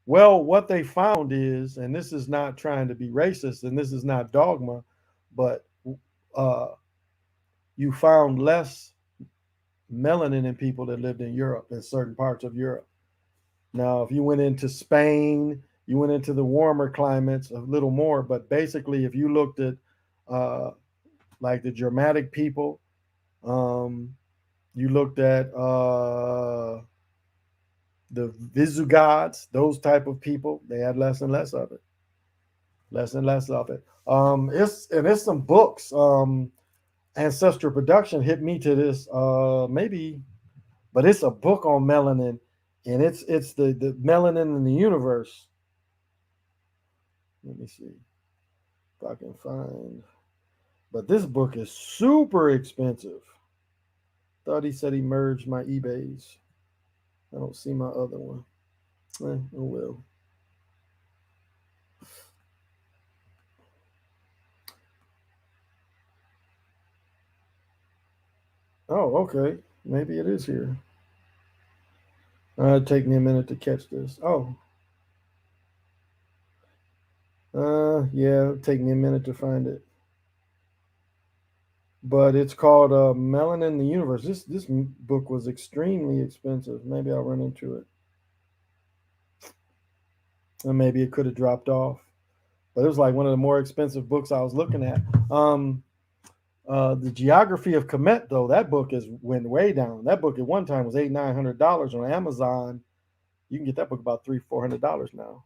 Well, what they found is, and this is not trying to be racist, and this is not dogma, but you found less melanin in people that lived in Europe, in certain parts of Europe. Now, if you went into Spain, you went into the warmer climates, a little more, but basically, if you looked at like the Germanic people, you looked at the Visigoths, those type of people, they had less and less of it. Less and less of it. It's some books. Ancestral Production hit me to this maybe, but it's a book on melanin, and it's the melanin in the universe. Let me see if I can find. But this book is super expensive. Thought he said he merged my eBays. I don't see my other one. Oh well. Oh, okay. Maybe it is here. It'll take me a minute to catch this. Oh. Yeah, it'll take me a minute to find it. But it's called Melanin in the Universe. This book was extremely expensive. Maybe I'll run into it. Or maybe it could have dropped off. But it was like one of the more expensive books I was looking at. The Geography of Kemet, though, that book went way down. That book at one time was $800-900 on Amazon. You can get that book about $300-400 now.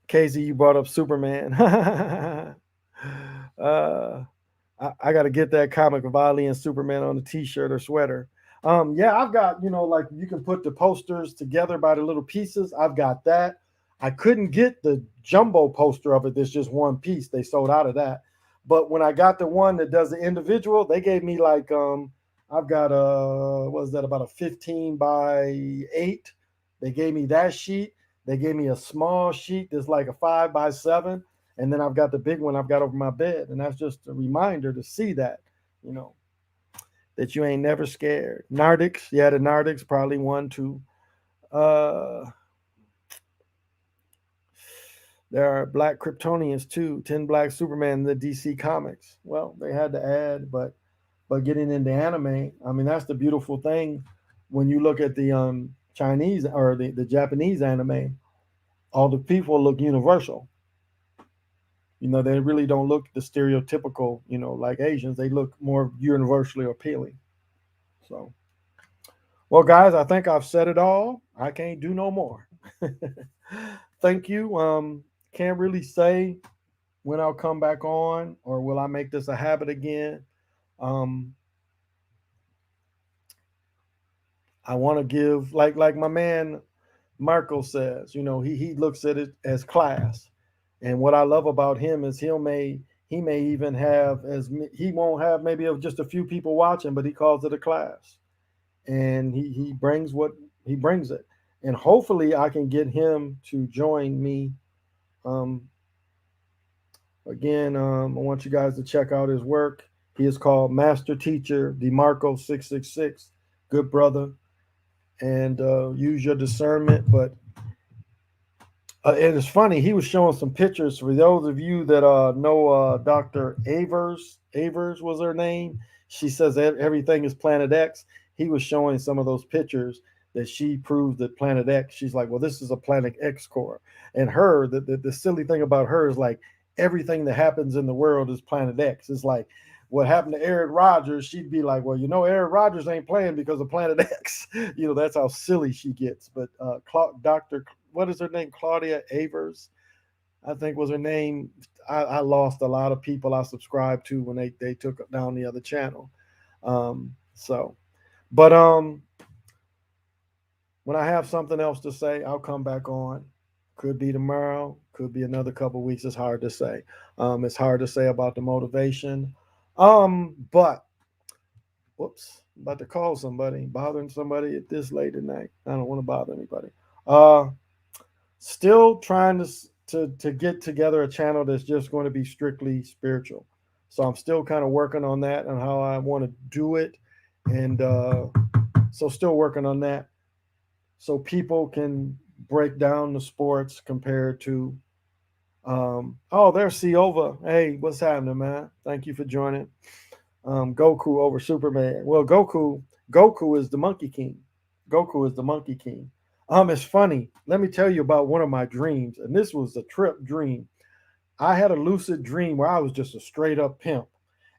Casey, you brought up Superman. I got to get that comic of Ali and Superman on a T-shirt or sweater. Yeah, I've got, like you can put the posters together by the little pieces. I've got that. I couldn't get the jumbo poster of it. There's just one piece. They sold out of that. But when I got the one that does the individual, they gave me like I've got what is that, about a 15 by 8. They gave me that sheet. They gave me a small sheet that's like a 5 by 7. And then I've got the big one I've got over my bed. And that's just a reminder to see that, that you ain't never scared. Nardics, yeah, the Nardics, probably 1, 2. There are black Kryptonians too. 10 black Superman in the DC comics. Well, they had to add, but getting into anime, I mean, that's the beautiful thing. When you look at the Chinese or the Japanese anime, all the people look universal. They really don't look the stereotypical, like Asians. They look more universally appealing. So, well, guys, I think I've said it all. I can't do no more. Thank you. Can't really say when I'll come back on or will I make this a habit again. Um, I want to give like my man Marco says, he looks at it as class. And what I love about him is he may even have he won't have maybe of just a few people watching, but he calls it a class. And he brings what he brings it. And hopefully I can get him to join me. Um, Again, I want you guys to check out his work. He is called Master Teacher DeMarco 666. Good brother. And use your discernment. But it is funny. He was showing some pictures for those of you that know Dr. Avers. Avers was her name. She says everything is Planet X. He was showing some of those pictures that she proves that Planet X. She's like, well, this is a Planet X core. And the silly thing about her is like everything that happens in the world is Planet X. It's like what happened to Aaron Rodgers. She'd be like, well, Aaron Rodgers ain't playing because of Planet X. That's how silly she gets. But Dr. What is her name? Claudia Avers, I think was her name. I lost a lot of people I subscribed to when they took down the other channel. So, but when I have something else to say, I'll come back on. Could be tomorrow, could be another couple of weeks. It's hard to say. It's hard to say about the motivation. But whoops, I'm about to call somebody, bothering somebody at this late at night. I don't want to bother anybody. Uh, Still trying to get together a channel that's just going to be strictly spiritual. So I'm still kind of working on that and how I want to do it, and so still working on that. So people can break down the sports compared to. Oh, there's Siova. Hey, what's happening, man? Thank you for joining. Goku over Superman. Well, Goku is the Monkey King. Goku is the Monkey King. It's funny. Let me tell you about one of my dreams, and this was a trip dream. I had a lucid dream where I was just a straight up pimp.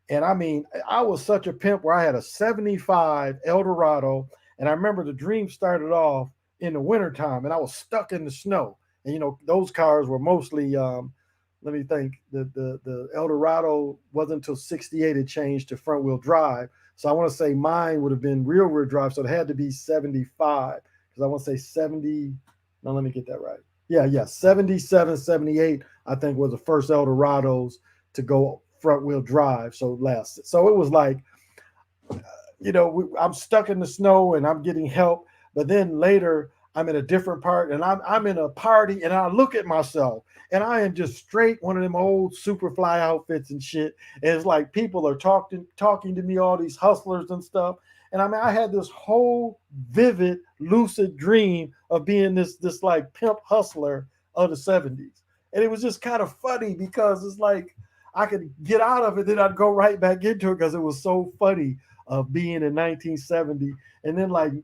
And I mean, I was such a pimp where I had a 75 Eldorado. And I remember the dream started off in the wintertime and I was stuck in the snow. And, those cars were mostly, let me think, the Eldorado wasn't until 68 it changed to front wheel drive. So I want to say mine would have been rear wheel drive. So it had to be 75 because I want to say 70. No, let me get that right. Yeah, 77, 78, I think was the first Eldorados to go front wheel drive. So last, so it was like, I'm stuck in the snow and I'm getting help. But then later, I'm in a different part and I'm in a party and I look at myself and I am just straight one of them old Superfly outfits and shit. And it's like people are talking to me, all these hustlers and stuff. And I mean, I had this whole vivid, lucid dream of being this like pimp hustler of the 70s. And it was just kind of funny because it's like I could get out of it, then I'd go right back into it because it was so funny of being in 1970. And then like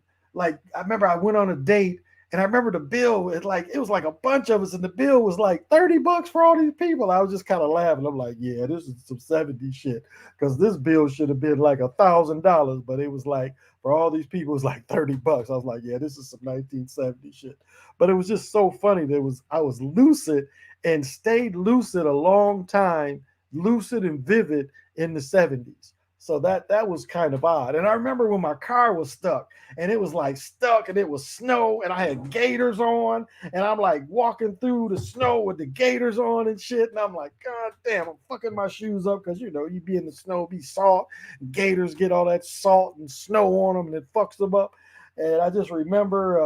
I remember I went on a date and I remember the bill, it was like a bunch of us, and the bill was like $30 for all these people. I was just kind of laughing. I'm like, yeah, this is some 70 shit. Because this bill should have been like $1,000, but it was like for all these people, it was like $30. I was like, yeah, this is some 1970 shit. But it was just so funny that I was lucid and stayed lucid a long time, lucid and vivid in the 70s. So that was kind of odd. And I remember when my car was stuck and it was like stuck and it was snow and I had gaiters on and I'm like walking through the snow with the gaiters on and shit. And I'm like, God damn, I'm fucking my shoes up because, you be in the snow, be salt. Gators get all that salt and snow on them and it fucks them up. And I just remember,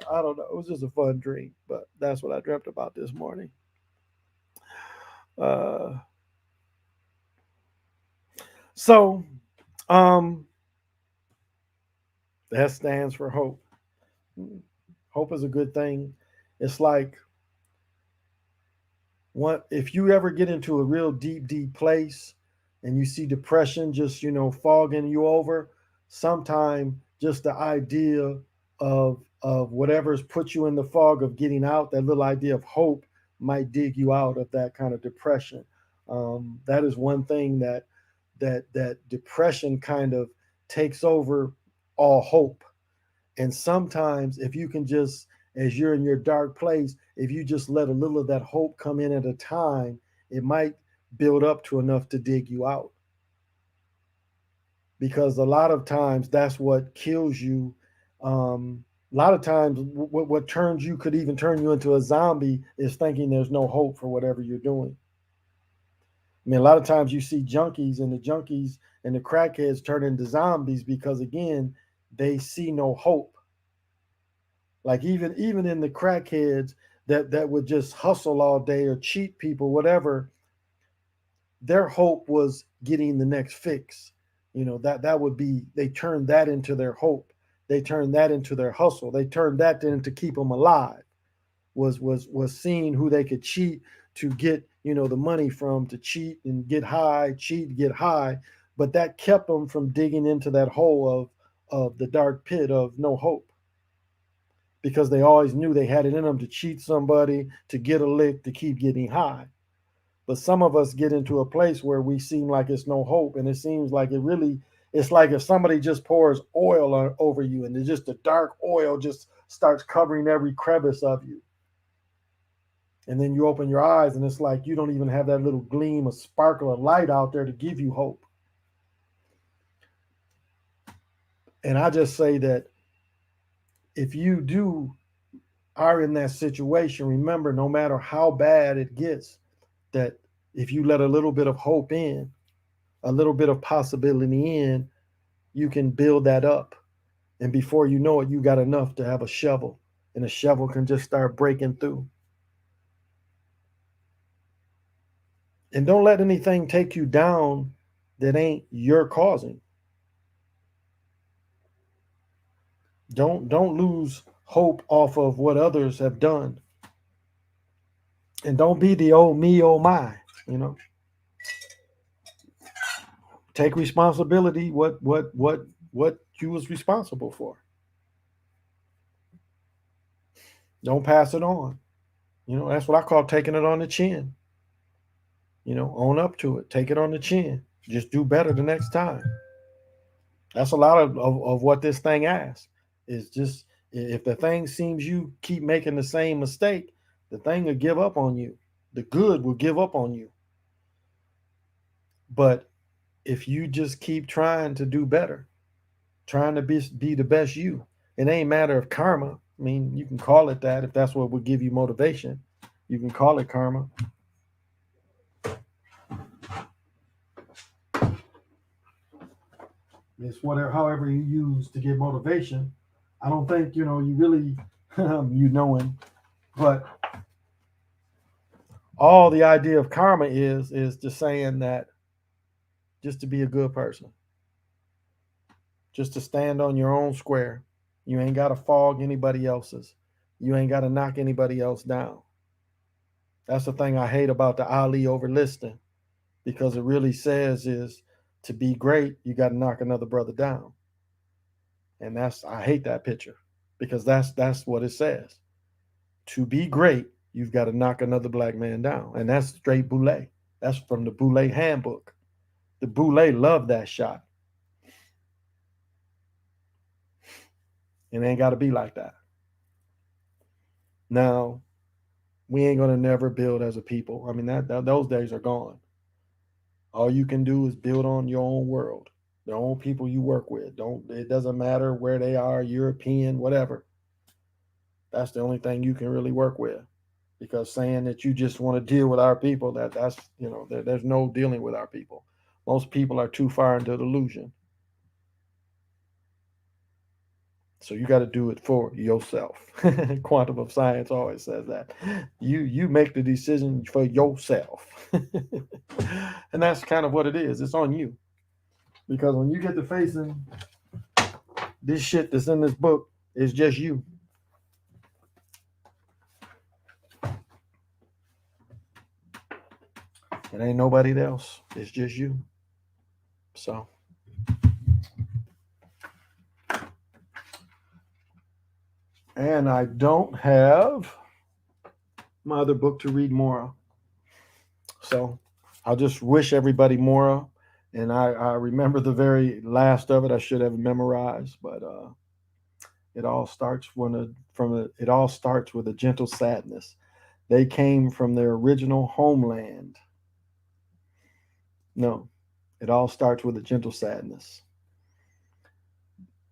I don't know, it was just a fun dream, but that's what I dreamt about this morning. Uh, so, um, that stands for hope. Hope is a good thing. It's like If you ever get into a real deep place and you see depression just, fogging you over, sometime just the idea of whatever's put you in the fog of getting out, that little idea of hope might dig you out of that kind of depression. That is one thing that depression kind of takes over all hope. And sometimes, if you can just, as you're in your dark place, if you just let a little of that hope come in at a time, it might build up to enough to dig you out. Because a lot of times that's what kills you. A lot of times, what turns you could even turn you into a zombie is thinking there's no hope for whatever you're doing. I mean, a lot of times you see junkies, and the junkies and the crackheads turn into zombies because, again, they see no hope. Like even in the crackheads that would just hustle all day or cheat people, whatever, their hope was getting the next fix. That would be, they turned that into their hope. They turned that into their hustle. They turned that into keep them alive. Was seeing who they could cheat to get the money from, to cheat and get high, cheat, get high. But that kept them from digging into that hole of the dark pit of no hope, because they always knew they had it in them to cheat somebody, to get a lick, to keep getting high. But some of us get into a place where we seem like it's no hope, and it seems like it's like if somebody just pours oil over you, and it's just the dark oil just starts covering every crevice of you. And then you open your eyes, and it's like you don't even have that little gleam of sparkle of light out there to give you hope. And I just say that if you are in that situation, remember, no matter how bad it gets, that if you let a little bit of hope in, a little bit of possibility in, you can build that up. And before you know it, you got enough to have a shovel, and a shovel can just start breaking through. And don't let anything take you down that ain't your causing. Don't lose hope off of what others have done. And don't be the oh me, oh my. Take responsibility what you was responsible for. Don't pass it on. That's what I call taking it on the chin. Own up to it. Take it on the chin. Just do better the next time. That's a lot of what this thing asks. Is just, if the thing seems you keep making the same mistake, the thing will give up on you. The good will give up on you. But if you just keep trying to do better, trying to be the best you, it ain't matter of karma. I mean, you can call it that if that's what would give you motivation. You can call it karma. It's whatever, however you use to get motivation. I don't think you really knowing, but all the idea of karma is just saying that, just to be a good person, just to stand on your own square. You ain't got to fog anybody else's. You ain't got to knock anybody else down. That's the thing I hate about the Ali overlisting, because it really says is, to be great, you got to knock another brother down. And I hate that picture, because that's what it says. To be great, you've got to knock another black man down. And that's straight Boule. That's from the Boule handbook. The Boule loved that shot. It ain't got to be like that. Now, we ain't gonna never build as a people. I mean, that those days are gone. All you can do is build on your own world, the own people you work with. It doesn't matter where they are, European, whatever. That's the only thing you can really work with. Because saying that you just want to deal with our people, that's there's no dealing with our people. Most people are too far into delusion. So you got to do it for yourself. Quantum of science always says that. You make the decision for yourself. And that's kind of what it is. It's on you. Because when you get to facing this shit that's in this book, it's just you. It ain't nobody else. It's just you. So, and I don't have my other book to read more of. So I'll just wish everybody more. And I remember the very last of it. I should have memorized, but it all starts it all starts with a gentle sadness. They came from their original homeland. No, it all starts with a gentle sadness.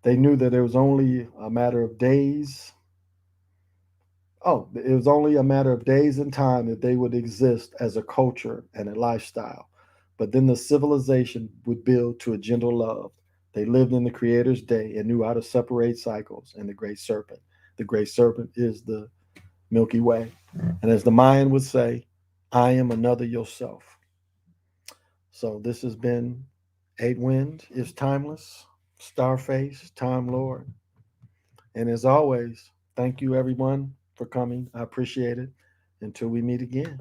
They knew that it was only a matter of days. Oh, it was only a matter of days and time that they would exist as a culture and a lifestyle. But then the civilization would build to a gentle love. They lived in the Creator's day and knew how to separate cycles and the great serpent. The great serpent is the Milky Way. And as the Mayan would say, I am another yourself. So this has been Eight Wind is Timeless, Starface, Time Lord. And as always, thank you everyone for coming. I appreciate it. Until we meet again.